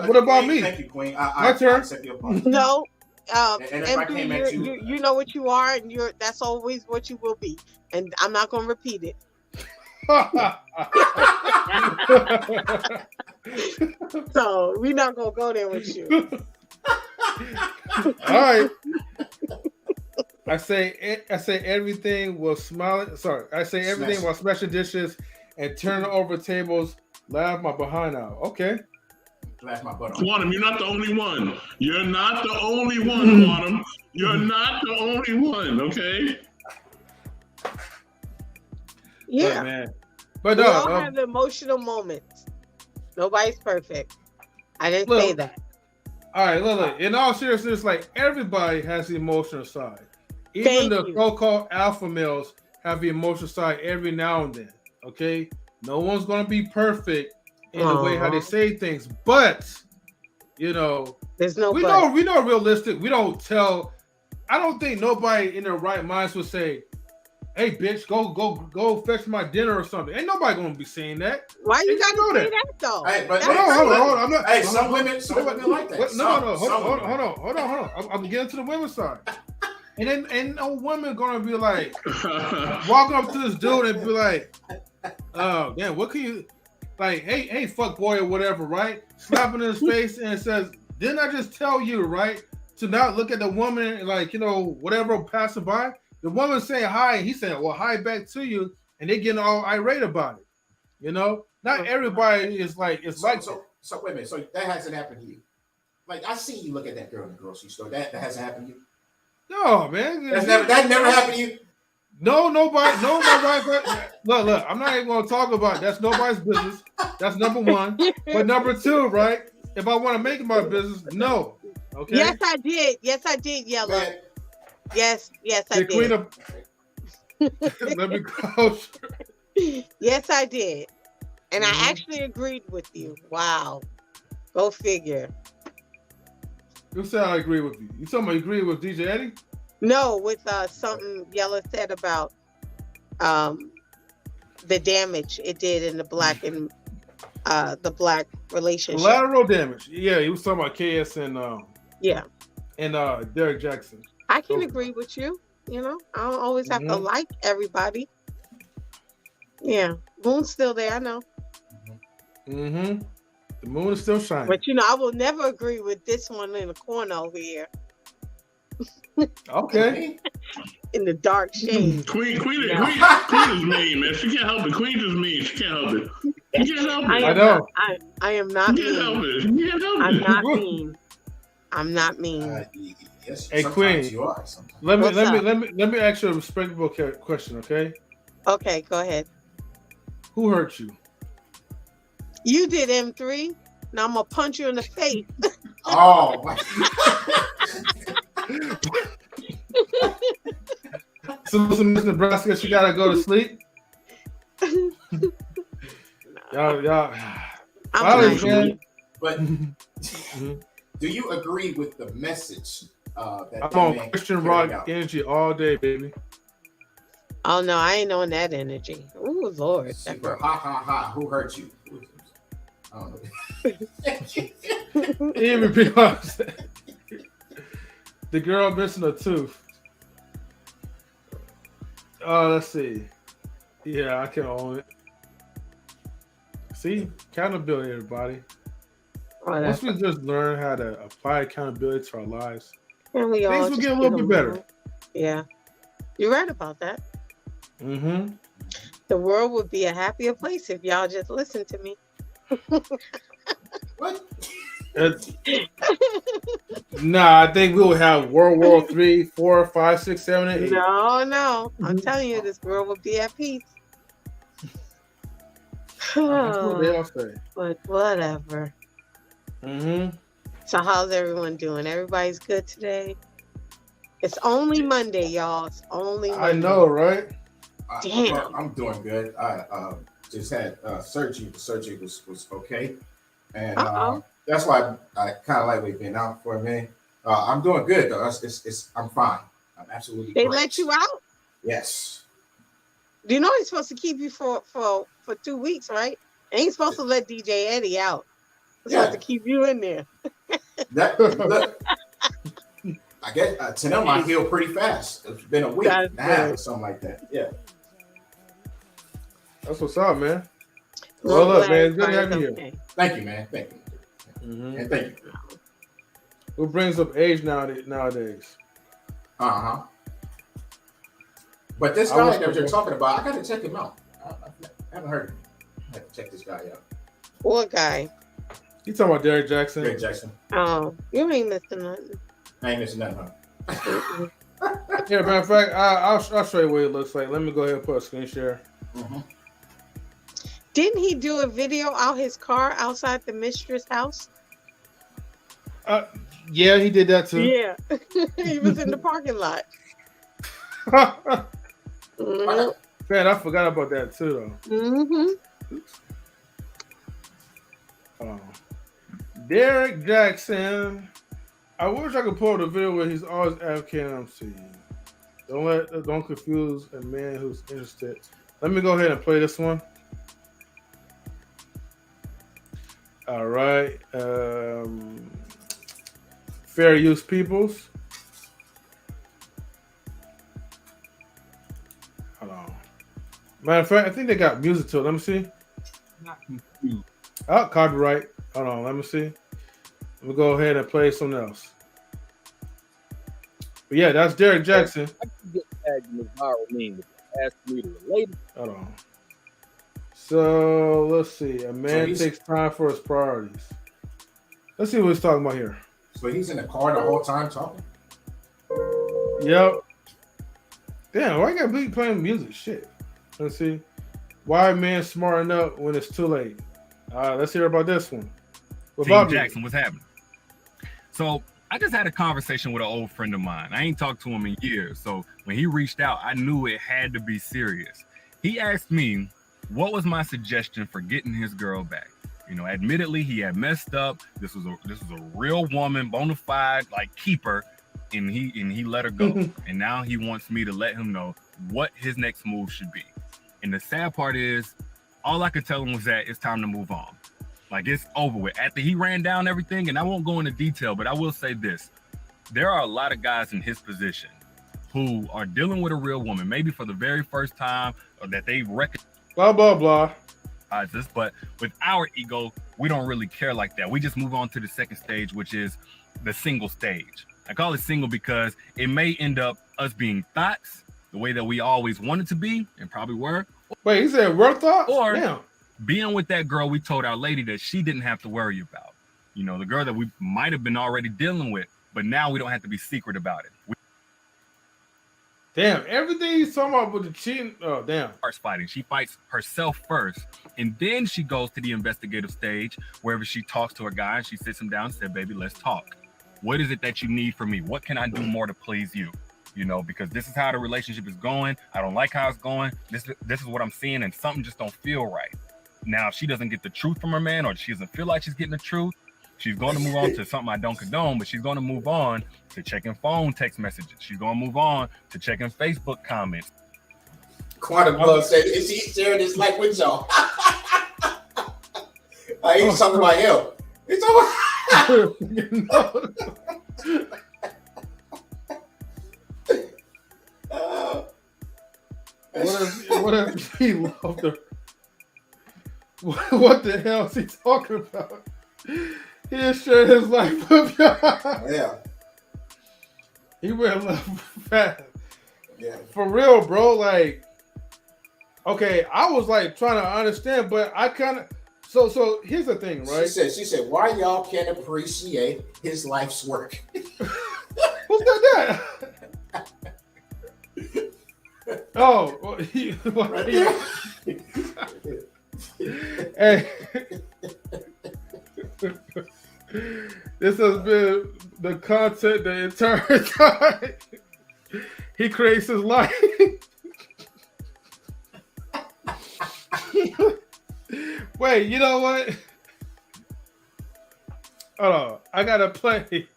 What about me? Thank you, Queen. My turn. No. And if I came at you know what you are, and that's always what you will be. And I'm not going to repeat it. So we're not going to go there with you. All right. I say everything while smiling. Sorry, I say everything while smashing dishes and turning over tables. Laugh my behind out. Okay. Laugh my butt off. Quantum, you're not the only one. You're not the only one, Quantum. You're not the only one. Okay. Yeah. But, man. But we all have emotional moments. Nobody's perfect. I didn't say that. All right, look. In all seriousness, like everybody has the emotional side. Even the so-called alpha males have the emotional side every now and then. Okay, no one's gonna be perfect in the way how they say things, but there's no. We know realistic. We don't tell. I don't think nobody in their right minds would say, "Hey, bitch, go fetch my dinner or something." Ain't nobody gonna be saying that. Why you gotta say that though? Hey, but hold on. I'm not. Hey, some women like that. No. Hold on. I'm getting to the women's side. And ain't no woman gonna be like walking up to this dude and be like, "Oh, damn, what can you like? Hey, fuck boy or whatever, right?" Slapping in his face and says, "Didn't I just tell you, right, to not look at the woman like whatever passing by?" The woman saying hi, and he's saying, "Well, hi back to you," and they getting all irate about it. Not everybody is like so wait a minute. So that hasn't happened to you? Like I see you look at that girl in the grocery store. That hasn't happened to you? No, man. That never happened to you? No, nobody. Look, I'm not even going to talk about it. That's nobody's business. That's number one. But number two, right? If I want to make it my business, no. Okay? Yes, I did, Yellow. Man. Yes, I did. Queen of... Let me go. Yes, I did. And I actually agreed with you. Wow. Go figure. You said I agree with you. You talking about agree with DJ Eddie? No, with something Yella said about the damage it did in the black and the black relationship. Collateral damage. Yeah, he was talking about KS and Derrick Jaxn. I can agree with you. I don't always have to like everybody. Yeah, moon's still there. I know. Mm-hmm. The moon is still shining. But I will never agree with this one in the corner over here. Okay. In the dark shade. Queen is mean, man. She can't help it. Queen is mean. She can't help it. She can't help it. I know. I am not mean. She can't help it. I'm not mean. I'm not mean. Yes, hey, Queen. You are. Let me ask you a respectable question, okay? Okay, go ahead. Who hurt you? You did, M3. Now I'm gonna punch you in the face. Oh my. So Miss Nebraska, she gotta go to sleep. Y'all. But do you agree with the message that I'm on Christian rock energy all day, baby? Oh no, I ain't on that energy. Ooh, Lord. Super ha ha ha. Who hurt you? I don't know. Even be honest. The girl missing a tooth. Let's see. Yeah, I can own it. See, accountability, everybody. Once we just learn how to apply accountability to our lives, and we things will get a little bit better. Yeah, you're right about that. Mm-hmm. The world would be a happier place if y'all just listened to me. What? Nah, I think we will have World War 3, 4, 5, 6, 7, and 8. No. I'm telling you, this world will be at peace. That's what they all say. But whatever. Mm-hmm. So how's everyone doing? Everybody's good today? It's only Monday, y'all. It's only Monday. I know, right? Damn. I'm doing good. I just had surgery. The surgery was okay. And that's why I kind of like we've been out for a minute. I'm doing good, though. I'm fine. I'm absolutely They great. let you out? Yes. Do you know he's supposed to keep you for 2 weeks, right? And he's supposed to let DJ Eddie out. He's supposed to keep you in there. Look, I guess to them I heal pretty fast. It's been a week and a half or something like that. Yeah. That's what's up, man. Well, look, man, it's good to have you here. Thank you, man. Thank you. Mm-hmm. And thank you. What brings up age nowadays? Uh-huh. But this guy that you're talking about, I got to check him out. I haven't heard of him. I have to check this guy out. What guy? You talking about Derrick Jaxn? Derrick Jaxn. Oh, you ain't missing nothing. I ain't missing nothing, huh? Yeah, matter of fact, I'll show you what it looks like. Let me go ahead and put a screen share. Mm-hmm. Didn't he do a video out his car outside the mistress house? Yeah, he did that too. Yeah, he was in the parking lot. Man, I forgot about that too, though. Mm-hmm. Derrick Jaxn. I wish I could pull the video where he's always advocating MC. Don't confuse a man who's interested. Let me go ahead and play this one. All right. Fair use peoples. Hold on. Matter of fact, I think they got music to it. Let me see. Not confused. Oh, copyright. Hold on. Let me see. Let me go ahead and play something else. But yeah, that's Derrick Jaxn. I can get tagged in the viral meme if you ask me to relate it. Hold on. So let's see. A man takes time for his priorities. Let's see what he's talking about here. So he's in the car the whole time talking? Yep. Damn, why you gotta be playing music? Shit. Let's see. Why a man smarting up when it's too late? Let's hear about this one. Team Jackson, what's happening? So I just had a conversation with an old friend of mine. I ain't talked to him in years. So when he reached out, I knew it had to be serious. He asked me, what was my suggestion for getting his girl back? You know, admittedly, he had messed up. This was a real woman, bona fide, like keeper, and he let her go. And now he wants me to let him know what his next move should be. And the sad part is, all I could tell him was that it's time to move on. Like, it's over with. After he ran down everything, and I won't go into detail, but I will say this. There are a lot of guys in his position who are dealing with a real woman, maybe for the very first time, or that they recognize. Blah, blah, blah. This, but with our ego, we don't really care like that. We just move on to the second stage, which is the single stage. I call it single because it may end up us being thoughts the way that we always wanted to be and probably were. Wait, he said we're thoughts? Or being with that girl we told our lady that she didn't have to worry about. You know, the girl that we might have been already dealing with, but now we don't have to be secret about it. Damn, everything he's talking about with the cheating. Oh, damn. Starts fighting. She fights herself first, and then she goes to the investigative stage, wherever she talks to her guy, and she sits him down and said, baby, let's talk. What is it that you need from me? What can I do more to please you? You know, because this is how the relationship is going. I don't like how it's going. This is what I'm seeing, and something just don't feel right. Now, if she doesn't get the truth from her man, or she doesn't feel like she's getting the truth, she's going to move on to something I don't condone, but she's going to move on to checking phone text messages. She's going to move on to checking Facebook comments. Quantum Glove said, is he sharing this like with y'all? He's talking about him. He's talking about... whatever he loved her. What the hell is he talking about? He just shared his life with y'all. Yeah. He went left fast. Yeah. For real, bro. Like, okay, I was like trying to understand, but I kind of. So here's the thing, right? She said, why y'all can't appreciate his life's work? Who said that? Oh, well, hey. This has been the content the entire time. He creates his life. Wait, you know what? Hold on. I gotta play.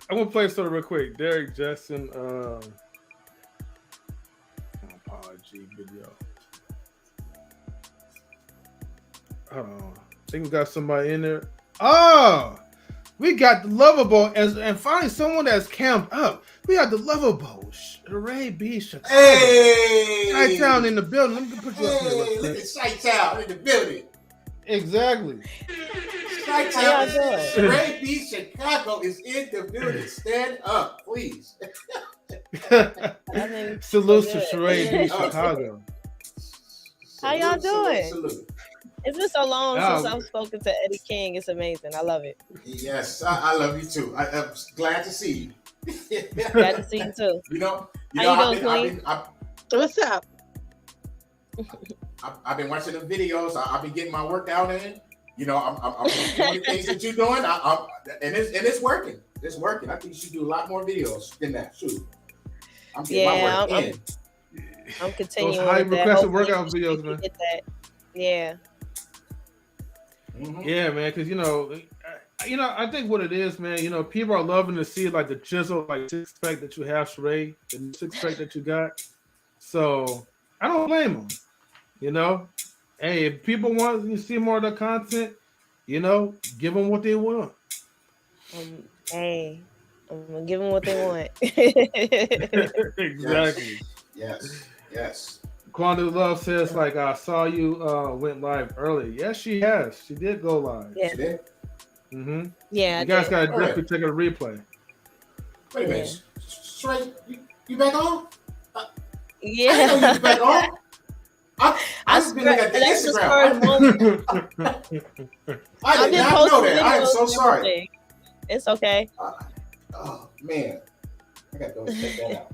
I'm gonna play something real quick. Derrick Jaxn apology video. Hold on. I think we got somebody in there. Oh, we got the Lovable and finally someone that's camped up. We got the Lovable. Hooray, B. Chicago. Hey! Chi-Town in the building. Let me put you up here. Hey, look at Chi-Town in the building. Exactly. Chi-Town, Hooray, B. Chicago is in the building. Stand up, please. Salute to Hooray, B. Chicago. How y'all doing? Salute. It's been so long since I've spoken to Eddie King. It's amazing. I love it. Yes, I love you too. I'm glad to see you. Glad to see you too. You know how you doing, What's up? I've been watching the videos. I've been getting my workout in. You know, I'm doing the things that you're doing. And it's working. It's working. I think you should do a lot more videos than that. Shoot. I'm getting my work in. I'm continuing. Those high requested workout videos, man. Get that. Yeah. Mm-hmm. Yeah, man, because I think what it is, man, people are loving to see like the chisel, like six pack that you have, Sheree, the six pack that you got. So I don't blame them. Hey, if people want to see more of the content, give them what they want. Hey, I'm gonna give them what they want. Exactly. Yes. Quandary Love says, like, I saw you went live early. Yes, she has. She did go live. Yeah. She did? Mm-hmm. Yeah. You guys got to definitely check a replay. Wait a minute. Straight, you back on? Yeah. I didn't know you back on. I've been looking at the Instagram. I did not know that. I am so sorry. It's okay. Oh, man. I got to go check that out.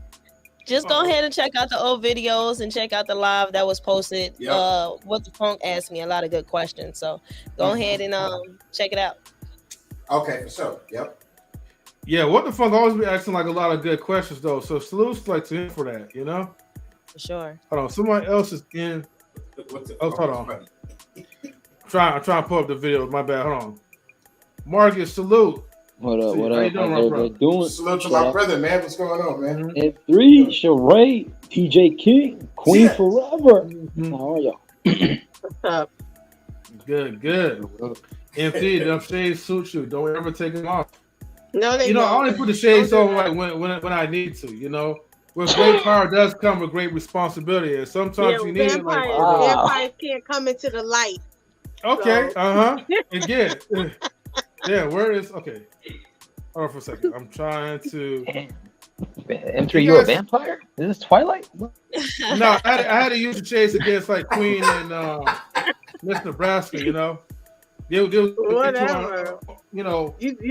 Just go ahead and check out the old videos and check out the live that was posted. Yep. What the Funk asked me a lot of good questions. So go ahead and check it out. Okay, for sure. Yep. Yeah, What the Funk always be asking like a lot of good questions though. So salutes like to him for that, For sure. Hold on, somebody else is in. Hold on. I'm trying to pull up the video. My bad. Hold on. Marcus, salute. What up? What How you up? doing, How's my brother? everybody doing? Salute to my brother, man. What's going on, man? F3, Sheree, TJ King, Queen Forever. How are y'all? What's up? Good. MD, them shades suit you. Don't ever take them off. No, they I don't. only put the shades on like when I need to. With great power does come with great responsibility, and sometimes you need it. Like vampires can't come into the light. Okay. So. Again. Yeah. Where is okay? Hold on for a second. I'm trying to. M3, you a vampire? Is this Twilight? No, I had to use the chase against like Queen and Miss Nebraska. Whatever. You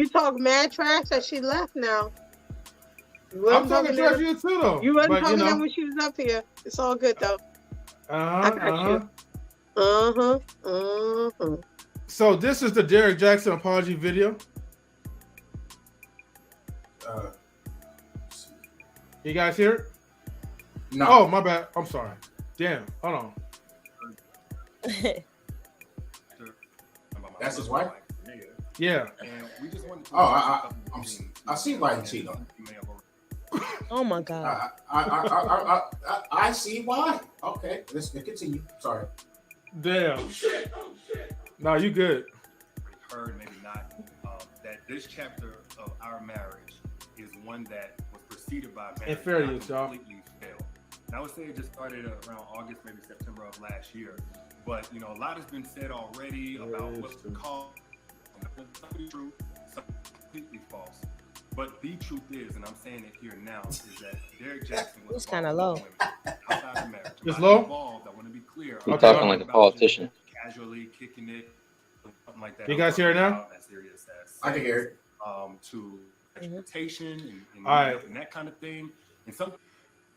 talk mad trash that she left now. I'm talking trash to you too, though. You wasn't talking that when she was up here. It's all good though. So this is the Derrick Jaxn apology video. You guys hear it? No. Oh, my bad. I'm sorry. Damn. Hold on. That's his wife? Yeah. Oh, I see why he cheated on her. Oh my God. I see why. Okay, let's continue. Sorry. Damn. No, you good. Heard maybe not that this chapter of our marriage is one that was preceded by marriage. And fair use, y'all. Completely failed. I would say it just started around August, maybe September of last year. But a lot has been said already about what's the cause. Something true, something completely false. But the truth is, and I'm saying it here now, is that Derrick Jaxn was kind of low. Outside of marriage. It's low? Involved, I want to be clear. You're talking like a politician. Casually kicking it, something like that. You guys hear it now? As serious as I can hear it. To exploitation and, All right. and that kind of thing. And some.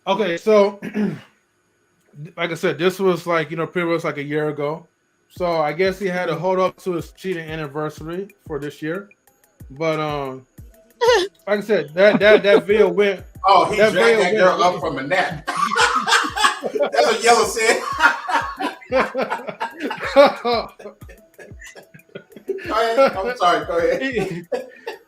Okay, so like I said, this was like pretty much like a year ago. So I guess he had to hold up to his cheating anniversary for this year. But like I said, that video went. Oh, he dragged that girl up from a nap. That's what Yellow said. Go ahead. I'm sorry. Go ahead.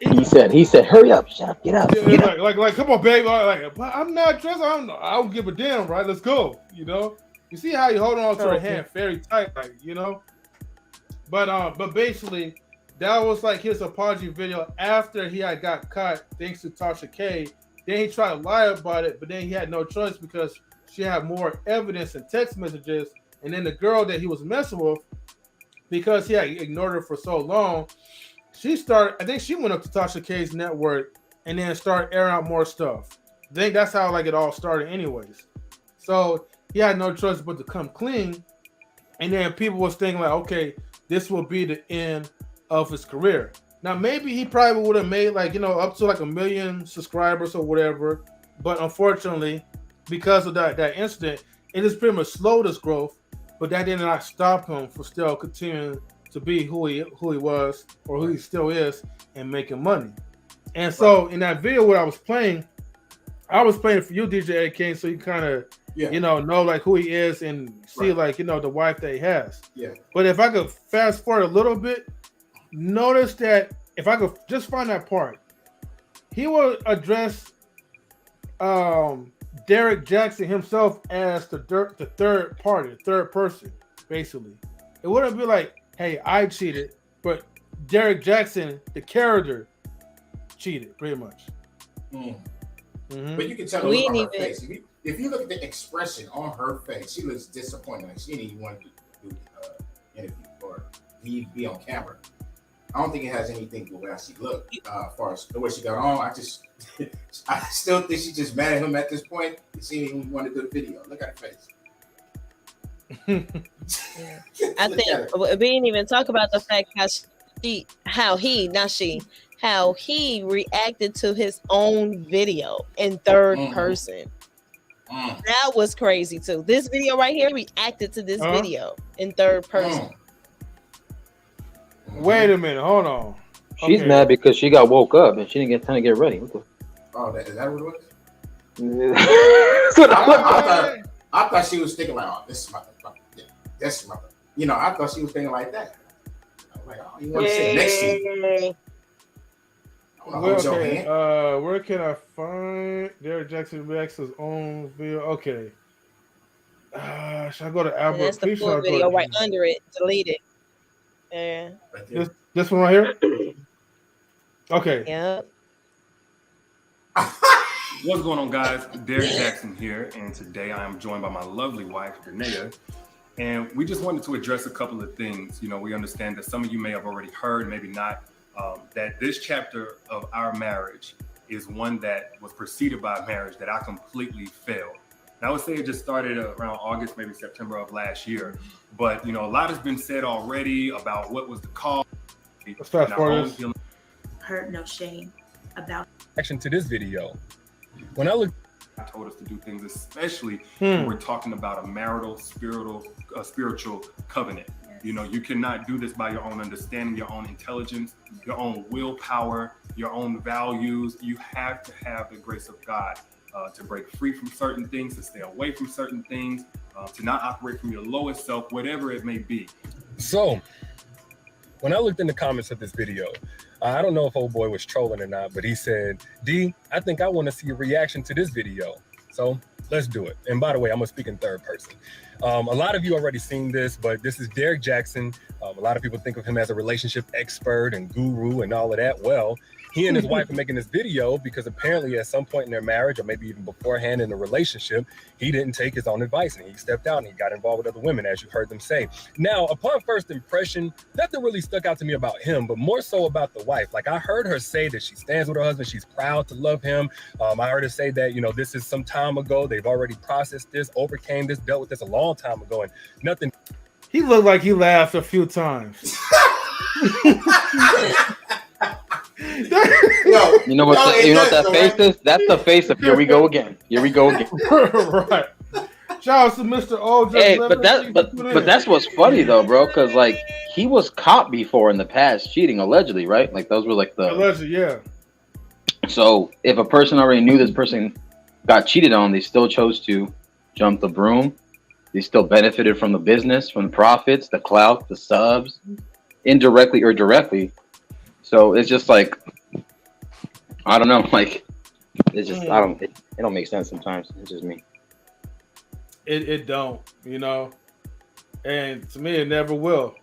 He said, hurry up, shut up, get up. Yeah, like, come on, baby. Like, I'm not dressed. I don't give a damn, right? Let's go. You see how you hold on to her hand very tight, like, But basically, that was like his apology video after he had got caught, thanks to Tasha K. Then he tried to lie about it, but then he had no choice because she had more evidence and text messages. And then the girl that he was messing with, because he had ignored her for so long, I think she went up to Tasha K's network and then started airing out more stuff. I think that's how it all started anyways. So he had no choice but to come clean. And then people was thinking like, okay, this will be the end of his career. Now, maybe he probably would have made up to like 1 million subscribers or whatever. But unfortunately, because of that incident, it has pretty much slowed his growth. But that did not stop him from still continuing to be who he was or who he still is and making money. And so in that video what I was playing it for you, DJ Eddie King, so you kind of know like who he is and see the wife that he has. Yeah. But if I could fast forward a little bit, notice that if I could just find that part, he will address Derrick Jaxn himself as the third party, the third person, basically. It wouldn't be like, hey, I cheated, but Derrick Jaxn, the character, cheated, pretty much. Mm-hmm. But you can tell on her face. If you look at the expression on her face, she looks disappointed. Like she didn't even want to do interview or be on camera. I don't think it has anything to do with how she looked. As far as the way she got on, I still think she's just mad at him at this point. She didn't even want to do the video. Look at her face. I think we didn't even talk about the fact how he reacted to his own video in third person. That was crazy too. This video right here reacted to this video in third person. Wait a minute, hold on. She's mad because she got woke up and she didn't get time to get ready. Is that what it was? I thought she was thinking like, oh, this is my I thought she was thinking like that. I was like, oh, you want to sit next to you? Where can I find Derrick Jaxn reacts to his own video? Okay. Should I go to Albert? That's the full video right under it. Delete it. Yeah. This one right here? Okay. Yep. What's going on, guys? Derrick Jaxn here, and today I am joined by my lovely wife, Renea. And we just wanted to address a couple of things. We understand that some of you may have already heard, maybe not, that this chapter of our marriage is one that was preceded by a marriage that I completely failed. And I would say it just started around August, maybe September of last year. But, a lot has been said already about what was the cause. Let's fast forward. Hurt, no shame about action to this video. When I look, I told us to do things, especially when we're talking about a marital, spiritual covenant. Yes. You cannot do this by your own understanding, your own intelligence, your own willpower, your own values. You have to have the grace of God to break free from certain things, to stay away from certain things, to not operate from your lowest self, whatever it may be. So, when I looked in the comments of this video, I don't know if old boy was trolling or not, but he said, D, I think I want to see a reaction to this video. So let's do it. And by the way, I'm going to speak in third person. A lot of you already seen this, but this is Derrick Jaxn. A lot of people think of him as a relationship expert and guru and all of that. Well, he and his wife are making this video because apparently at some point in their marriage, or maybe even beforehand in the relationship, he didn't take his own advice and he stepped out and he got involved with other women, as you heard them say. Now, upon first impression, nothing really stuck out to me about him, but more so about the wife. Like, I heard her say that she stands with her husband, she's proud to love him. I heard her say that, you know, this is some time ago, they've already processed this, overcame this, dealt with this a long time ago, and nothing. He looked like he laughed a few times. You know what? You know what that face is? That's the face of here we go again. Here we go again. Right. Shout out to Mr. OJ. Hey, but that's what's funny though, bro. Because like he was caught before in the past cheating allegedly, right? Like those were like the allegedly, yeah. So if a person already knew this person got cheated on, they still chose to jump the broom. They still benefited from the business, from the profits, the clout, the subs, indirectly or directly. So it's just like, I don't know, like it's just it don't make sense sometimes. It's just me. It don't, you know, and to me it never will.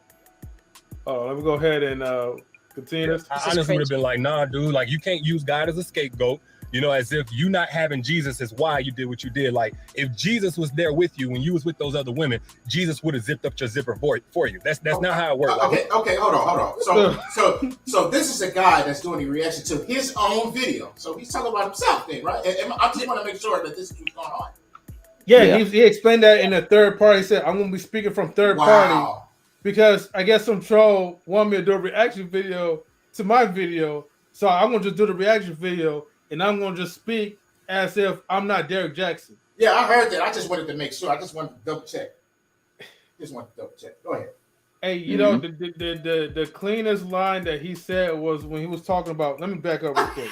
Oh, let me go ahead and continue this. I honestly would have been like, nah, dude, like you can't use God as a scapegoat. You know, as if you not having Jesus is why you did what you did. Like, if Jesus was there with you when you was with those other women, Jesus would have zipped up your zipper for you. That's not how it works. Okay, hold on. So this is a guy that's doing a reaction to his own video. So he's talking about himself then, right? And I just want to make sure that this is what's going on. Yeah. He explained that in a third party. He said, I'm going to be speaking from third party because I guess some troll wanted me to do a reaction video to my video. So I'm going to just do the reaction video. And I'm going to just speak as if I'm not Derrick Jaxn. Yeah, I heard that. I just wanted to make sure. I just wanted to double check. Go ahead. Hey, you know, the cleanest line that he said was when he was talking about, let me back up real quick.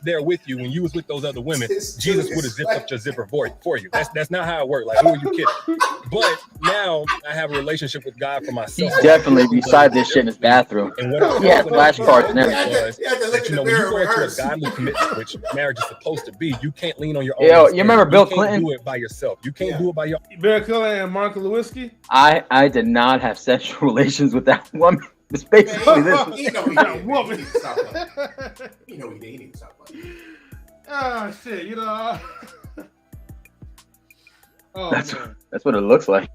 There with you when you was with those other women, Jesus would have zipped up your zipper for you. That's not how it worked. Like, who are you kidding? But now I have a relationship with God for myself. He's definitely beside this shit in his bathroom. And what I yeah, flashcards and everything. That, you know, when you go into a godly commitment, which marriage is supposed to be, you can't lean on your own. Yo, you remember Bill Clinton? You can't do it by yourself. You can't do it by your. Bill Clinton and Monica Lewinsky. I did not have sexual relations with that woman. It's basically this. You know he did. He need to stop playing. Ah, shit, you know. That's what it looks like.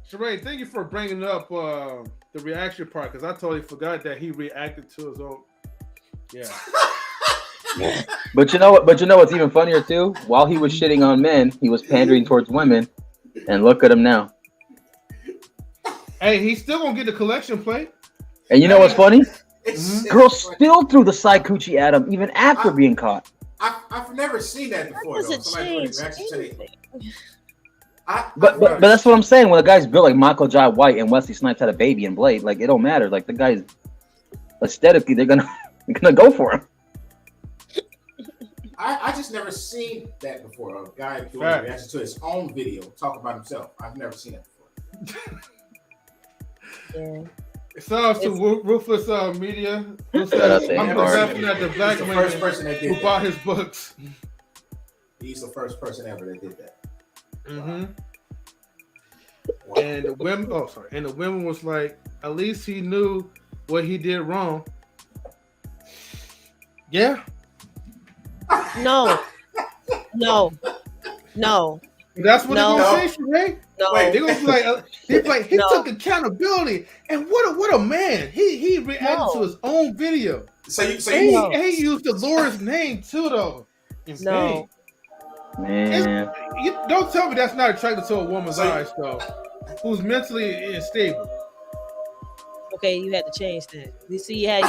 Sheree, thank you for bringing up the reaction part because I totally forgot that he reacted to his own. Yeah. But you know what's even funnier too? While he was shitting on men, he was pandering towards women, and look at him now. Hey, he's still gonna get the collection plate. And you know what's funny? Girls still threw the side coochie at him even after being caught. I've never seen that before. But that's what I'm saying. When a guy's built like Michael Jai White and Wesley Snipes had a baby and Blade, like it don't matter. Like the guys aesthetically, they're gonna go for him. I just never seen that before. A guy doing a reaction to his own video, talk about himself. I've never seen that before. So to Ruthless Media, who said, I'm laughing at the black man who bought his books. He's the first person ever that did that. Mm-hmm. Wow. And the women was like, at least he knew what he did wrong. Yeah. No. That's what they're gonna say, Sheree. No. Wait, they're gonna be like, he took accountability, and what a man. He reacted to his own video. So he used the Lord's name too, though. No. Man. You don't tell me that's not attractive to a woman's eyes, though, who's mentally unstable. Okay, you had to change that. You see, you had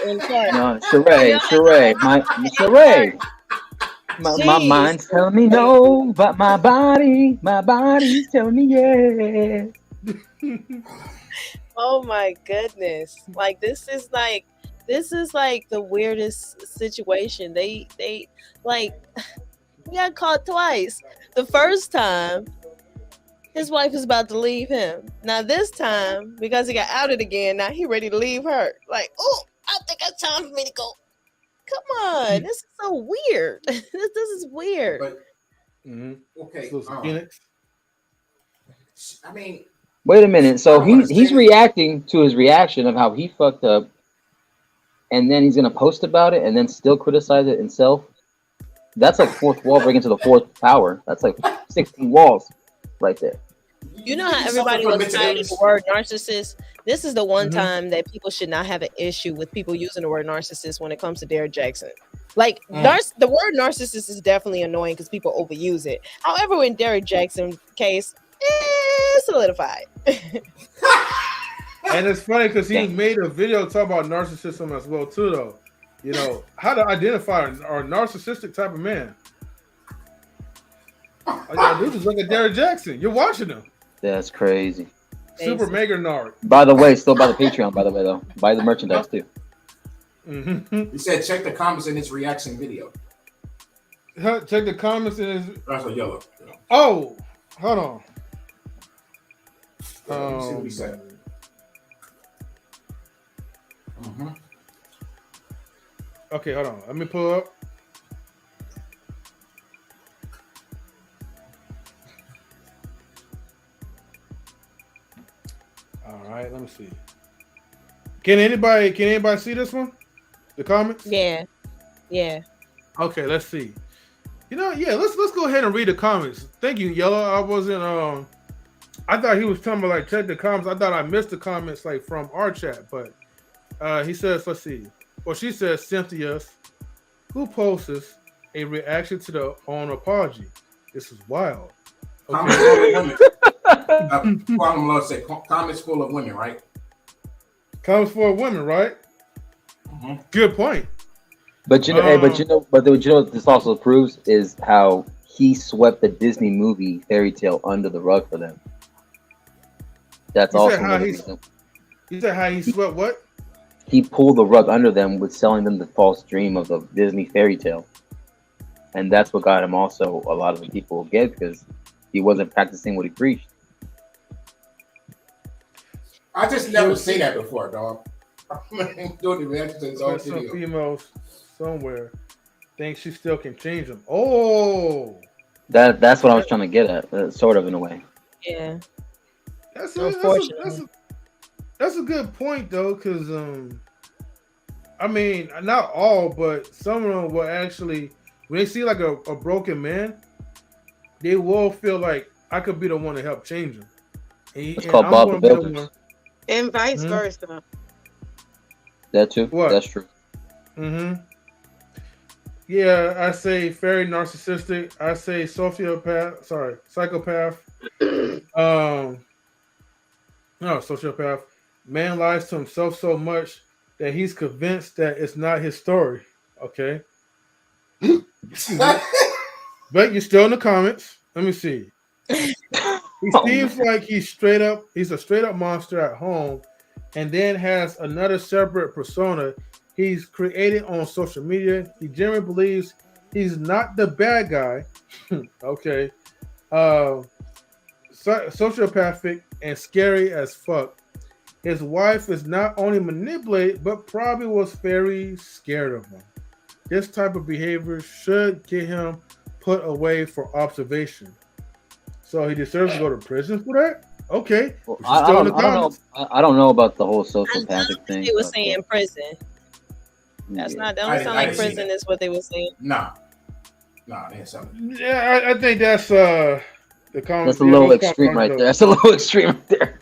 you No, Sheree. My mind's telling me no, but my body's telling me yes. Oh my goodness! Like this is like the weirdest situation. They like he got caught twice. The first time, his wife is about to leave him. Now this time, because he got outed again, now he ready to leave her. Like, oh, I think it's time for me to go. Come on, this is so weird. This is weird. But, okay. Phoenix. I mean, wait a minute. So he's reacting to his reaction of how he fucked up and then he's gonna post about it and then still criticize it himself. That's like fourth wall breaking to the fourth power. That's like 16 walls right there. You know how everybody was citing the word narcissist? This is the one time that people should not have an issue with people using the word narcissist when it comes to Derrick Jaxn. Like, the word narcissist is definitely annoying because people overuse it. However, in Derrick Jaxn case, solidified. And it's funny because he made a video talking about narcissism as well too, though. You know how to identify a narcissistic type of man. All you gotta do is look at Derrick Jaxn. You're watching him. That's crazy. Super mega narc. By the way, still buy the Patreon. By the way, though, buy the merchandise too. He said, check the comments in his reaction video. Check the comments in his. That's a yellow. Oh, hold on. Let me see what he said. Okay, hold on. Let me pull up. All right, let me see. Can anybody see this one? The comments? Yeah. Okay, let's see. You know, yeah, let's go ahead and read the comments. Thank you, Yellow. I wasn't I thought he was talking about like check the comments. I thought I missed the comments like from our chat, but he says, let's see. Well, she says, Cynthia's, who posts a reaction to the own apology. This is wild. Okay. Comments full of women, right? Comments for women, right? Good point. But you know, what this also proves is how he swept the Disney movie fairy tale under the rug for them. That's also another reason. You said how he swept what? He pulled the rug under them with selling them the false dream of the Disney fairy tale. And that's what got him also a lot of the people get because he wasn't practicing what he preached. I just never seen that before, dog. Doing the reactions on Some video. females somewhere think she still can change them. Oh, that's what I was trying to get at, sort of in a way. Yeah. That's a good point though, because I mean, not all, but some of them will actually, when they see like a broken man, they will feel like I could be the one to help change him. It's called Bob the Builder. And vice versa. That too. What? That's true. Yeah, I say very narcissistic. I say psychopath. No, sociopath. Man lies to himself so much that he's convinced that it's not his story. Okay. But you're still in the comments. Let me see. He seems like he's a straight up monster at home, and then has another separate persona he's created on social media. He generally believes he's not the bad guy. Okay. Sociopathic and scary as fuck. His wife is not only manipulated, but probably was very scared of him. This type of behavior should get him put away for observation. So he deserves to go to prison for that? Okay. Well, I don't know about the whole sociopathic thing. They were saying prison. That don't sound like prison is what they were saying. Nah, they had something. Yeah, I think that's the comment. That's a little extreme right there. That's a little extreme right there.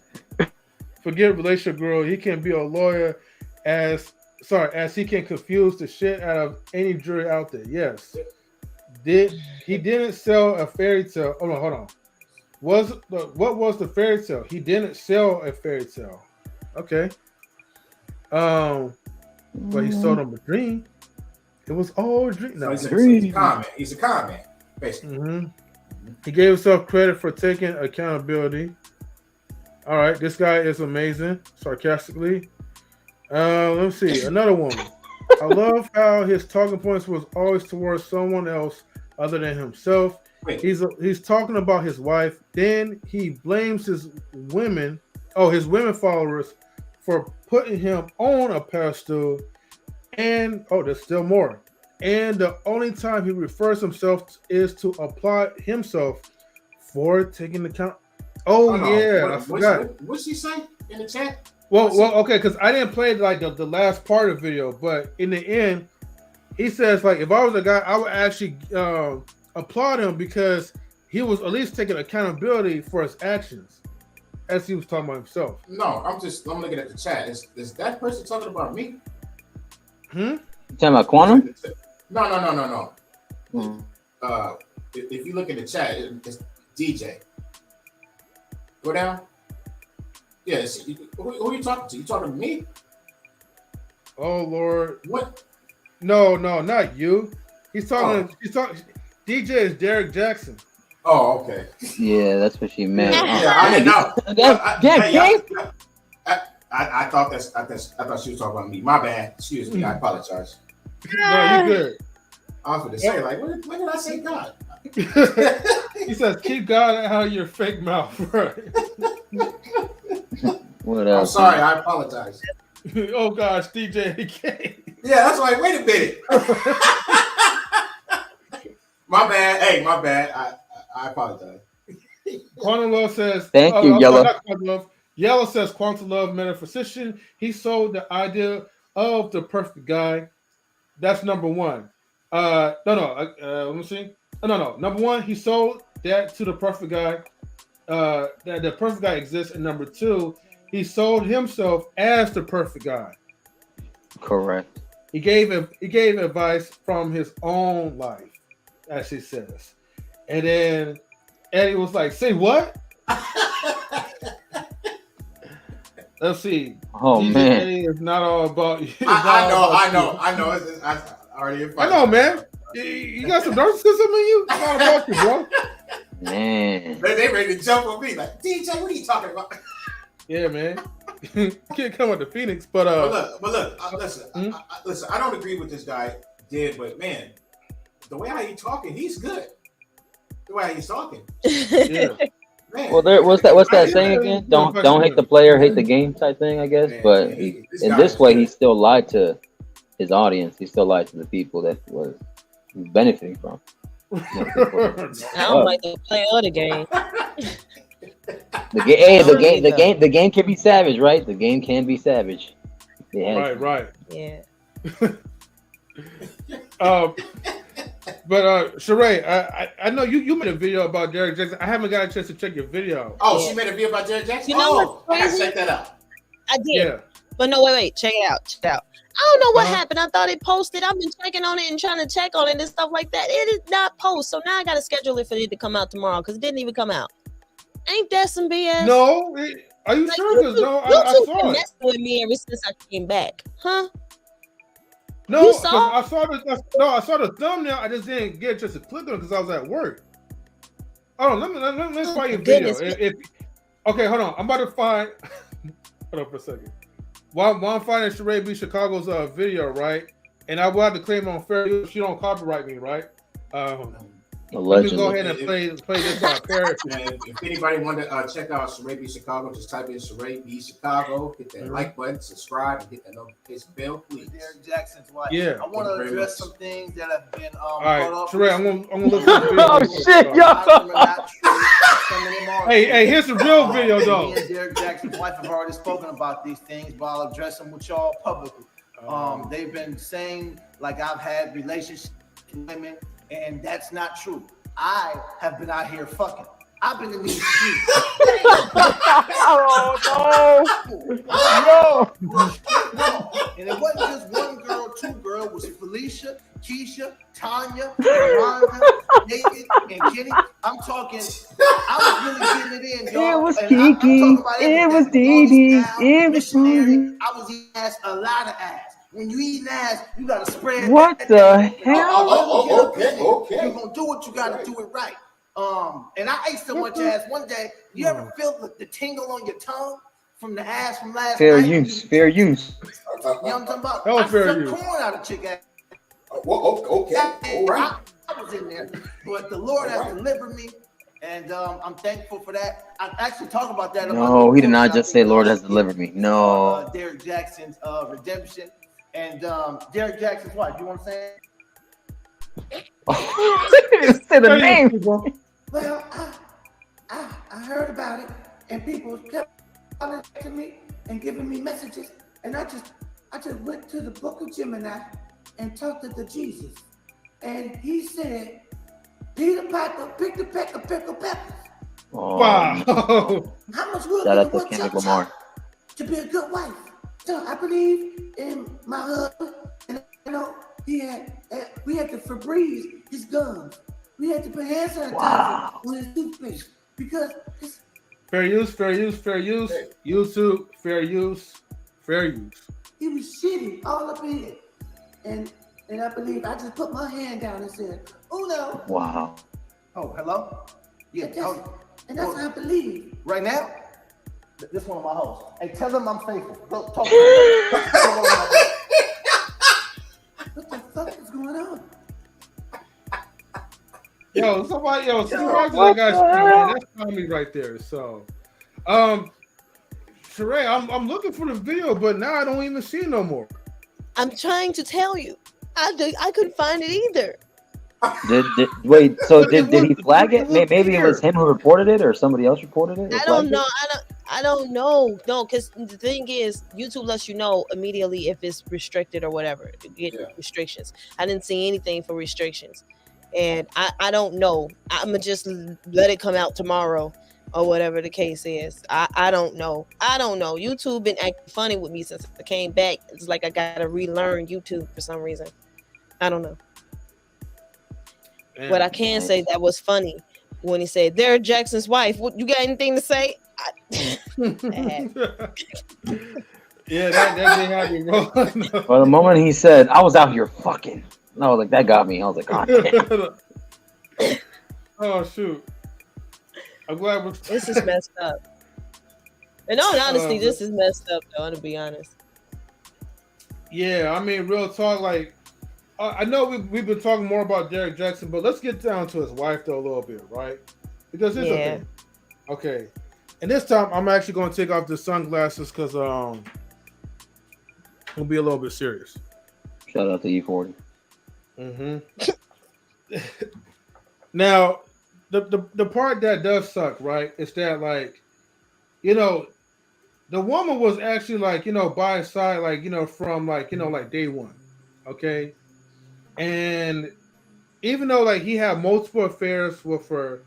Forget relationship girl. He can be a lawyer as he can confuse the shit out of any jury out there. Yes. He didn't sell a fairy tale? Hold on. What was the fairy tale? He didn't sell a fairy tale. Okay. But he sold him a dream. It was all a dream. No, He's a con man, basically. He gave himself credit for taking accountability. All right, this guy is amazing. Sarcastically. Let's see. Another woman. I love how his talking points was always towards someone else other than himself. Wait. He's talking about his wife. Then he blames his women followers for putting him on a pedestal. And there's still more. And the only time he refers himself is to apply himself for taking account. I forgot. What's he say in the chat? Well, okay, because I didn't play like the last part of the video, but in the end, he says like if I was a guy, I would actually applaud him because he was at least taking accountability for his actions, as he was talking about himself. No, I'm looking at the chat. Is that person talking about me? You talking about Quantum? No. If you look at the chat, it's DJ. Go down. Yes. Who are you talking to? You talking to me? Oh Lord. What? No, not you. He's talking. DJ is Derrick Jaxn. Oh, okay. Yeah, that's what she meant. Yeah, I didn't know. I thought she was talking about me. My bad. Excuse me. I apologize. No, you good. I was going to say, like, when did I say God? He says, "Keep God out of your fake mouth." Right. What else? I'm sorry. I apologize. Oh gosh, DJ again. Yeah, that's like, wait a minute. My bad. Hey, my bad. I apologize. Quantum Love says, "Thank you, Yellow." Yellow says, "Quantum Love, metaphysician. He sold the idea of the perfect guy. That's number one. Let me see. No. Number one, he sold that to the perfect guy. That the perfect guy exists. And number two, he sold himself as the perfect guy. Correct. He gave advice from his own life, as he says. And then Eddie was like, "Say what?" Let's see. Oh man, Eddie is not all about you. I know. I know, man. You got some narcissism in you? It's not about you, bro. Man. They ready to jump on me like, DJ, what are you talking about? Yeah, man. You can't come with the Phoenix, but listen, I don't agree with this guy did, but man, the way how he's talking, he's good. The way how he's talking. Yeah. Man. Well, what's that saying again? Don't hate the player, hate the game type thing, I guess. Man, but in this way, he still lied to his audience. He still lied to the people that was benefiting from. I don't like the play of the game. The game can be savage, right? The game can be savage. Right. Yeah. But Sheree, I know you made a video about Derrick Jaxn. I haven't got a chance to check your video. Oh, she made a video about Derrick Jaxn? You know what's I gotta crazy? check that out. I did. Yeah. But no, wait. Check it out. I don't know what happened. I thought it posted. I've been checking on it and trying to check on it and stuff like that. It did not post. So now I got to schedule it for it to come out tomorrow because it didn't even come out. Ain't that some BS? No. Are you sure? Because no, I saw been it. messing with me ever since I came back. Huh? No, You saw? I saw the thumbnail. I just didn't get a chance to click on it because I was at work. Oh, let me find your video. Okay, hold on. I'm about to find. Hold on for a second. While I'm finding Sheree B. Chicago's video, right? And I will have to claim on fair use if she don't copyright me, right? Let me go ahead and play this parody. If anybody want to check out Sheree B. Chicago, just type in Sheree B. Chicago, hit that like button, subscribe, and hit that notification bell, please. Derrick Jaxn's wife. Yeah. I want to address some things that have been all right, brought up. Sheree, I'm gonna look at the video. Oh shit, y'all! Hey, here's the real video though. Me and Derrick Jaxn's wife have already spoken about these things, but I'll address them with y'all publicly. They've been saying like I've had relationships with women, and that's not true. I have been out here fucking. I've been in these streets. Oh No. And it wasn't just one girl, two girls. It was Felicia, Keisha, Tanya, Rhonda, David, and Kenny. I'm talking. I was really getting it in, y'all. It was And Kiki. It was Dee Dee. It was Susie. I was eating ass, a lot of ass. When you eat ass, you gotta spread. What the hell? Okay. You're gonna do what you gotta do it right. And I ate so much ass one day. You ever feel the tingle on your tongue from the ass from last Fair night? use. You know what I'm talking about? Oh, I fair sucked use. corn out of chick ass. Okay. All right. I was in there, but the Lord has delivered me, and I'm thankful for that. I actually talk about that. No, he did not just say, "Lord has delivered me." No. Derrick Jaxn's redemption, and Derrick Jaxn's wife. You want to say? Say the name. Well, I heard about it, and people kept calling to me, and giving me messages. And I just went to the book of Gemini and talked to the Jesus. And he said, Peter Piper picked a peck of pickled peppers. Oh, wow. How much wood Shout out would to it Kendrick chop Lamar. to be a good wife? So I believe in my husband, and you know, we had to Febreze his gums. We had to put hand sanitizer on his toothpaste because it's fair use. YouTube, fair use. He was shitty all up in it. And I believe I just put my hand down and said, oh no. Wow. Oh, hello? Yeah, and that's what I believe. Right now? This one of my hosts. Hey, tell them I'm faithful. Go talk to them. What the fuck is going on? Somebody got that's Tommy right there. So, Sheree, I'm looking for the video, but now I don't even see it no more. I'm trying to tell you, I couldn't find it either. Did he flag it? Maybe it was him who reported it, or somebody else reported it. I don't know. I don't know. No, because the thing is, YouTube lets you know immediately if it's restricted or whatever. To get restrictions. I didn't see anything for restrictions, and I don't know. I'm gonna just let it come out tomorrow or whatever the case is. I don't know. YouTube been acting funny with me since I came back. It's like I gotta relearn YouTube for some reason. I don't know. But I can say that was funny when he said, Derrick Jaxn's wife. What, you got anything to say? Yeah, that didn't have me rolling. Well, the moment he said, I was out here fucking, and I was like, that got me. I was like, God damn. Oh, shoot. I'm glad this is messed up. And all honesty, this is messed up, though, to be honest. Yeah, I mean, real talk, like, I know we've been talking more about Derrick Jaxn, but let's get down to his wife, though, a little bit, right? Because here's the thing. Okay. And this time, I'm actually going to take off the sunglasses because I'm going to be a little bit serious. Shout out to E40. Mm-hmm. Now, the part that does suck, right, is that, like, you know, the woman was actually, like, you know, by his side, like, you know, from, like, you know, like day one, okay? And even though, like, he had multiple affairs with her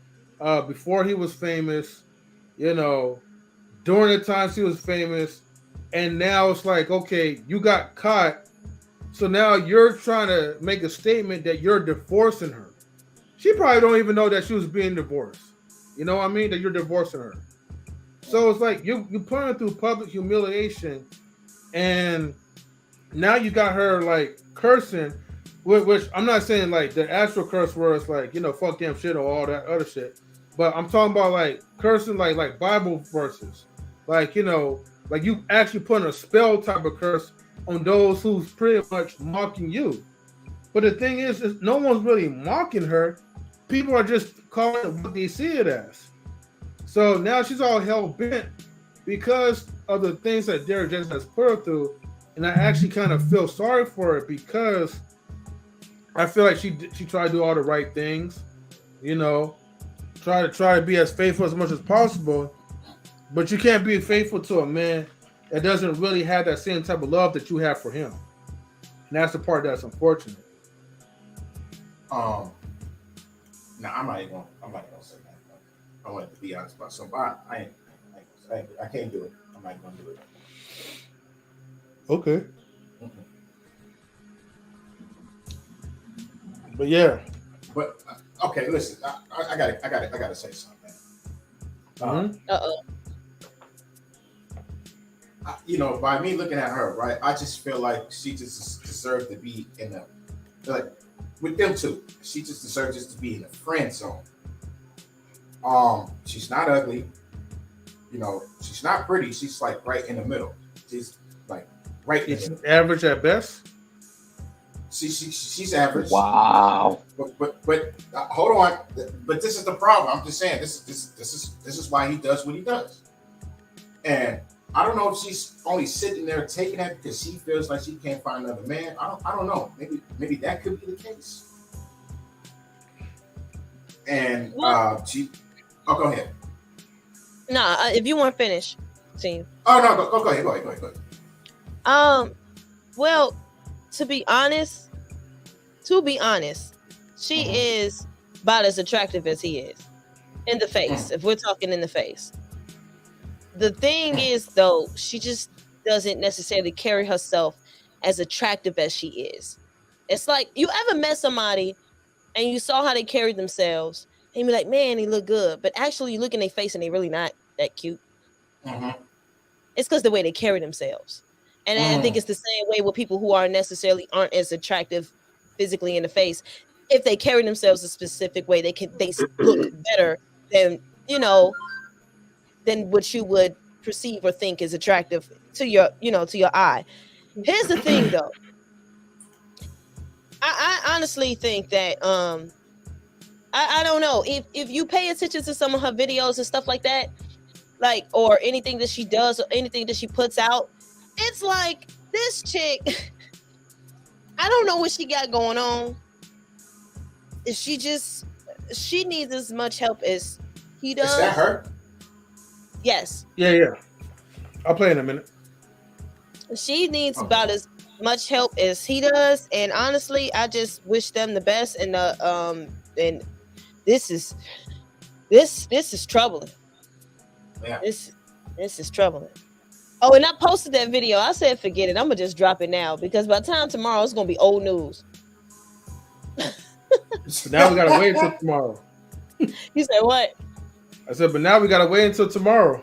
before he was famous, you know, during the times he was famous, and now it's like, okay, you got caught, so now you're trying to make a statement that you're divorcing her. She probably don't even know that she was being divorced. You know what I mean? That you're divorcing her. So it's like you put her through public humiliation, and now you got her like cursing, which I'm not saying like the actual curse words like, you know, fuck damn shit or all that other shit, but I'm talking about like cursing like Bible verses, like, you know, like you actually putting a spell type of curse on those who's pretty much mocking you. But the thing is no one's really mocking her. People are just calling it what they see it as. So now she's all hell bent because of the things that Derrick Jaxn has put her through, and I actually kind of feel sorry for her because I feel like she tried to do all the right things, you know, try to be as faithful as much as possible, but you can't be faithful to a man that doesn't really have that same type of love that you have for him, and that's the part that's unfortunate. No, I'm not even gonna say that. I wanted to be honest about something. I can't do it. I'm not gonna do it. Okay. But yeah. But okay, listen. I gotta say something. You know, by me looking at her, right? I just feel like she just deserved to be in a like with them two. She just deserves just to be in a friend zone. She's not ugly. You know, she's not pretty. She's like right in the middle. She's like right in the middle. Average at best. She's average. Wow. But hold on. But this is the problem. I'm just saying this is why he does what he does. And I don't know if she's only sitting there taking that because she feels like she can't find another man. I don't know. Maybe that could be the case. And she. Oh, go ahead. Nah, if you want to finish. Team. Oh no, go ahead. Well, to be honest, she is about as attractive as he is in the face. If we're talking in the face, the thing is though, she just doesn't necessarily carry herself as attractive as she is. It's like, you ever met somebody and you saw how they carried themselves and you be like, man, they look good, but actually you look in their face and they really not that cute. It's because the way they carry themselves. And I think it's the same way with people who aren't as attractive physically in the face. If they carry themselves a specific way, they look better than, than what you would perceive or think is attractive to your eye. Here's the thing though. I honestly think that I don't know, if you pay attention to some of her videos and stuff like that, like, or anything that she does or anything that she puts out, it's like this chick, I don't know what she got going on. She needs as much help as he does. Is that her? Yes. Yeah. I'll play in a minute. She needs about as much help as he does, and honestly, I just wish them the best. And this is troubling. Yeah. This is troubling. Oh, and I posted that video. I said, forget it. I'm gonna just drop it now because by the time tomorrow, it's gonna be old news. Now we gotta wait until tomorrow. You said what? I said, but now we gotta wait until tomorrow.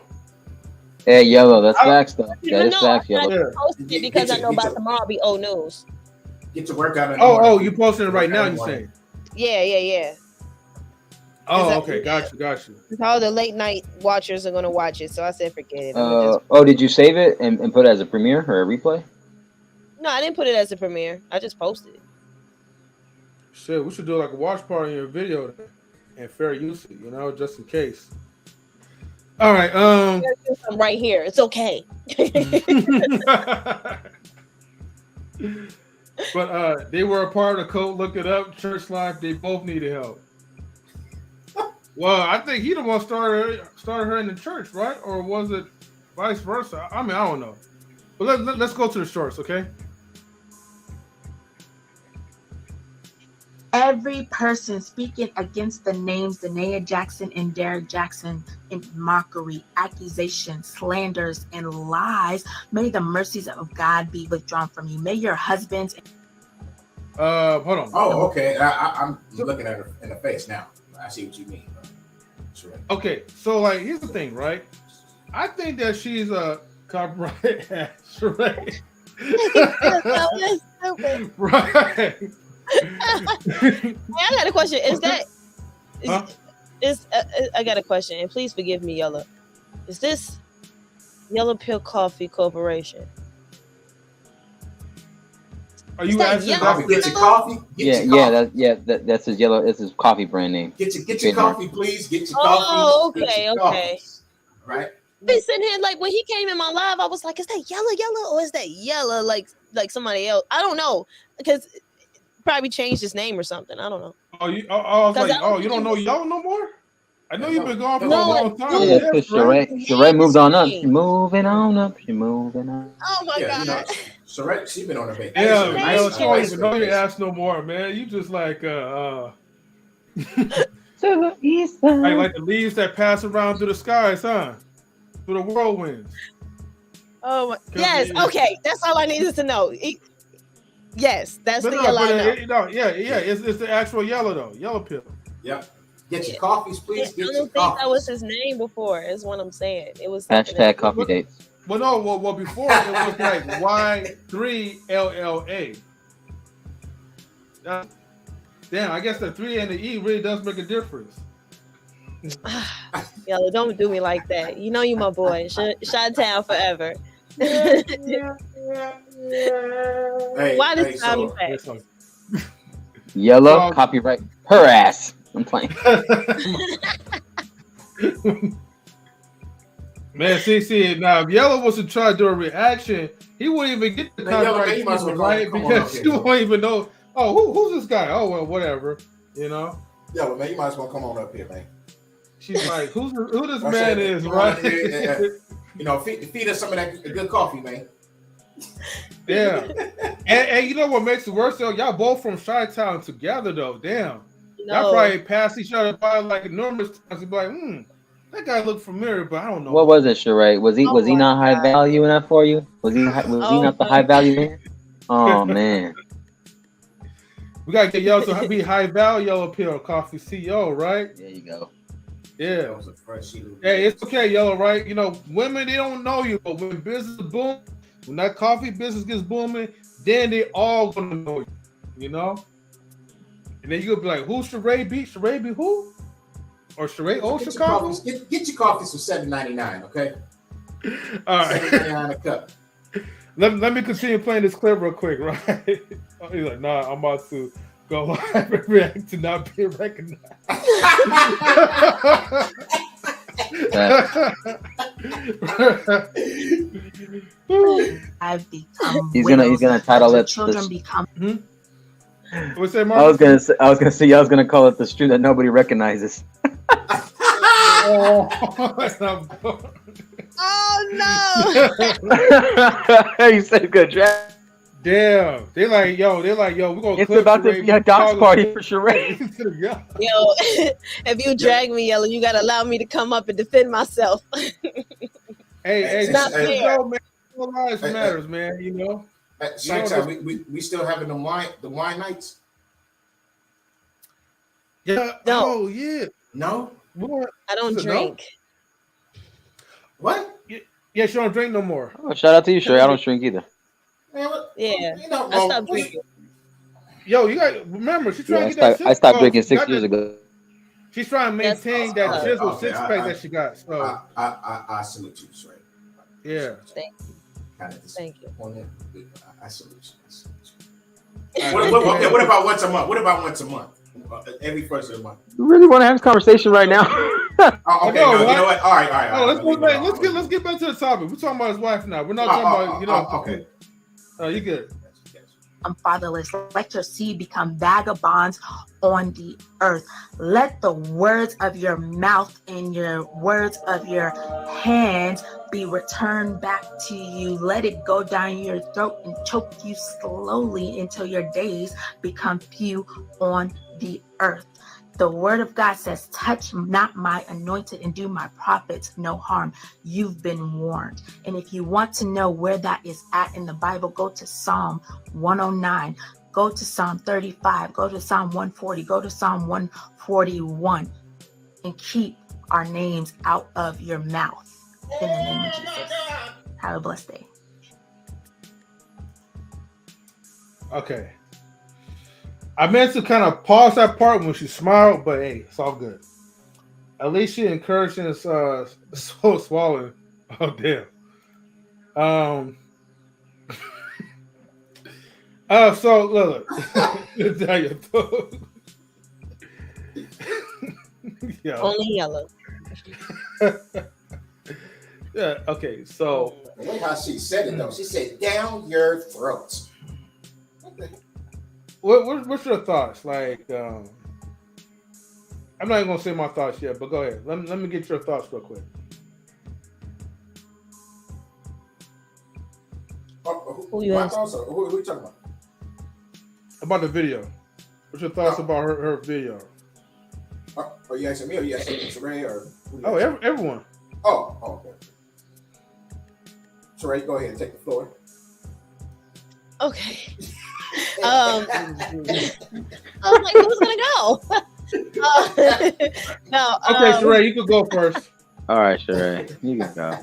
Hey, Yellow, that's facts though. That is facts, I Yellow. posted it because I know by tomorrow will be old news. Get to work out. Oh, you posting it right now? You saying? Yeah. Oh, okay, got you. All the late night watchers are gonna watch it, so I said forget it. Did you save it and put it as a premiere or a replay? No, I didn't put it as a premiere. I just posted it. Shit, we should do like a watch party in your video and fair use it, just in case. All right, I'm right here. It's okay. But they were a part of the code. Look it up. Church life. They both needed help. Well, I think he the one started her in the church, right? Or was it vice versa? I mean, I don't know. But let's go to the shorts, okay? Every person speaking against the names Derrick Jaxn and Derrick Jaxn in mockery, accusations, slanders, and lies, may the mercies of God be withdrawn from you. May your husbands. Hold on. Oh, okay. I'm looking at her in the face now. I see what you mean. Sure. Okay, so like, here's the thing, right? I think that she's a copyright ass, right? Right. I got a question. I got a question, and please forgive me, Yellow. Is this Yellow Pill Coffee Corporation? Are you asking about get your coffee? That's his Yellow. It's his coffee brand name. Get your coffee, please. Get your coffee. Oh, okay. Right. Be sitting here like when he came in my live, I was like, is that yellow, or is that yellow like somebody else? I don't know, because probably changed his name or something. I don't know. I was like, you don't know Yellow no more? I know you've been gone for a long time. Yeah, because Sheree moved on up. She's moving on up. Oh my God. Sheree, she's been on her vacation. Yeah, I don't even know your ass no more, man. You just like to the east side. like the leaves that pass around through the skies, huh? Through the whirlwinds. Oh, yes. Okay, that's all I needed to know. Yes, that's the yellow. It's the actual yellow though. Yellow pill. Yep. Get your coffees, please. I don't think that was his name before. Is what I'm saying. It was hashtag coffee dates. Well, no. Well, before it was like Y3LLA. Damn, I guess the 3 and the E really does make a difference. Yellow, don't do me like that. You know you my boy. Shot-town forever. Why does sound effect? Yellow copyright her ass. I'm playing. Man, see now. If Yellow was to try to do a reaction, he wouldn't even get the copyright, right? Because you won't even know. Oh, who's this guy? Oh well, whatever. Yellow, man, you might as well come on up here, man. She's like, who this man is, right? You know, feed us some of that good coffee, man. Yeah. and you know what makes it worse though? Y'all both from Chi-Town together though. Damn. Y'all probably passed each other by like numerous times. Be like, that guy looked familiar, but I don't know. What was it, Sheree? Was he not high value enough for you? Was he not the high value man? Oh man. We gotta get Yellow to be high value Yellow Pill Coffee CEO, right? There you go. Yeah. Hey, it's okay, Yellow, right? You know, women, they don't know you, but when business boom, when that coffee business gets booming, then they all gonna know you, you know? And then you'll be like, who's Sheree B? Sheree B who? Or Sheree O Chicago? Get your coffees for $7.99, okay? All right. $7.99 a cup. Let me continue playing this clip real quick, right? He's like, nah, I'm about to go live and react to not being recognized. I've become. He's gonna title it. Children become. What's that, I was gonna say I was gonna call it the stream that nobody recognizes. Oh no! You said good draft. Damn, they like yo, we're gonna. It's about to be a dance party for Sheree. Yo, if you drag me, Yellow, you gotta allow me to come up and defend myself. Hey, it's not fair. Yo, man, all lives matters, man. You know. We still having the wine nights. Yeah. No. Oh yeah. No. What? I don't drink. What? Yeah, she don't drink no more. Oh, shout out to you, Sheree. I don't drink either. Yeah, I stopped drinking. Yo, you got remember she's trying to get that. I stopped drinking 6 years ago. She's trying to maintain that chisel six-pack that she got. So I salute you, Sheree. Yeah. Thank you. Thank you. I salute you. What about once a month? What about once a month? Every first of the month. You really want to have this conversation right now? Okay, you know what? All right. Let's get back to the topic. We're talking about his wife now. We're not talking about Okay. You good? I'm fatherless. Let your seed become vagabonds on the earth. Let the words of your mouth and your words of your hands be returned back to you. Let it go down your throat and choke you slowly until your days become few on the earth. The word of God says, touch not my anointed and do my prophets no harm. You've been warned. And if you want to know where that is at in the Bible, go to Psalm 109, go to Psalm 35, go to Psalm 140, go to Psalm 141, and keep our names out of your mouth. In the name of Jesus. Have a blessed day. Okay. I meant to kind of pause that part when she smiled, but hey, it's all good. At least she encouraging us so swallowing. Oh damn. So look. Only Yellow. Yeah, okay, so the way how she said it though, she said down your throat. What's your thoughts? Like, I'm not even gonna say my thoughts yet, but go ahead. Let me get your thoughts real quick. Who you talking about? About the video. What's your thoughts about her video? Are you asking me or you asking Sheree or? Everyone. Oh, okay. Sheree, go ahead and take the floor. Okay. I was like, who's gonna go? No. Okay, Sheree, you can go first. All right, Sheree, you can go.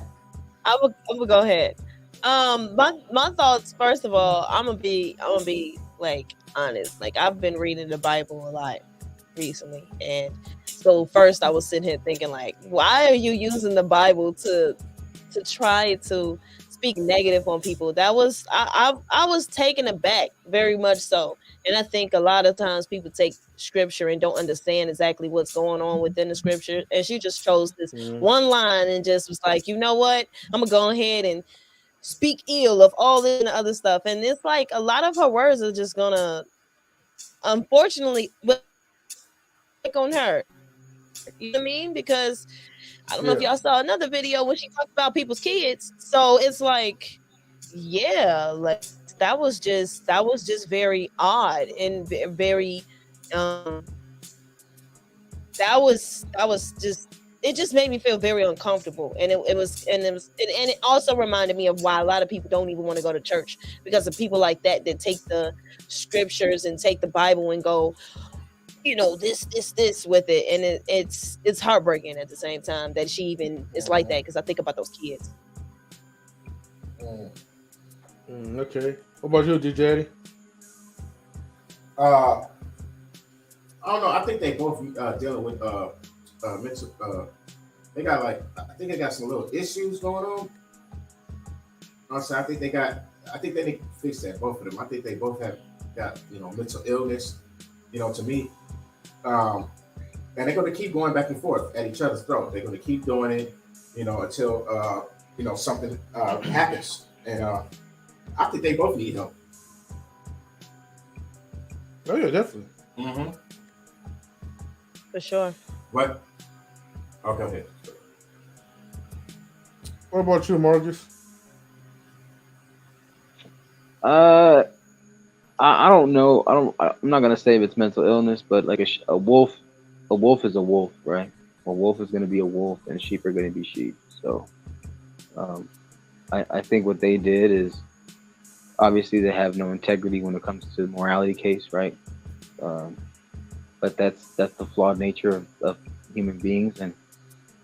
I'm gonna go ahead. My thoughts. First of all, I'm gonna be like honest. Like I've been reading the Bible a lot recently, and so first I was sitting here thinking like, why are you using the Bible to try to speak negative on people? That was I was taken aback, very much so. And I think a lot of times people take scripture and don't understand exactly what's going on within the scripture. And she just chose this one line and just was like, you know what? I'm gonna go ahead and speak ill of all this and other stuff. And it's like a lot of her words are just gonna, unfortunately, on her. You know what I mean? Because I don't know if y'all saw another video when she talked about people's kids. So it's like, yeah, like that was just very odd and very that was just, it just made me feel very uncomfortable, and it also reminded me of why a lot of people don't even want to go to church, because of people like that take the scriptures and take the Bible and go, you know, this with it, and it's heartbreaking at the same time that she even is like that, because I think about those kids. Okay, what about you, DJ Eddie? I don't know. I think they both dealing with mental. They got I think they got some little issues going on. Also, I think they need to fix that. Both of them. I think they both have got mental illness. To me, and they're going to keep going back and forth at each other's throat. They're going to keep doing it, until something happens. And I think they both need help. Oh yeah, definitely. Mm-hmm. For sure. What? Okay. What about you, Marcus? I don't know. I'm not gonna say if it's mental illness, but like a wolf is a wolf, right? A wolf is gonna be a wolf, and sheep are gonna be sheep. So, I think what they did is, obviously they have no integrity when it comes to the morality case, right? But that's the flawed nature of human beings. And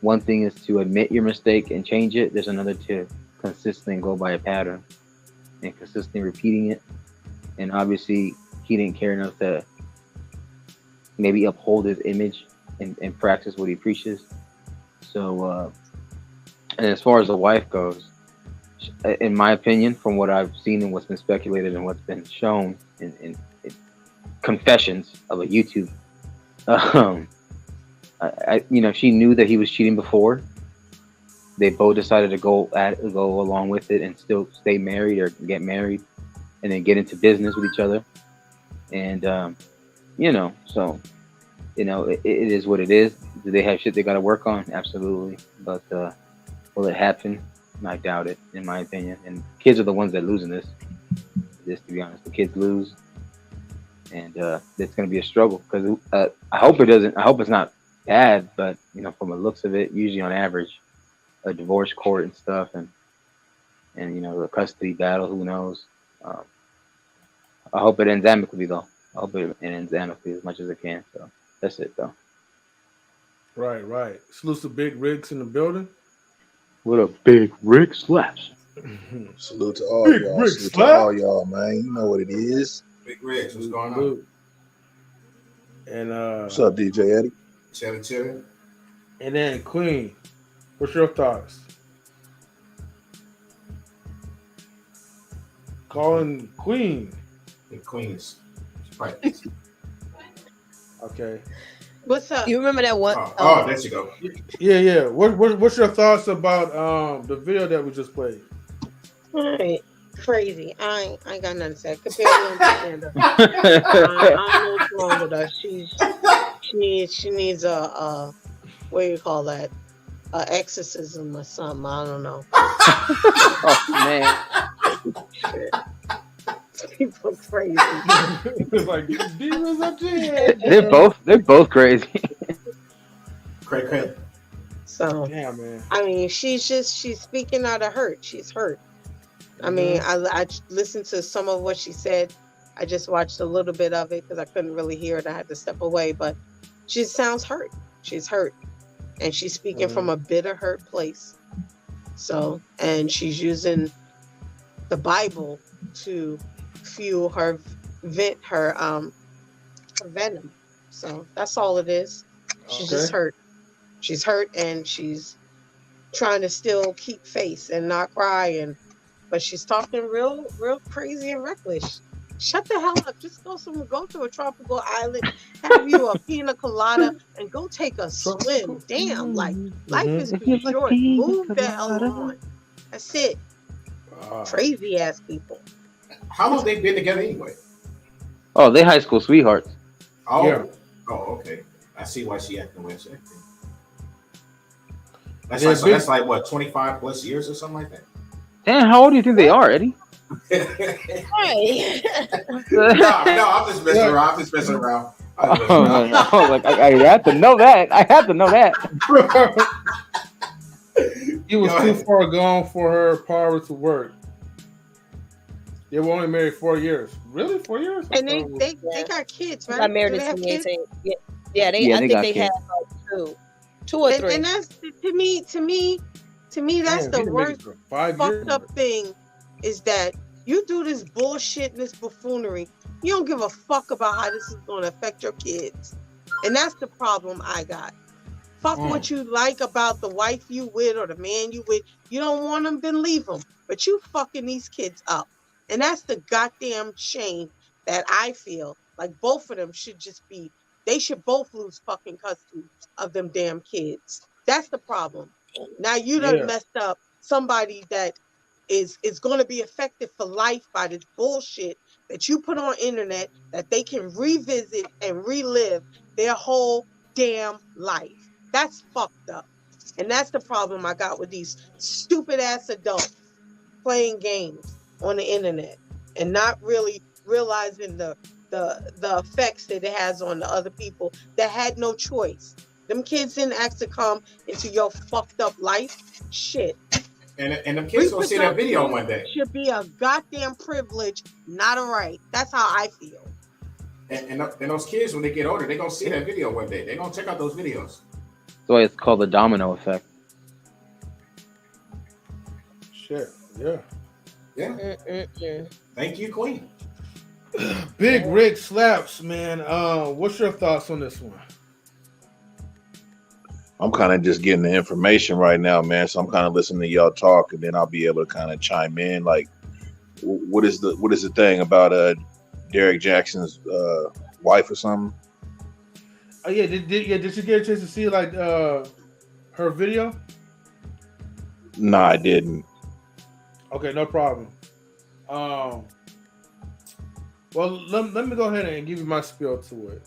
one thing is to admit your mistake and change it. There's another to consistently go by a pattern and consistently repeating it. And obviously he didn't care enough to maybe uphold his image and practice what he preaches. So, and as far as the wife goes, in my opinion, from what I've seen and what's been speculated and what's been shown in confessions of a YouTube, she knew that he was cheating before. They both decided to go along with it and still stay married or get married, and then get into business with each other. And it is what it is. Do they have shit they got to work on? Absolutely. But will it happen? I doubt it, in my opinion. And kids are the ones that lose in this. Just to be honest, the kids lose, and it's going to be a struggle. Because I hope it doesn't. I hope it's not bad. But from the looks of it, usually on average, a divorce court and stuff, and the custody battle. Who knows? I hope it ends amicably, though. I hope it ends amicably as much as it can. So that's it, though. Right. Salute to Big Rigs in the building. What a Big Rig slaps. Salute to all y'all. Salute to all y'all, man. You know what it is. Big Rigs, what's going on? And what's up, DJ Eddie? Chevy. And then Queen, what's your thoughts? Calling Queen. Queens. Right. Okay. What's up? You remember that one? Oh, there you go. Yeah. What's your thoughts about the video that we just played? All right. Crazy. I ain't got nothing to say. Compare to understand her. I don't know what's wrong with her. She needs a what do you call that? Exorcism or something. I don't know. Oh man. Shit. People are crazy. It's like demons up there. They're both crazy. Crazy. So yeah, man. I mean, she's speaking out of hurt. She's hurt. I mean, I listened to some of what she said. I just watched a little bit of it because I couldn't really hear it. I had to step away, but she sounds hurt. She's hurt, and she's speaking from a bitter, hurt place. So, and she's using the Bible to fuel her venom. So that's all it is. She's just hurt. She's hurt, and she's trying to still keep face and not cry, but she's talking real crazy and reckless. Shut the hell up. Just go to a tropical island, have you a pina colada, and go take a swim. Damn, like life is too short. Move the hell on. That's it. Crazy ass people. How long they been together anyway? Oh, they high school sweethearts. Oh, yeah. Oh, okay. I see why she acting the way she acting. That's like what, 25 plus years or something like that. Damn, how old do you think they are, Eddie? Right. no, I'm just messing around. I had to know that. He was too far gone for her power to work. They were only married 4 years. Really, 4 years? And they got kids, right? Got married Do in they have kids? 2018. Yeah, I think they had like two or three. And that's to me, that's the worst fucked up thing is that you do this bullshit, this buffoonery. You don't give a fuck about how this is going to affect your kids, and that's the problem I got. Fuck what you like about the wife you with or the man you with. You don't want them, then leave them. But you fucking these kids up. And that's the goddamn shame that I feel like both of them should they should both lose fucking custody of them damn kids. That's the problem. Now you done messed up somebody that is going to be affected for life by this bullshit that you put on internet that they can revisit and relive their whole damn life. That's fucked up. And that's the problem I got with these stupid ass adults playing games on the internet and not really realizing the effects that it has on the other people that had no choice. Them kids didn't ask to come into your fucked up life. Shit. And them kids gonna see that video one day. Should be a goddamn privilege, not a right. That's how I feel. And those kids, when they get older, they're gonna see that video one day. They're gonna check out those videos. That's why it's called the domino effect. Shit. Yeah. Yeah. Thank you, Queen. Big Rick Slaps, man. What's your thoughts on this one? I'm kind of just getting the information right now, man. So I'm kind of listening to y'all talk, and then I'll be able to kind of chime in. Like, what is the thing about Derrick Jaxn's wife or something? Oh yeah, did you get a chance to see like her video? No, I didn't. Okay, no problem. Well, let me go ahead and give you my spiel to it.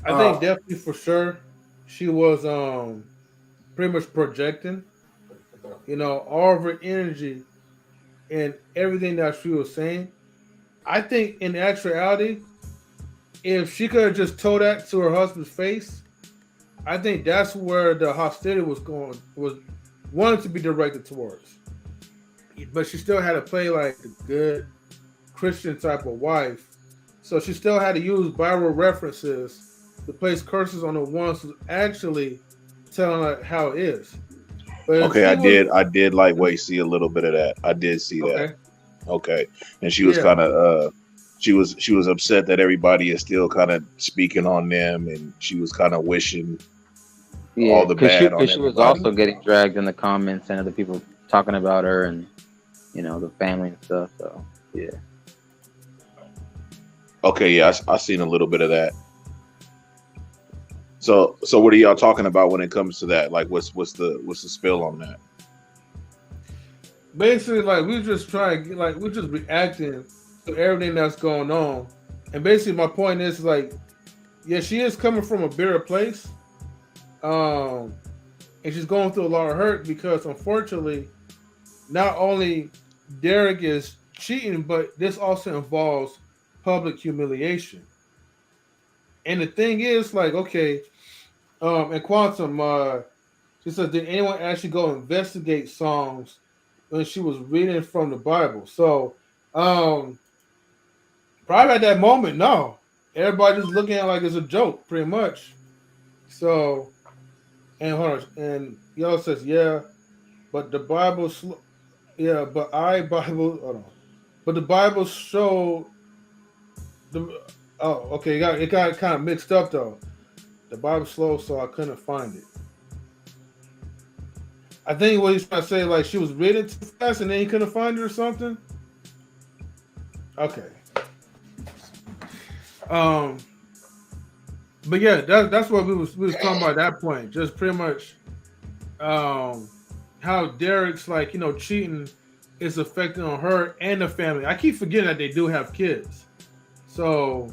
I think definitely for sure she was pretty much projecting, all of her energy and everything that she was saying. I think in actuality, if she could have just told that to her husband's face, I think that's where the hostility was wanted to be directed towards. But she still had to play like a good Christian type of wife. So she still had to use Bible references to place curses on the ones who's actually telling her how it is. But okay, I did lightweight see a little bit of that. I did see that. Okay. And she was kind of she was upset that everybody is still kind of speaking on them, and she was kind of wishing all the bad on everybody. She was also getting dragged in the comments and other people talking about her and the family and stuff. So yeah. Okay, yeah, I seen a little bit of that. So what are y'all talking about when it comes to that? Like, what's the spill on that? Basically, like we're just reacting to everything that's going on, and basically my point is like, yeah, she is coming from a bitter place, and she's going through a lot of hurt because unfortunately, not only Derrick is cheating, but this also involves public humiliation. And the thing is, like, okay, in Quantum, she says, did anyone actually go investigate songs when she was reading from the Bible? So, probably at that moment, no. Everybody just looking at it like it's a joke, pretty much. So, and hold on, and y'all says, yeah, but the Bible, hold on. But the Bible showed it got kind of mixed up though. The Bible's slow, so I couldn't find it. I think what he's trying to say, like she was reading too fast and then he couldn't find it or something. Okay. But yeah, that's what we was talking about at that point. Just pretty much how Derrick's like, cheating is affecting on her and the family. I keep forgetting that they do have kids. So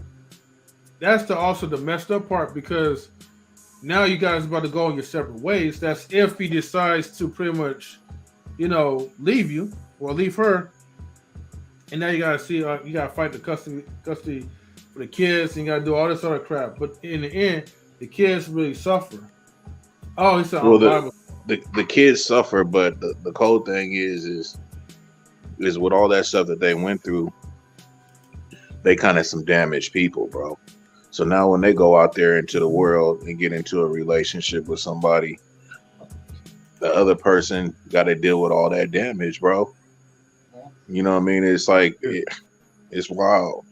that's also the messed up part because now you guys about to go in your separate ways. That's if he decides to pretty much, leave you or leave her. And now you gotta see, you gotta fight the custody for the kids, and you gotta do all this other crap. But in the end, the kids really suffer. Oh, he said, well, the kids suffer, but the cold thing is with all that stuff that they went through, they kind of some damaged people, bro. So now when they go out there into the world and get into a relationship with somebody, the other person got to deal with all that damage, bro. You know what I mean? It's like it's wild.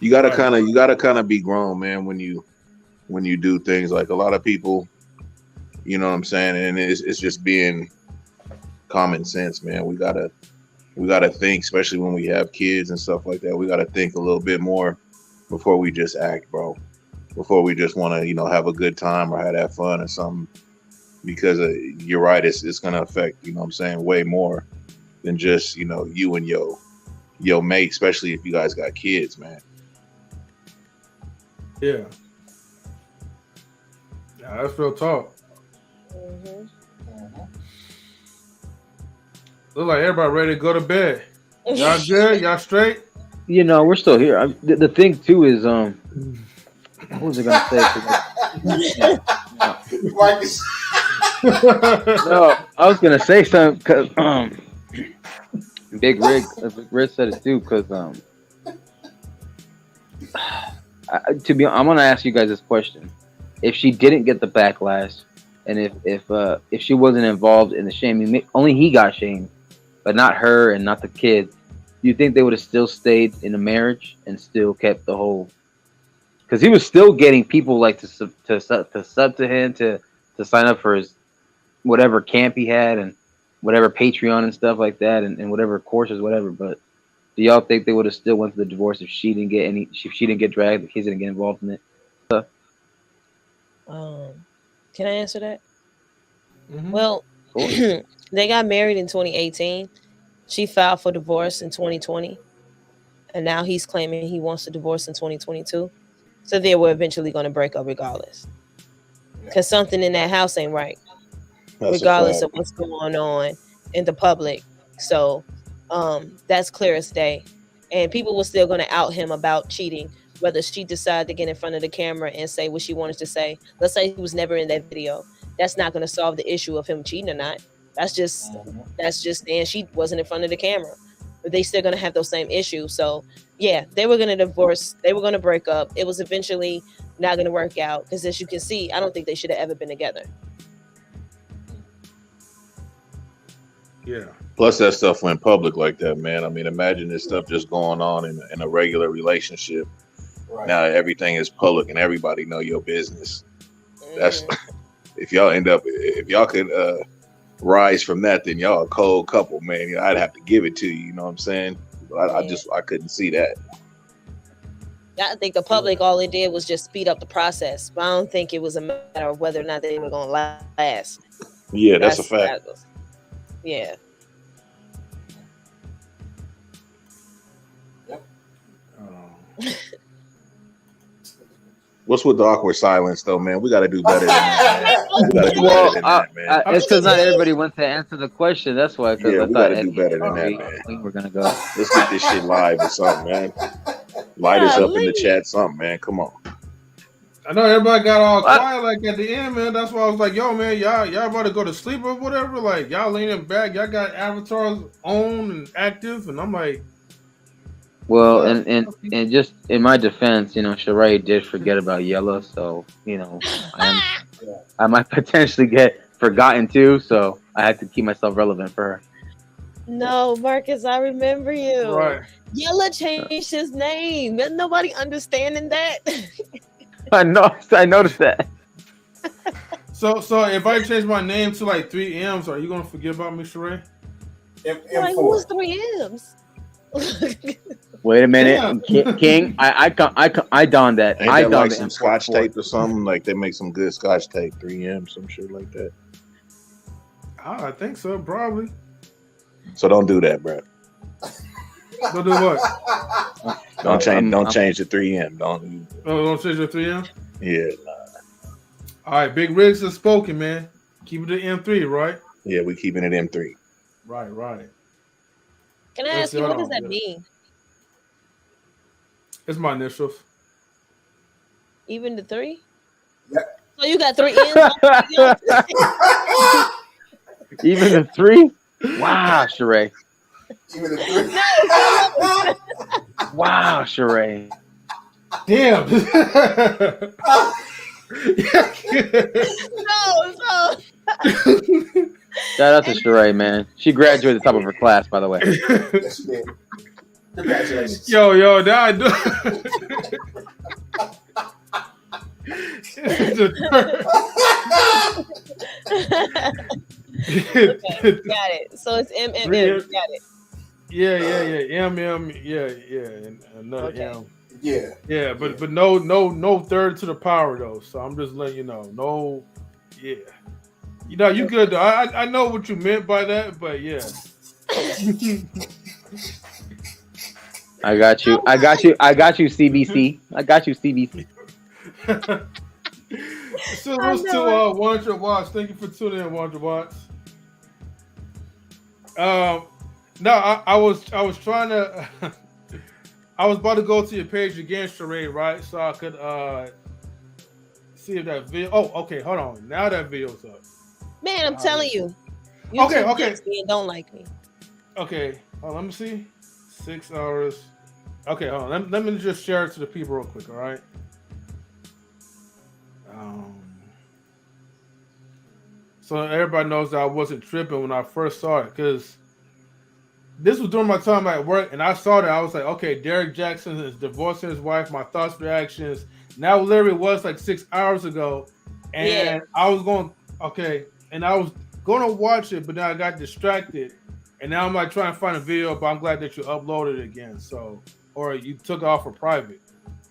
You gotta kind of be grown, man, when you do things. Like a lot of people, you know what I'm saying, and it's just being common sense, man. We gotta think, especially when we have kids and stuff like that. We gotta think a little bit more before we just act, bro. Before we just want to, have a good time or have that fun or something. Because you're right, it's gonna affect, what I'm saying, way more than just, you and your mate, especially if you guys got kids, man. Yeah, that's real talk. Look like everybody ready to go to bed. Y'all good? Y'all straight? We're still here. The thing too is, what was I gonna say? No, I was gonna say something because Big Rig said it too. Because I'm gonna ask you guys this question: if she didn't get the backlash, and if she wasn't involved in the shaming, only he got shamed, but not her and not the kids, do you think they would have still stayed in a marriage and still kept the whole? Because he was still getting people like to sub to him to sign up for his whatever camp he had and whatever Patreon and stuff like that and whatever courses, whatever. But do y'all think they would have still went to the divorce if she didn't get dragged, the kids didn't get involved in it? Can I answer that? Well, they got married in 2018. She filed for divorce in 2020. And now he's claiming he wants to divorce in 2022. So they were eventually going to break up regardless. Because something in that house ain't right. Regardless of what's going on in the public. So that's clear as day. And people were still going to out him about cheating, whether she decided to get in front of the camera and say what she wanted to say. Let's say he was never in that video. That's not going to solve the issue of him cheating or not. That's just saying she wasn't in front of the camera. But they still going to have those same issues. So yeah, they were going to divorce. They were going to break up. It was eventually not going to work out. Because as you can see, I don't think they should have ever been together. Yeah. Plus, that stuff went public like that, man. I mean, imagine this stuff just going on in a regular relationship. Right. Now everything is public and everybody know your business. That's if y'all could rise from that, then y'all a cold couple, man. I'd have to give it to you. You know what I'm saying? But I couldn't see that. I think the public, all it did was just speed up the process. But I don't think it was a matter of whether or not they were going to last. Yeah, that's a fact. Yeah. What's with the awkward silence, though, man? We got to do better than that, man. We got to do better than that, man. It's because not everybody wants to answer the question. That's why. Yeah, we got to do better than that, man. I think we're gonna go. Let's get this shit live or something, man. Light us up in the chat, something, man. Come on. I know everybody got all quiet like at the end, man. That's why I was like, yo, man, y'all about to go to sleep or whatever. Like, y'all leaning back. Y'all got avatars on and active. And I'm like, well, and just in my defense, Sheree did forget about Yella. So, I might potentially get forgotten too. So I had to keep myself relevant for her. No, Marcus, I remember you. Right. Yella changed his name. There's nobody understanding that. I noticed that. So if I change my name to like 3 M's, are you gonna forget about me, Sheree? Like, who's 3 M's? Wait a minute, King. I donned that. Ain't that like some Scotch tape or something? Like they make some good Scotch tape, 3M, some shit like that. I think so, probably. So don't do that, bro. Don't do what? Don't change the 3M. Don't change the 3M. Yeah. All right, Big Riggs has spoken, man. Keep it at M3, right? Yeah, we keeping it M3. Right. Can I ask you, what does that mean? It's my initials. Even the 3? Yeah. So you got 3 N's? Even the 3? Wow, Sheree. Even the 3? Wow, Sheree. Damn. No. Shout out to Sheree, man. She graduated at the top of her class, by the way. Yes, she did. Congratulations. Yo, now I do. Okay, got it. So it's MMM. Got it. Yeah. MM. Yeah. And another M. Yeah. But no third to the power though. So I'm just letting you know. No. Yeah. You know, you good though. I know what you meant by that, but yeah. I got you, CBC. I got you, CBC. So it was to 100 watts. Thank you for tuning in, 100 watts. No, I was trying to. I was about to go to your page again, Sheree, right? So I could see if that video. Oh, okay. Hold on. Now that video's up. Man, I'm telling you. Okay. likes me and don't like me. Okay. Let me see. 6 hours. Okay, hold on. Let me just share it to the people real quick, all right? So everybody knows that I wasn't tripping when I first saw it, because this was during my time at work, and I saw that. I was like, okay, Derrick Jaxn is divorcing his wife. My thoughts, reactions. Now, literally, was like 6 hours ago, and I was going, and I was going to watch it, but then I got distracted, and now I'm like trying to find a video, but I'm glad that you uploaded it again, so, or you took it off for private.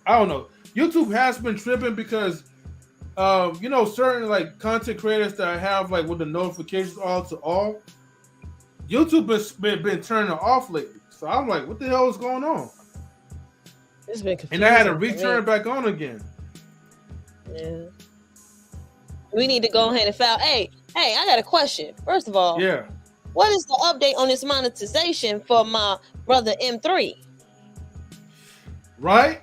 I don't know. YouTube has been tripping because, you know, certain like content creators that have like with the notifications all to all, YouTube has been turning it off lately. So I'm like, what the hell is going on? It's been confusing. And I had to return it back on again. Yeah. We need to go ahead and file. Hey, I got a question. First of all, what is the update on this monetization for my brother M3? Right?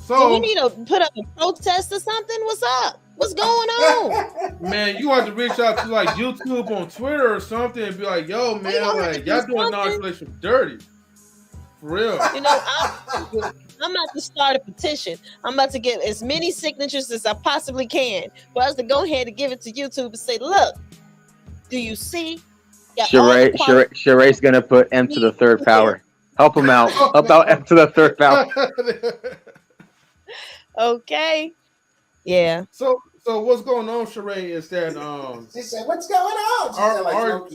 So we need to put up a protest or something? What's up? What's going on? Man, you have to reach out to like YouTube on Twitter or something and be like, yo, man, like y'all doing non-relation dirty. For real. You know, I'm about to start a petition. I'm about to get as many signatures as I possibly can for us to go ahead and give it to YouTube and say, look, do you see? Sheree's gonna put M to the third power. Help him out. Help out M to the third power. Okay. Yeah. So what's going on, Sheree, is that she said, what's going on?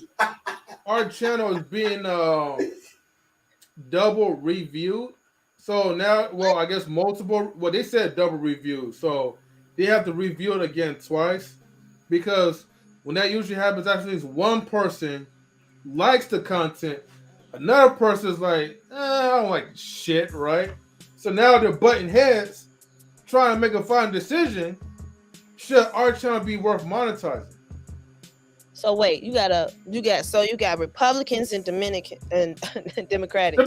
Our channel is being double reviewed. So now, well, I guess multiple. Well, they said double review, so they have to review it again twice, because when that usually happens, actually, is one person likes the content, another person is like, I don't like shit, right? So now they're butting heads, trying to make a final decision. Should our channel be worth monetizing? So wait, you got Republicans and Dominican and Democrats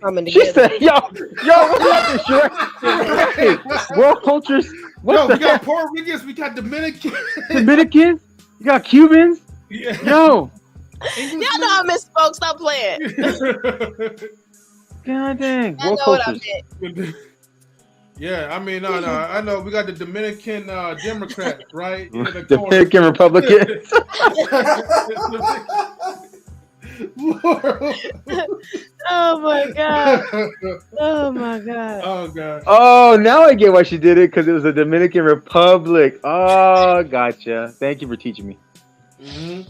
coming together. She said, yo, what's up, world cultures. We got Puerto Ricans, we got Dominicans, you got Cubans. Yeah. Yo, y'all know I misspoke. Stop playing. God dang, I know what I meant. Yeah, I mean, no, I know we got the Dominican Democrats, right? Dominican Republicans. Oh my god! Oh my god! Oh god! Oh, now I get why she did it, because it was the Dominican Republic. Oh, gotcha. Thank you for teaching me. Mm-hmm.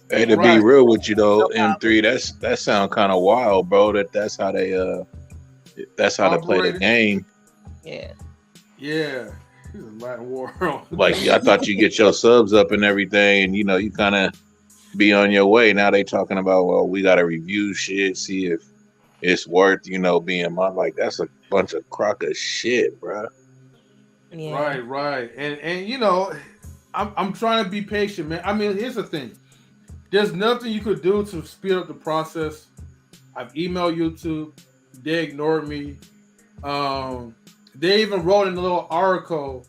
Hey, to be real with you though, M3, that sound kind of wild, bro. That's how they play the game. Yeah. Yeah. This is Latin world. Like, I thought you get your subs up and everything, and you kind of be on your way. Now they talking about, well, we got to review shit, see if it's worth, being like, that's a bunch of crock of shit, bro. Yeah. Right. And you know, I'm trying to be patient, man. I mean, here's the thing. There's nothing you could do to speed up the process. I've emailed YouTube. They ignored me. They even wrote in a little article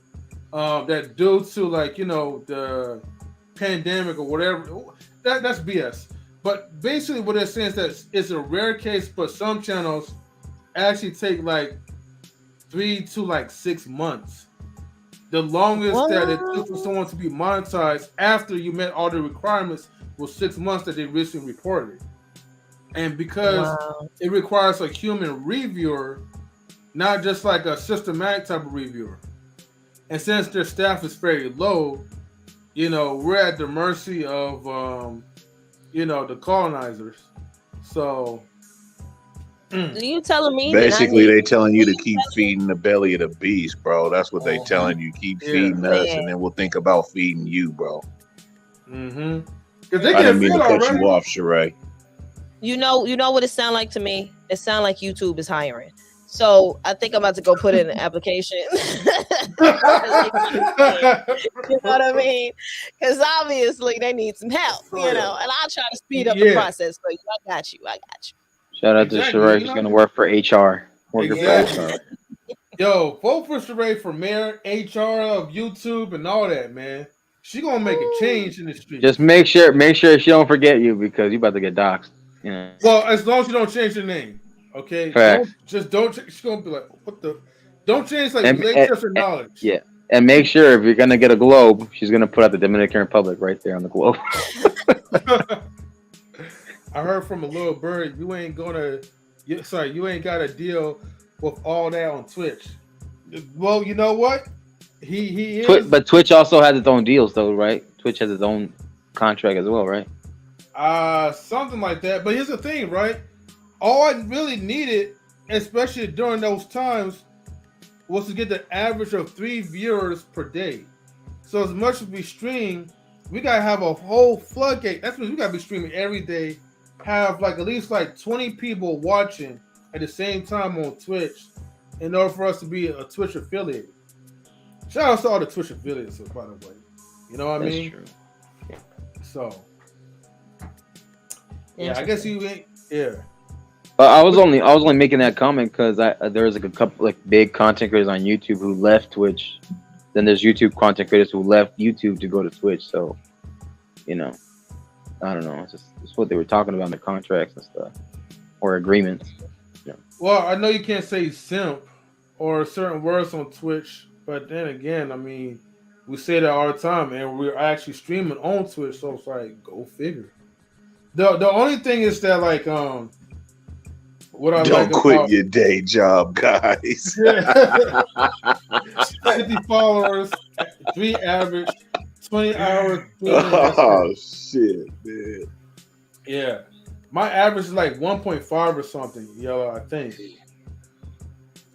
that due to like, you know, the pandemic or whatever, that's BS. But basically what they're saying is that it's a rare case, but some channels actually take like 3 to like 6 months. The longest that it took for someone to be monetized after you met all the requirements was 6 months that they recently reported. And because it requires a human reviewer, not just like a systematic type of reviewer. And since their staff is very low, you know, we're at the mercy of, you know, the colonizers. So, you telling me basically they telling you to keep feeding the belly of the beast, bro. That's what they telling you. Keep feeding us, and then we'll think about feeding you, bro. Mm-hmm. I didn't mean to cut you off, Sheree. You know what it sound like to me? It sound like YouTube is hiring. So I think I'm about to go put in an application. You know what I mean? Because obviously they need some help, you know. And I'll try to speed up the process for you. I got you. Shout out to Sheree. She's gonna work for HR. Working for HR. Yo, vote for Sheree for mayor, HR of YouTube, and all that, man. She gonna make a change in the street. Just make sure she don't forget you because you about to get doxxed. You know. Well, as long as you don't change your name, okay? She's gonna be like, what the? Don't change like relationships or knowledge. Yeah, and make sure if you're gonna get a globe, she's gonna put out the Dominican Republic right there on the globe. I heard from a little bird, you ain't got a deal with all that on Twitch. Well, you know what? He is. But Twitch also has its own deals, though, right? Twitch has its own contract as well, right? Something like that. But here's the thing, right? All I really needed, especially during those times, was to get the average of 3 viewers per day. So as much as we stream, we gotta have a whole floodgate. That means we gotta be streaming every day. Have like at least like 20 people watching at the same time on Twitch in order for us to be a Twitch affiliate. Shout out to all the Twitch affiliates, by the way. You know what I mean? True. So, yeah, I guess you ain't. Yeah. But I was only making that comment because there's like a couple like big content creators on YouTube who left Twitch. Then there's YouTube content creators who left YouTube to go to Twitch. So, you know, I don't know. It's what they were talking about in the contracts and stuff or agreements. Yeah. Well, I know you can't say simp or certain words on Twitch, but then again, I mean, we say that all the time, and we're actually streaming on Twitch, so it's like, go figure. The only thing is that like what I don't like quit about, your day job, guys. 50 followers, 3 average, 20 hours. Oh shit, man. Yeah, my average is like 1.5 or something, I think.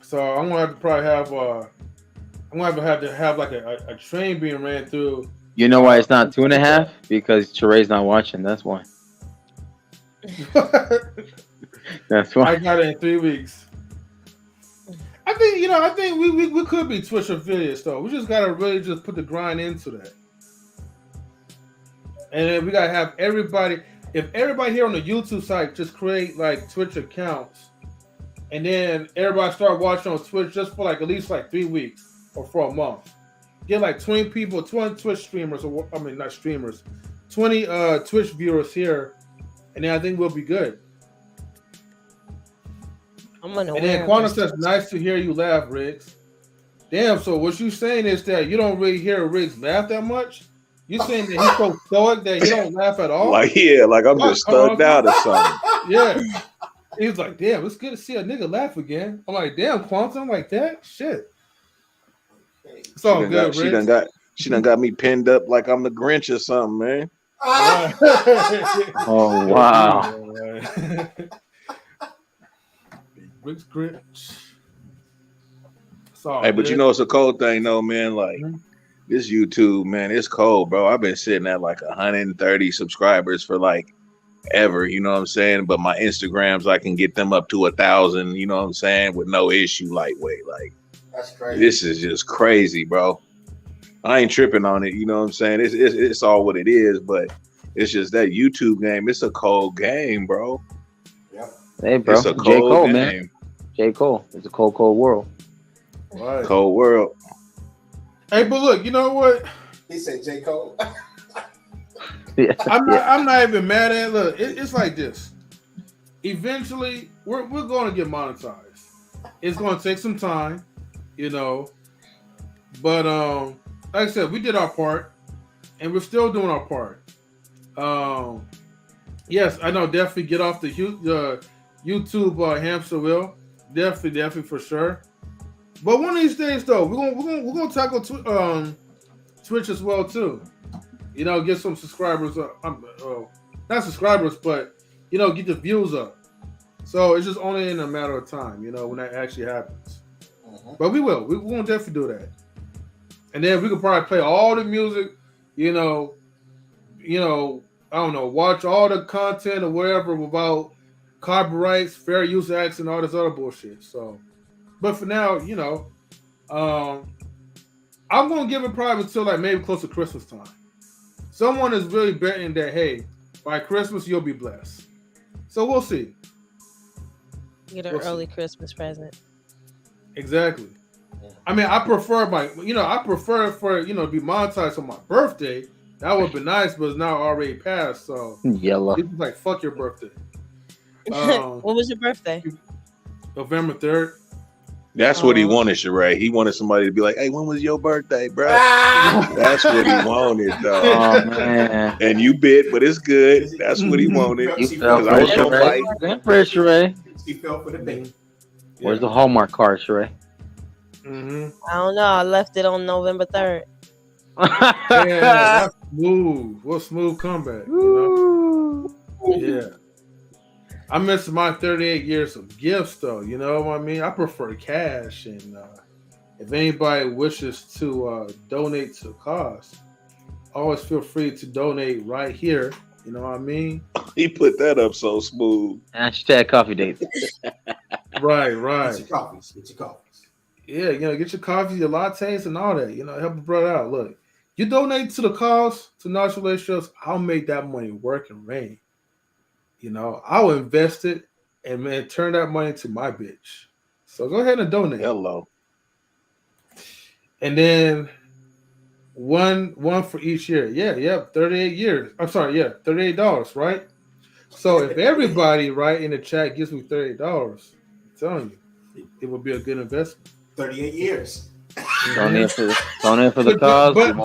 So I'm gonna have to probably have I'm gonna have to have like a train being ran through. You know why it's not 2.5? Because Sheree's not watching. That's why. That's why. I got it in 3 weeks. I think we could be Twitch affiliates though. We just gotta really just put the grind into that. And then we gotta have everybody. If everybody here on the YouTube site just create like Twitch accounts, and then everybody start watching on Twitch just for like at least like 3 weeks or for a month. Get like 20 people, 20 Twitch streamers, or I mean not streamers, 20 Twitch viewers here, and then I think we'll be good. I'm gonna. And then Quantum says, "Nice to hear you laugh, Riggs." Damn. So what you saying is that you don't really hear Riggs laugh that much? You saying that he's so stoic that he don't laugh at all? Like I'm just stunned out or something. Yeah. He was like, "Damn, it's good to see a nigga laugh again." I'm like, "Damn, Quantum, like that shit." It's all good, Riggs. She done got me pinned up like I'm the Grinch or something, man. Oh wow. Rick's Grinch. Hey, but you know it's a cold thing though, man. Like this YouTube, man, it's cold, bro. I've been sitting at like 130 subscribers for like ever, you know what I'm saying? But my Instagrams, I can get them up to 1,000, you know what I'm saying, with no issue, lightweight. Like That's crazy. This is just crazy, bro. I ain't tripping on it. You know what I'm saying? It's all what it is, but it's just that YouTube game. It's a cold game, bro. Yep. Hey, bro. It's a J. cold Cole, game. man. J. Cole. It's a cold, cold world. Right. Cold world. Hey, but look, you know what? He said J. Cole. Yeah. I'm not even mad at it. Look, it's like this. Eventually, we're going to get monetized. It's going to take some time, you know. But like I said, we did our part, and we're still doing our part. Yes, I know. Definitely get off the YouTube hamster wheel. Definitely for sure. But one of these days, though, we're gonna tackle Twitch as well too. You know, get some subscribers. Not subscribers, but you know, get the views up. So it's just only in a matter of time, you know, when that actually happens. But we will. We won't definitely do that. And then we could probably play all the music, you know, I don't know, watch all the content or whatever without copyrights, fair use acts, and all this other bullshit. So, but for now, you know, I'm gonna give it probably until like maybe close to Christmas time. Someone is really betting that, hey, by Christmas you'll be blessed. So we'll see. Get an early Christmas present. Exactly. I mean, I prefer for, you know, to be monetized on my birthday. That would be nice, but it's now already passed. So Yellow. People like, fuck your birthday. What was your birthday? November 3rd. That's what he wanted, Sheree. He wanted somebody to be like, "Hey, when was your birthday, bro?" That's what he wanted, though. Oh man! And you bit, but it's good. That's what he wanted. You fell for it, Sheree. He fell for the bait. Where's the Hallmark card, Sheree? I don't know. I left it on November 3rd. Yeah, that's smooth. What smooth comeback, you know? Yeah. I miss my 38 years of gifts, though. You know what I mean? I prefer cash. And if anybody wishes to donate to the cause, always feel free to donate right here. You know what I mean? He put that up so smooth. Hashtag coffee date. Right. Get your coffees. Yeah, you know, get your coffees, your lattes, and all that. You know, help a brother out. Look, you donate to the cause, to Knowledge Relationships, I'll make that money work and rain. You know, I'll invest it and, man, turn that money to my bitch. So go ahead and donate. Hello. And then one for each year. Yeah, 38 years. I'm sorry, yeah, $38, right? So if everybody, right, in the chat gives me $38, I'm telling you, it would be a good investment. 38 years. Donate for the cause. But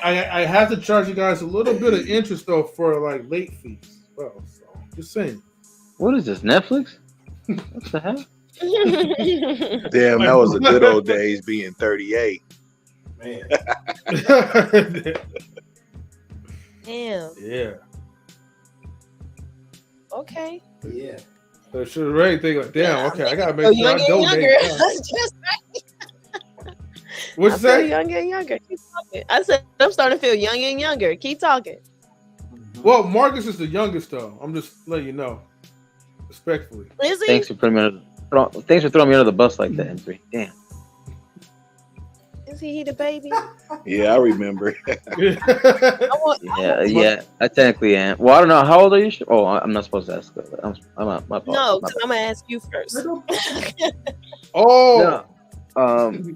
I have to charge you guys a little bit of interest, though, for like late fees. Well, so just saying. What is this, Netflix? What the hell? Damn, that was the good old days being 38. Man. Damn. Yeah. Okay. Yeah. So should already think like, damn, okay, I gotta make sure I donate. What'd you say? Younger and younger. Keep talking. I said I'm starting to feel younger and younger. Keep talking. Well, Marcus is the youngest, though. I'm just letting you know, respectfully. Is he? Thanks for throwing me under the bus like that, M3. Damn. Is he the baby? Yeah, I remember. Yeah. I technically am. Well, I don't know. How old are you? Oh, I'm not supposed to ask. My fault. No, because I'm gonna ask you first. Oh. No.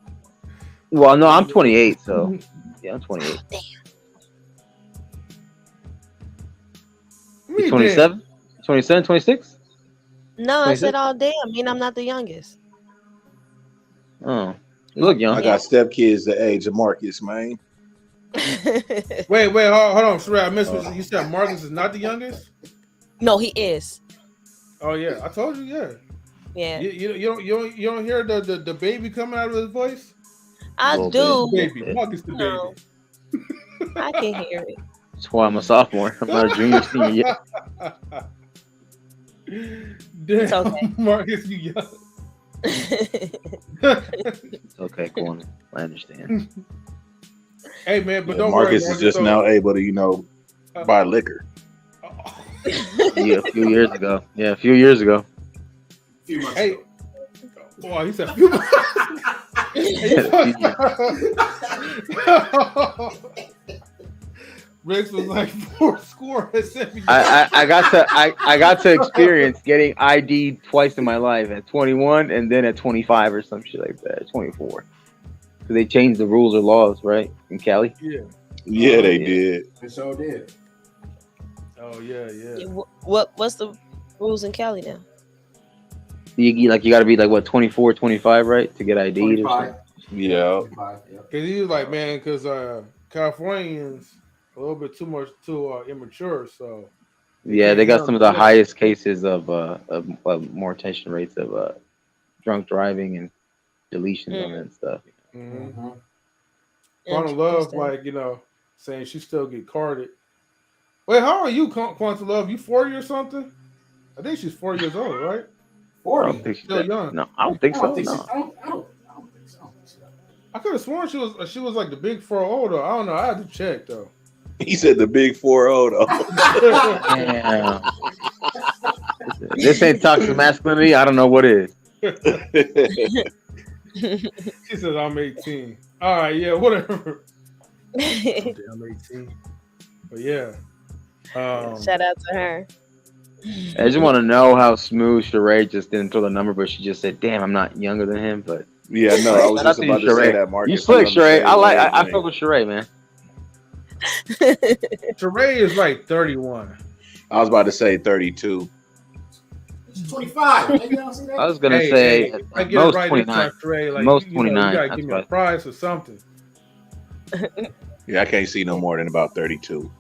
Well, no, I'm 28, so yeah, I'm 28. Damn. You 27? 27, 26? No, 26? I said 26? all day. I mean, I'm not the youngest. Oh, you look young. I got stepkids the age of Marcus, man. Wait, hold on, Sheree. I missed what you said. Marcus is not the youngest? No, he is. Oh yeah, I told you. Yeah. Yeah. You don't hear the baby coming out of his voice? I do. Baby, Marcus the baby. I can hear it. That's why I'm a sophomore. I'm not a junior, senior yet. Damn, it's okay. Marcus, you young. It's okay, cool. I understand. Hey man, but Yeah, don't Marcus worry. is just now able to, buy liquor. Yeah, a few years ago. A few months ago. Wow, he said a few months. Riggs was like 4 score. I got to experience getting ID'd twice in my life at 21 and then at 25 or some shit like that. 24. Because they changed the rules or laws, right? In Cali? Yeah. Yeah, they did. It so did. Oh yeah. What's the rules in Cali now? You got to be like what 24, 25, right, to get ID'd or something. Yeah. Because he was like, man, because Californians a little bit too immature, so yeah, they got some of the highest cases of mortation rates of drunk driving and deletions on that stuff. Mm-hmm. Quantum Love, like, saying she still get carded. Wait, how are you, Quantum Love? You 40 or something? I think she's 4 years old, right? 40. I don't think she's Still young. No, I don't think so. I don't think so. I could have sworn she was like the big 4-0 though. I don't know. I had to check though. He said the big 4-0 though. Damn. This ain't toxic masculinity. I don't know what is. She says I'm 18. All right, yeah, whatever. I'm 18. But yeah. Shout out to her. I just want to know how smooth Sheree just didn't throw the number, but she just said, "Damn, I'm not younger than him." But yeah, no, I was just about to say that, Mark. You slick, Sheree. I fuck with Sheree, man. Sheree is like 31. I was about to say 32. 25. Maybe I don't see that. I was gonna say I get most it right 29. Sheree, like, Most you 29. gotta give me a prize or something. Yeah, I can't see no more than about 32.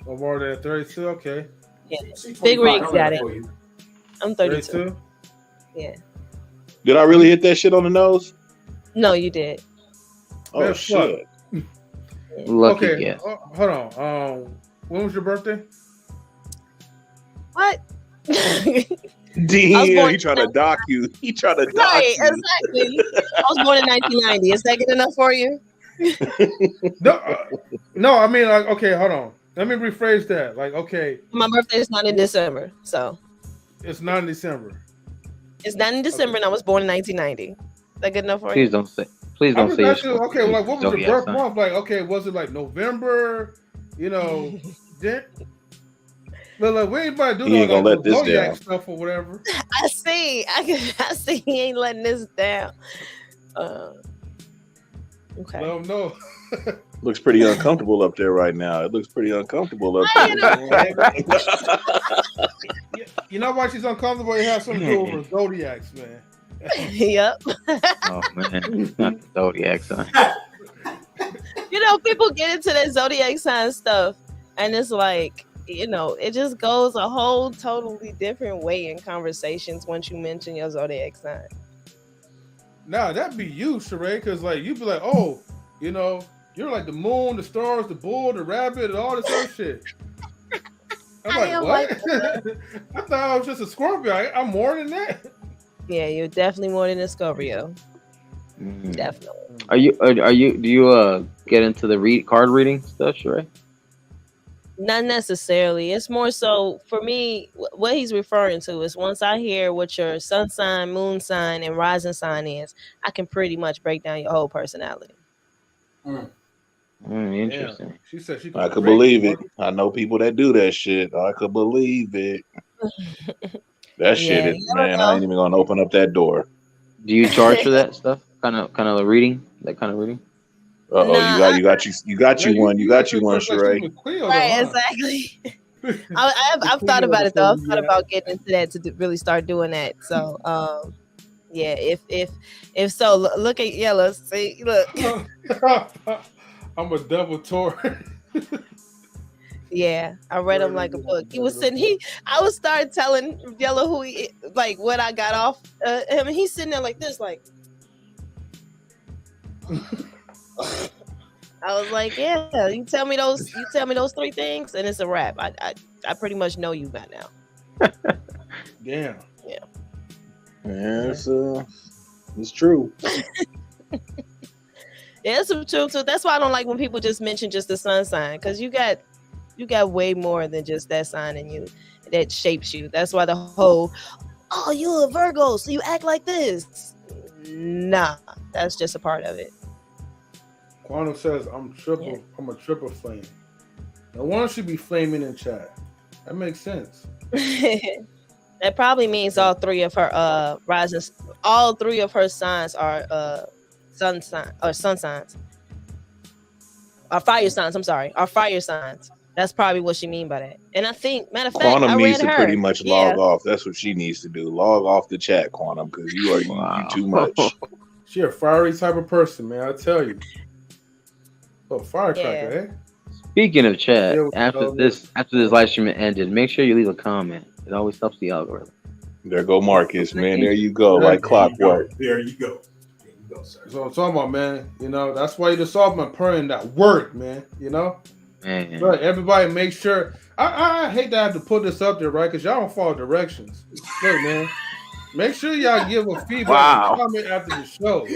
No more than 32. Okay. Yeah. Big Riggs got it. I'm 32. 32? Yeah. Did I really hit that shit on the nose? No, you did. Oh Man, shit! Lucky okay, guess. Hold on. When was your birthday? What? Damn, he trying to dock you. He trying to dock Right, you. exactly. I was born in 1990. Is that good enough for you? No. I mean, like, okay, hold on. Let me rephrase that. Like, okay, My birthday is not in December, so it's not in December. it's not in December, and I was born in 1990. Is that good enough for Please you? don't say. Please I don't was say. asking, okay, well, like, what was your zodiac birth sign. month? Like, okay, was it like November? Then. But like, we ain't about to do He ain't no gonna like, let this zodiac down. stuff or whatever. I see he ain't letting this down. Okay. Let them know. Looks pretty uncomfortable up there right now. It looks pretty uncomfortable up there. You know why she's uncomfortable? It has something to do with her zodiacs, man. Yep. Oh man, not the zodiac sign. People get into that zodiac sign stuff, and it's like, it just goes a whole totally different way in conversations once you mention your zodiac sign. Nah, that'd be you, Sheree, because like you'd be like, oh, you're like the moon, the stars, the bull, the rabbit, and all this other shit. I'm like, what? I thought I was just a Scorpio. I'm more than that. Yeah, you're definitely more than a Scorpio. Mm. Definitely. Do you get into the card reading stuff, Sheree? Not necessarily. It's more so for me. What he's referring to is once I hear what your sun sign, moon sign, and rising sign is, I can pretty much break down your whole personality. Interesting. Yeah. She said she I could believe it. I know people that do that shit. I could believe it. That shit is, man. I ain't even gonna open up that door. Do you charge for that stuff? Kind of reading, that kind of reading. Oh, you got you one, Sheree. Right, exactly. I've thought about it though. I've thought about getting into that to really start doing that. So, yeah. If so, look at Yellow. See, look. I'm a double Taurus. Yeah, I read him like a book. He was sitting. I was started telling Yellow who he like what I got off him, and he's sitting there like this, like. I was like, yeah, you tell me those 3 things, and it's a wrap. I pretty much know you by now. Damn. Yeah. Yeah, it's true. Yeah, it's true too. That's why I don't like when people just mention just the sun sign, because you got way more than just that sign in you that shapes you. That's why the whole, oh, you're a Virgo, so you act like this. Nah, that's just a part of it. Quantum says I'm a triple flame. No one should be flaming in chat. That makes sense. That probably means all three of her signs are sun signs. Or fire signs, I'm sorry. Are fire signs. That's probably what she mean by that. And I think, matter of fact, Quantum I needs read to her. pretty much log off. That's what she needs to do. Log off the chat, Quantum, because you are you too much. She a fiery type of person, man. I tell you. Oh, firecracker, eh? Speaking of chat, after this live stream ended, make sure you leave a comment. It always helps the algorithm. There go Marcus, man. There you go, like clockwork. There you go. Sir. That's what I'm talking about, man. You know, that's why you just saw my purring that word, man. You know? Man. But everybody make sure. I hate to have to put this up there, right? Because y'all don't follow directions. Look, man. Make sure y'all give a feedback and comment after the show.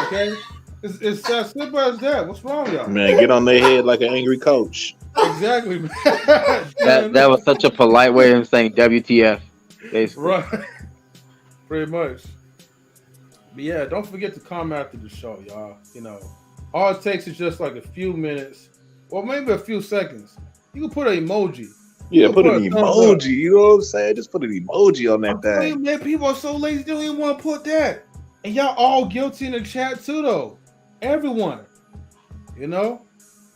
Okay? It's as simple as that. What's wrong, y'all? Man, get on their head like an angry coach. Exactly, man. That was such a polite way of saying WTF, basically. Right. Pretty much. But yeah, don't forget to comment after the show, y'all. You know, all it takes is just like a few minutes, or maybe a few seconds. You can put an emoji. Yeah, put an emoji. You know what I'm saying? Just put an emoji on that thing. You, man, people are so lazy, they don't even want to put that. And y'all all guilty in the chat too, though. Everyone. You know?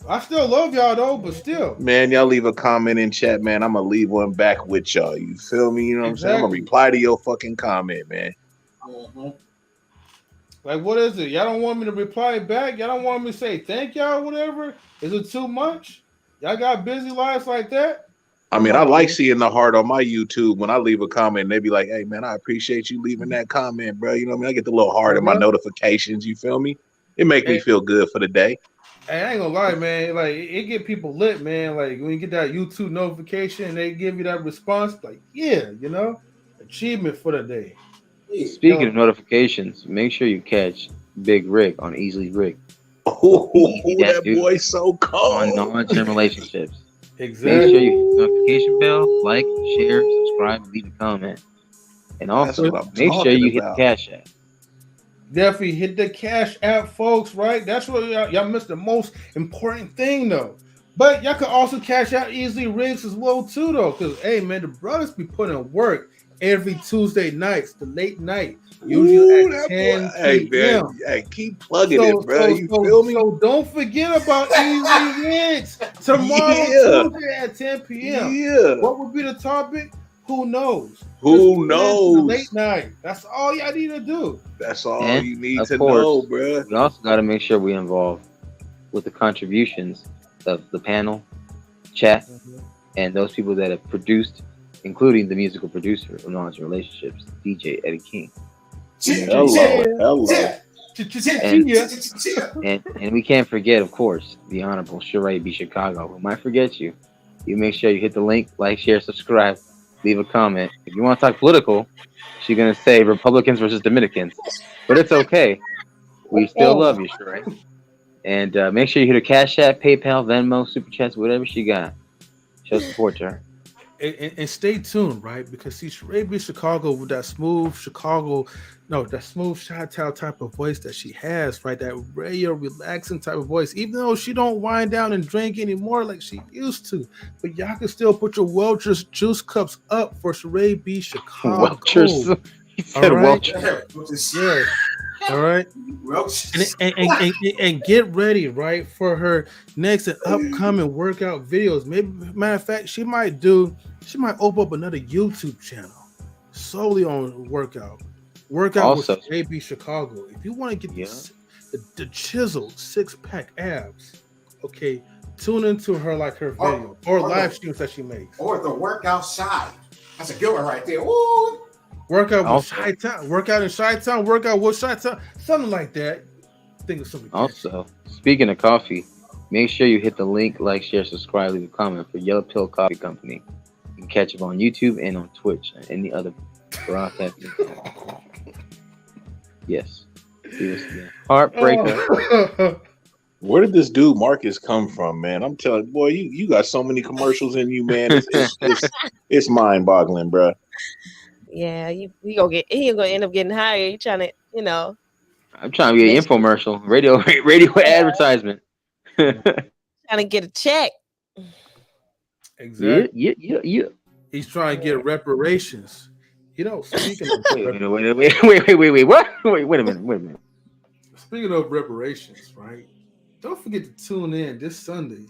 I still love y'all, though, but still. Man, y'all leave a comment in chat, man. I'm going to leave one back with y'all. You feel me? You know what I'm saying? I'm going to reply to your fucking comment, man. Mm-hmm. Like, what is it? Y'all don't want me to reply back? Y'all don't want me to say thank y'all or whatever? Is it too much? Y'all got busy lives like that? I mean, I like seeing the heart on my YouTube when I leave a comment. And they be like, hey, man, I appreciate you leaving that comment, bro. You know what I mean? I get the little heart in my notifications. You feel me? It make me feel good for the day. Hey, I ain't gonna lie, man. Like, it get people lit, man. Like, when you get that YouTube notification and they give you that response, like, yeah, you know, achievement for the day. Speaking of notifications, make sure you catch Big Rick on Easily Rick. Oh, that boy's so cold. On non-term relationships. Exactly. Make sure you hit the notification bell, like, share, subscribe, leave a comment. And also, make sure you hit the Cash App. Definitely hit the Cash App, folks, right? That's what y'all missed the most important thing, though. But y'all can also cash out Easily Riggs as well, too, though. Because, hey, man, the brothers be putting in work every Tuesday nights, the late night. Usually at 10 p.m. Hey, keep plugging it, bro. You feel me? So don't forget about Easily Riggs tomorrow, Tuesday at 10 p.m. Yeah. What would be the topic? Who knows? Who knows? Late night. That's all y'all need to do. That's all And you need of to course, know, bro. We also got to make sure we involve with the contributions of the panel, chat, and those people that have produced, including the musical producer of Knowledge and Relationships, DJ Eddie King. Hello. And we can't forget, of course, the Honorable Sheree B. Chicago, who might forget you. You make sure you hit the link, like, share, subscribe, leave a comment. If you want to talk political, she's going to say Republicans versus Dominicans. But it's okay. We still love you, Sheree. And make sure you hit her Cash App, PayPal, Venmo, Super Chats, whatever she got. Show support to her. And stay tuned, right? Because see, Sheree B. Chicago with that smooth that smooth Chi-Town type of voice that she has, right? That radio relaxing type of voice, even though she don't wind down and drink anymore like she used to. But y'all can still put your Welch's juice cups up for Sheree B. Chicago. Welch's. He said Welch's. Yeah. All right. And get ready, right, for her next and upcoming workout videos. Maybe, matter of fact, she might open up another YouTube channel solely on workout Also, with AB Chicago. If you want to get the chiseled 6-pack abs, okay, tune into her video or live streams that she makes, or the workout side. That's a good one right there. Woo! Workout with Chi-Town, workout in Chi-Town, workout with Chi-Town, something like that. Think of something. Also, speaking of coffee, make sure you hit the link, like, share, subscribe, leave a comment for Yellow Pill Coffee Company. You can catch them on YouTube and on Twitch and any other broadcast. Yes. Heartbreaker. Where did this dude Marcus come from, man? I'm telling you, boy, you got so many commercials in you, man. It's mind-boggling, bro. Yeah, he gonna end up getting hired. He trying to, I'm trying to be an infomercial, radio advertisement. Trying to get a check. Exactly. Yeah. He's trying to get reparations. You know, speaking of wait, what? Wait a minute. Speaking of reparations, right? Don't forget to tune in this Sunday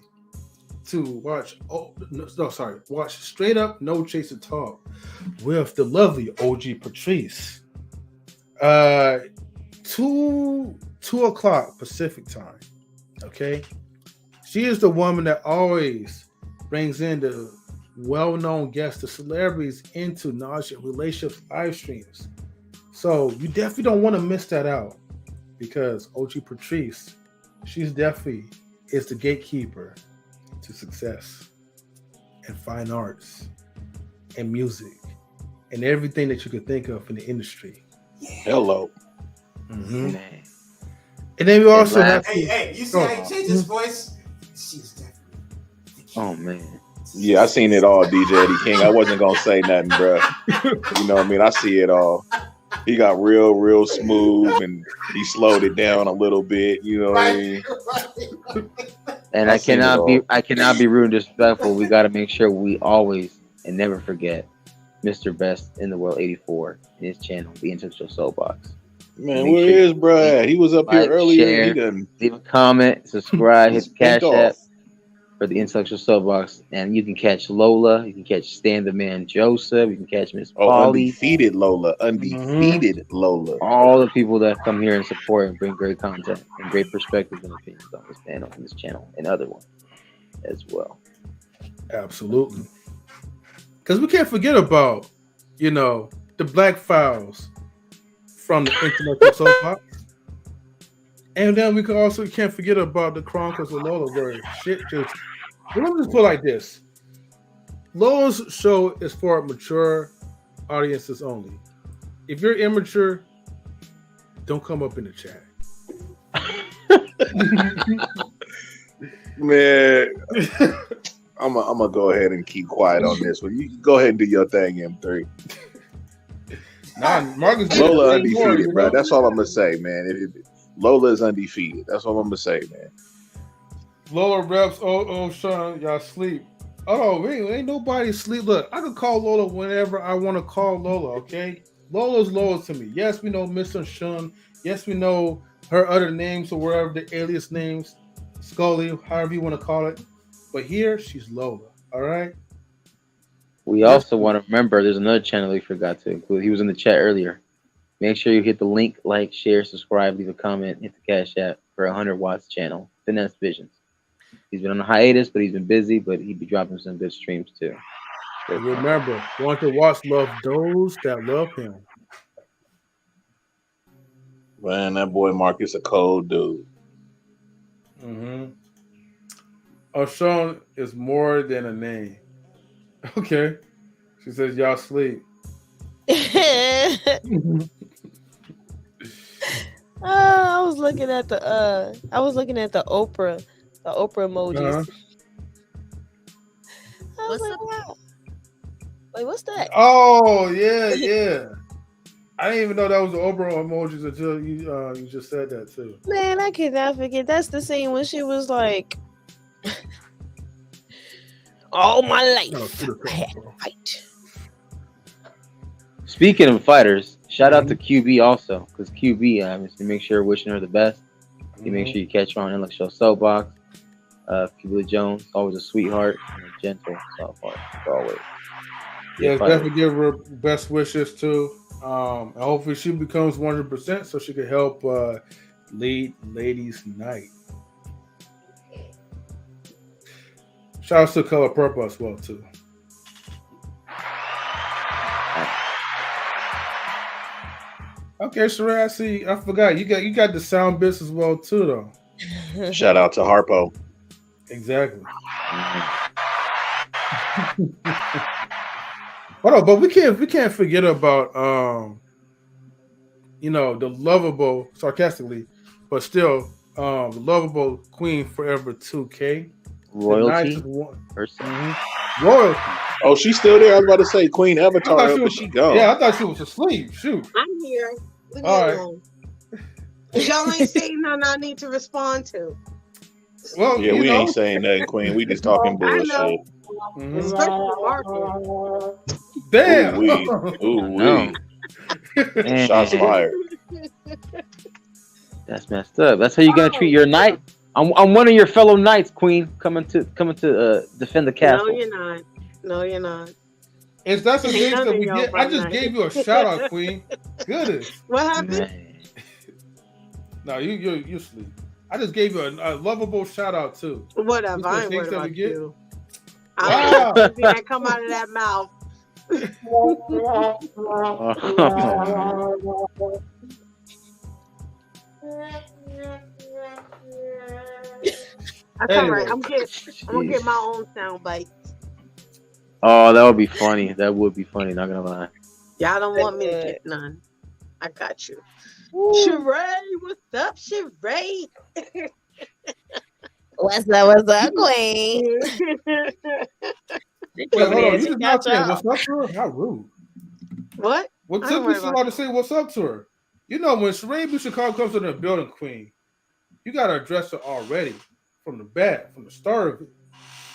to watch. Watch Straight Up No Chaser Talk with the lovely OG Patrice. 2 o'clock Pacific time. Okay, she is the woman that always brings in the well-known guests, the celebrities into knowledge and relationships live streams. So you definitely don't want to miss that out because OG Patrice, she's definitely is the gatekeeper to success and fine arts and music and everything that you could think of in the industry. Hello. Mm-hmm. And then we also have Hey, you see how he changed his voice? She's definitely. Oh man. Yeah, I seen it all, DJ Eddie King. I wasn't gonna say nothing, bro. You know what I mean? I see it all. He got real smooth, and he slowed it down a little bit. You know what I mean? And I cannot be rude and disrespectful. We got to make sure we always and never forget Mr. Best in the World 84 in his channel, the Intellectual SoapBox. Man, where is bro? He was up here earlier. Share, he done leave a comment, subscribe, hit the cash off. app for the Intellectual SoapBox, and you can catch Lola, you can catch Stan the Man Joseph, you can catch Miss Polly, undefeated Lola, Lola. all the people that come here and support and bring great content and great perspectives and opinions on this channel and other ones as well. Absolutely, because we can't forget about the Black Files from the Intellectual SoapBox. And then we can't forget about the Chronicles of Lola, where shit just. Let me just put it like this: Lola's show is for mature audiences only. If you're immature, don't come up in the chat. Man, I'm gonna go ahead and keep quiet on this one. You go ahead and do your thing, M3. Nah, Marcus Lola undefeated, bro. That's all I'm gonna say, man. Lola is undefeated. That's all I'm gonna say, man. Lola reps. Oh, Sean, y'all sleep. Oh, ain't nobody sleep. Look, I can call Lola whenever I want to call Lola. Okay, Lola's Lola to me. Yes, we know Mr. Shun. Yes, we know her other names or wherever the alias names, Scully, however you want to call it. But here, she's Lola. All right. We also want to remember there's another channel we forgot to include. He was in the chat earlier. Make sure you hit the link, like, share, subscribe, leave a comment, hit the cash app for 100 Watts channel, Finesse Visions. He's been on a hiatus, but he's been busy, but he'd be dropping some good streams too. And remember, 100 Watts love those that love him. Man, that boy Marcus a cold dude. Mm-hmm. Sean is more than a name. Okay. She says y'all sleep. I was looking at the Oprah emojis. I was like, wow. Wait, what's that? Oh yeah. I didn't even know that was the Oprah emojis until you just said that too. Man, I cannot forget. That's the scene when she was like, all my life I had to fight. Speaking of fighters, shout out to QueBee also, because QueBee, obviously, make sure wishing her the best. You make sure you catch her on Intellectual SoapBox. QueBee Jones, always a sweetheart and a gentle soft-heart, always. Yeah, definitely give her best wishes too. And hopefully she becomes 100% so she can help lead Ladies Night. Shout out to Color Purple as well too. Okay, Sheree, I see. I forgot you got the sound bits as well too, though. Shout out to Harpo. Exactly. But we can't forget about the lovable, sarcastically, but still the lovable Queen Forever 2K. Royalty. Royalty. Oh, she's still there. I was about to say Queen Avatar, but she gone. Yeah, I thought she was asleep. Shoot. I'm here. Leave me All right. alone. Y'all ain't saying nothing I need to respond to. Well, yeah, we ain't saying nothing, Queen. We just talking I know. bullshit. Especially Marcus. Damn. Ooh, shots fired. That's messed up. That's how you gonna treat your knight? I'm one of your fellow knights, Queen, coming to defend the castle. No, you're not. No, you're not. If that's the thing None that of we y'all get, my I just knight. gave you a shout out, Queen. Goodness. What happened? No, you sleep. I just gave you a lovable shout out too. Whatever. I ain't Things worried that we about get. you. Wow. I see that come out of that mouth. That's all right. I'm gonna get my own sound bite. Oh, that would be funny. That would be funny. Not gonna lie. Y'all don't want me to get none. I got you. Sheree, what's up, Sheree? What's up, Queen? Wait, hold on. You just not saying what's up to her? How rude. What? What took me so long to say what's up to her? You know, when Sheree Chicago comes to the building, Queen, you got to address her already from the bat, from the start of it.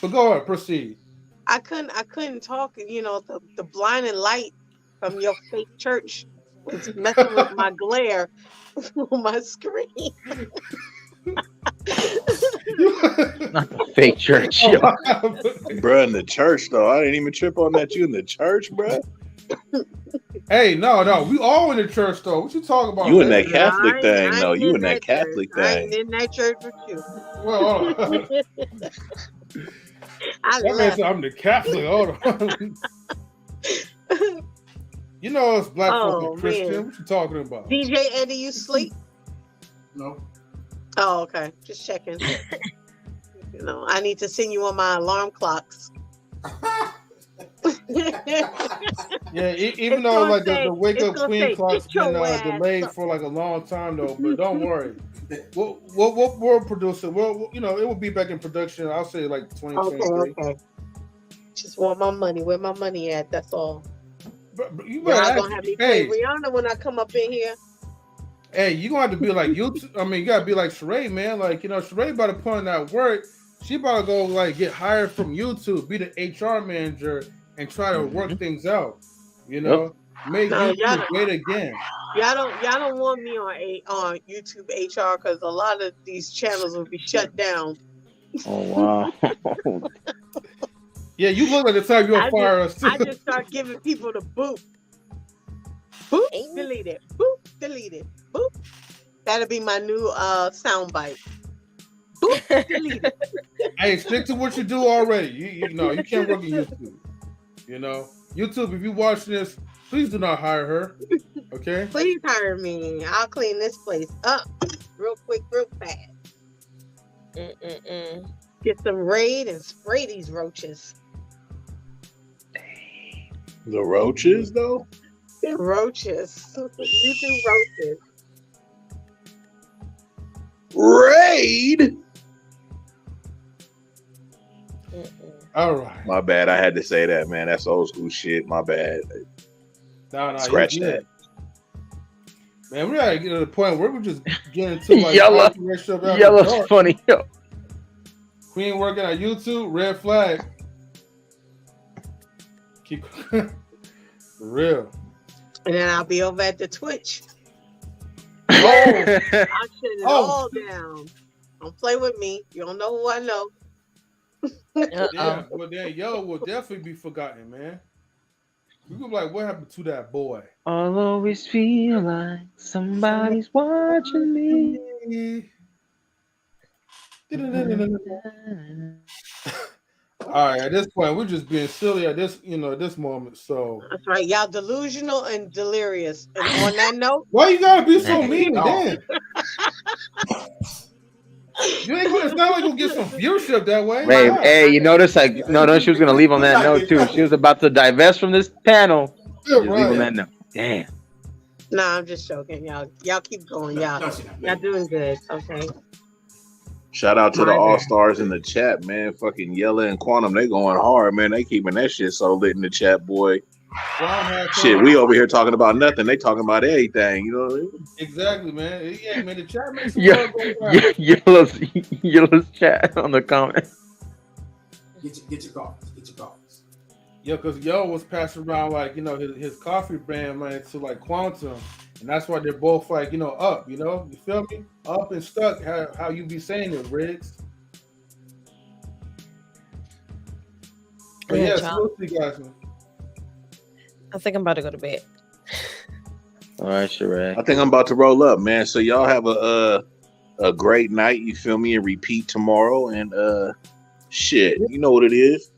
But go ahead, proceed. I couldn't talk. You know, the blinding light from your fake church was messing with my glare on my screen. Not the fake church, yo. Bruh, in the church though. I didn't even trip on that. You in the church, bruh? Hey, no, we all in the church though. What you talking about? You in that Catholic thing, though. You in that Catholic I thing. ain't in that church with you. Well, that man said I'm the Catholic. Hold on. You know us black folk and Christian. Man. What you talking about? DJ Eddie, you sleep? No. Oh, okay. Just checking. You know, I need to send you on my alarm clocks. Yeah, even though like the wake up Queen clock's been delayed for like a long time though, but don't worry. We'll produce it. Well, you know, it will be back in production. I'll say like 2023. Okay. Just want my money. Where my money at? That's all. But you Y'all better gonna have me play Rihanna when I come up in here. Hey, you gonna have to be like YouTube. I mean, you gotta be like Sheree, man. Like, you know, Sheree about to put in that work. She about to go like get hired from YouTube, be the HR manager, and try to work things out. You know, make YouTube great again. Y'all don't want me on YouTube HR because a lot of these channels will be shut down. Oh wow. Yeah, you look like the type you'll fire us too. I just start giving people the boot. Boop, delete it. Boop, delete it. Boop. That'll be my new soundbite. Boop, delete it. Hey, stick to what you do already. You know, you can't work on YouTube. You know, YouTube, if you watch this, please do not hire her. Okay? Please hire me. I'll clean this place up real quick, real fast. Get some Raid and spray these roaches. The roaches, though? The roaches. You do roaches. Raid? All right. My bad. I had to say that, man. That's old school shit. My bad. No, Scratch that. Man, we gotta get to the point where we're just getting to like Yellow's funny. Queen working on YouTube, red flag. Keep for real. And then I'll be over at the Twitch. Oh, I'll shut it all down. Don't play with me. You don't know who I know. Yeah, well then Yellow will definitely be forgotten, man. We be like, what happened to that boy? I'll always feel like somebody's watching me. All right, at this point, we're just being silly at this, at this moment. So that's right, y'all delusional and delirious. And on that note, why you gotta be so mean? Damn. You ain't gonna, it's not like we'll get some viewership that way. Ray, hey, you notice no, she was gonna leave on that note too. She was about to divest from this panel. Yeah, leave on that note. Damn. Nah, I'm just joking, y'all keep going, y'all doing good. Okay. Shout out to the all-stars in the chat, man. Fucking Yella and Quantum, they going hard, man. They keeping that shit so lit in the chat, boy. Shit, we over here talking about nothing. They talking about everything. You know what I mean? Exactly, man. Yeah, man. The chat makes some Yellow's chat on the comment. Get your coffees. Get your coffees. Yeah, because Yo was passing around like his coffee brand, man, to like Quantum, and that's why they're both like up. You feel me? Up and stuck. How you be saying it, Riggs? But yeah, salute to you guys, man. I think I'm about to go to bed. All right, Sheree. I think I'm about to roll up, man. So y'all have a great night. You feel me? And repeat tomorrow. And shit, you know what it is.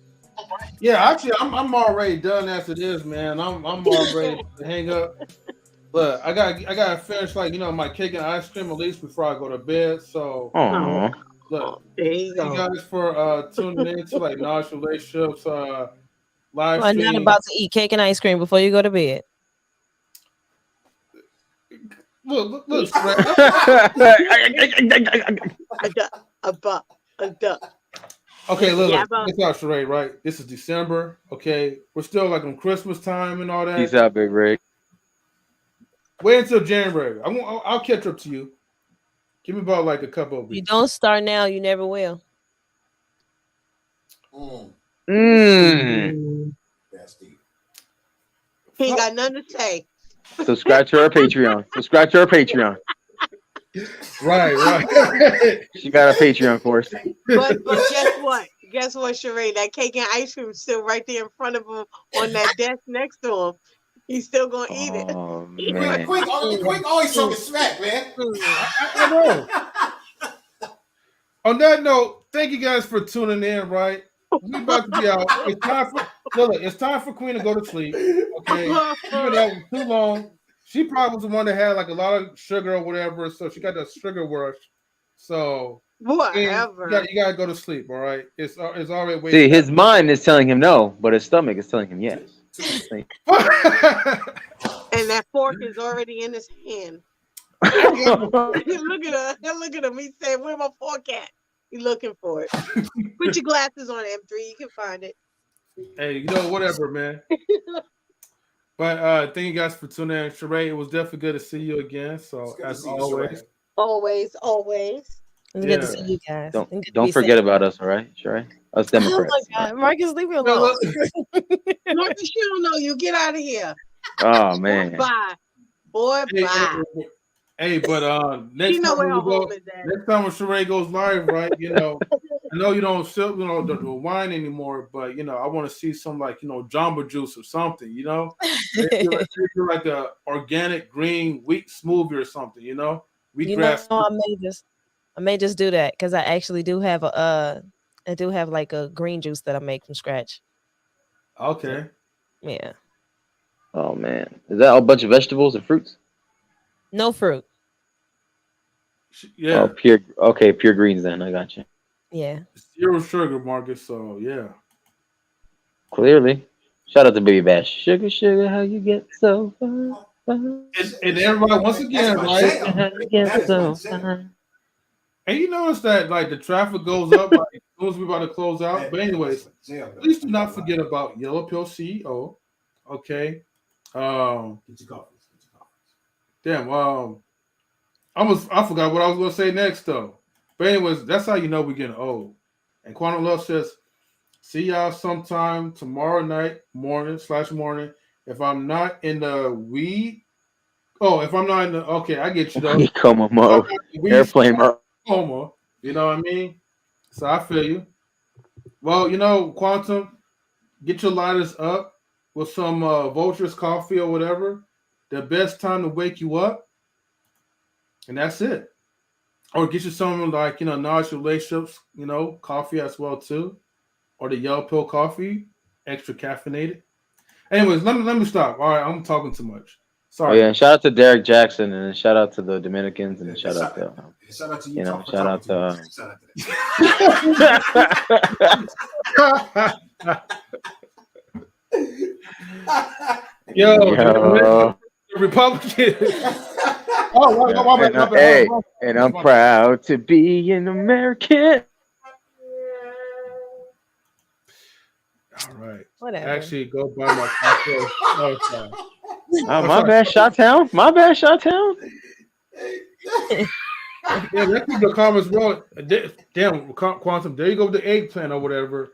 Yeah, actually, I'm already done as it is, man. I'm already to hang up. But I gotta finish my cake and ice cream at least before I go to bed. So look, thank you guys for tuning in to like Knowledge Relationships live I'm stream. not about to eat cake and ice cream before you go to bed. Look, Look. Okay, look, it's out, Sheree, right? This is December. Okay, we're still like on Christmas time and all that. Peace out, Big Rig. Wait until January. I'll catch up to you. Give me about like a couple of weeks. You don't start now, you never will. That's deep. He ain't got nothing to say. Subscribe to our Patreon. Right. She got a Patreon for us. But guess what? Guess what, Sheree? That cake and ice cream is still right there in front of him on that desk next to him. He's still gonna eat it. Oh man! Quick always talking smack, man. I know. On that note, thank you guys for tuning in. Right, we about to be out. It's time for Queen to go to sleep. Okay, she's been out too long. She probably was the one that had like a lot of sugar or whatever, so she got that sugar rush. So whatever, you gotta go to sleep. All right, it's already waiting. See, his mind is telling him no, but his stomach is telling him yes. And that fork is already in his hand. Look at him. He said, "Where my fork at?" He's looking for it. Put your glasses on, M3. You can find it. Hey, whatever, man. But thank you guys for tuning in. Sheree, it was definitely good to see you again. So as always. Always. It's good to see you guys. Don't forget about us, all right, Sheree? Us Democrats. Oh my God, Marcus, leave me alone. Marcus, you don't know you. Get out of here. Oh man. Bye. Boy, bye. Hey, but next time when Sheree goes live, right? I know you don't sell the wine anymore, but I want to see some like Jamba Juice or something, maybe like a organic green wheat smoothie or something, wheatgrass. I may just do that because I actually do have like a green juice that I make from scratch. Okay. Yeah. Oh man, is that a bunch of vegetables and fruits? No fruit. Yeah. Oh, pure greens then. I got you. Yeah. 0 sugar, Marcus. So yeah. Clearly. Shout out to Baby Bash. Sugar, how you get so far? And everybody, once again, right? And you notice that like the traffic goes up like, as soon as we're about to close out. But anyways, please do not forget about Yellow Pill CEO. Okay. Damn. I forgot what I was gonna say next though. But anyways, that's how you know we're getting old. And Quantum Love says, see y'all sometime tomorrow night, morning. If I'm not in the weed. Oh, if I'm not in the I get you though. Coma mode. Airplane mode. Coma. You know what I mean? So I feel you. Well, Quantum, get your lighters up with some Vulture's coffee or whatever. The best time to wake you up. And that's it. Or get you some like, Knowledge Relationships, coffee as well too. Or the Yellow Pill coffee, extra caffeinated. Anyways, let me stop. All right, I'm talking too much. Sorry. Oh yeah, and shout out to Derrick Jaxn and shout out to the Dominicans and shout out to you. Shout out to Yo. Republican. And I'm proud to be an American. All right. Whatever. Actually, go buy my cocktail. My bad, Shot-Town. My bad, Shot-Town. Yeah, that's the comments wrong. Damn, Quantum. There you go with the eggplant or whatever.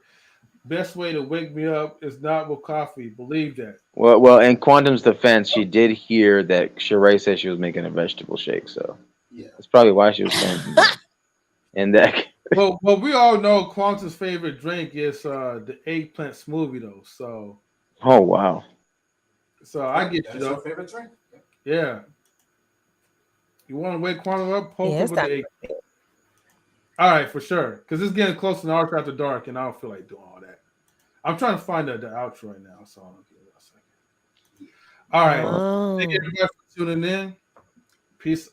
Best way to wake me up is not with coffee. Believe that. Well, in Quantum's defense, she did hear that Sheree said she was making a vegetable shake, so yeah, that's probably why she was saying that. And that. Well, we all know Quantum's favorite drink is the eggplant smoothie, though. So. Oh wow. So I get you. That's your favorite drink? Yeah. You want to wake Quantum up? Poke up with the egg. All right, for sure. Because it's getting close to the hour after dark, and I don't feel like doing all that. I'm trying to find the outro right now, so I'll give it a second. All right. Thank you everybody for tuning in. Peace.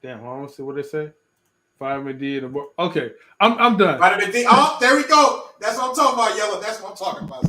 Damn, I want to see what they say. Vitamin D in the book. Okay, I'm done. Vitamin D. Oh, there we go. That's what I'm talking about, Yellow. That's what I'm talking about.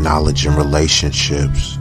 Knowledge and relationships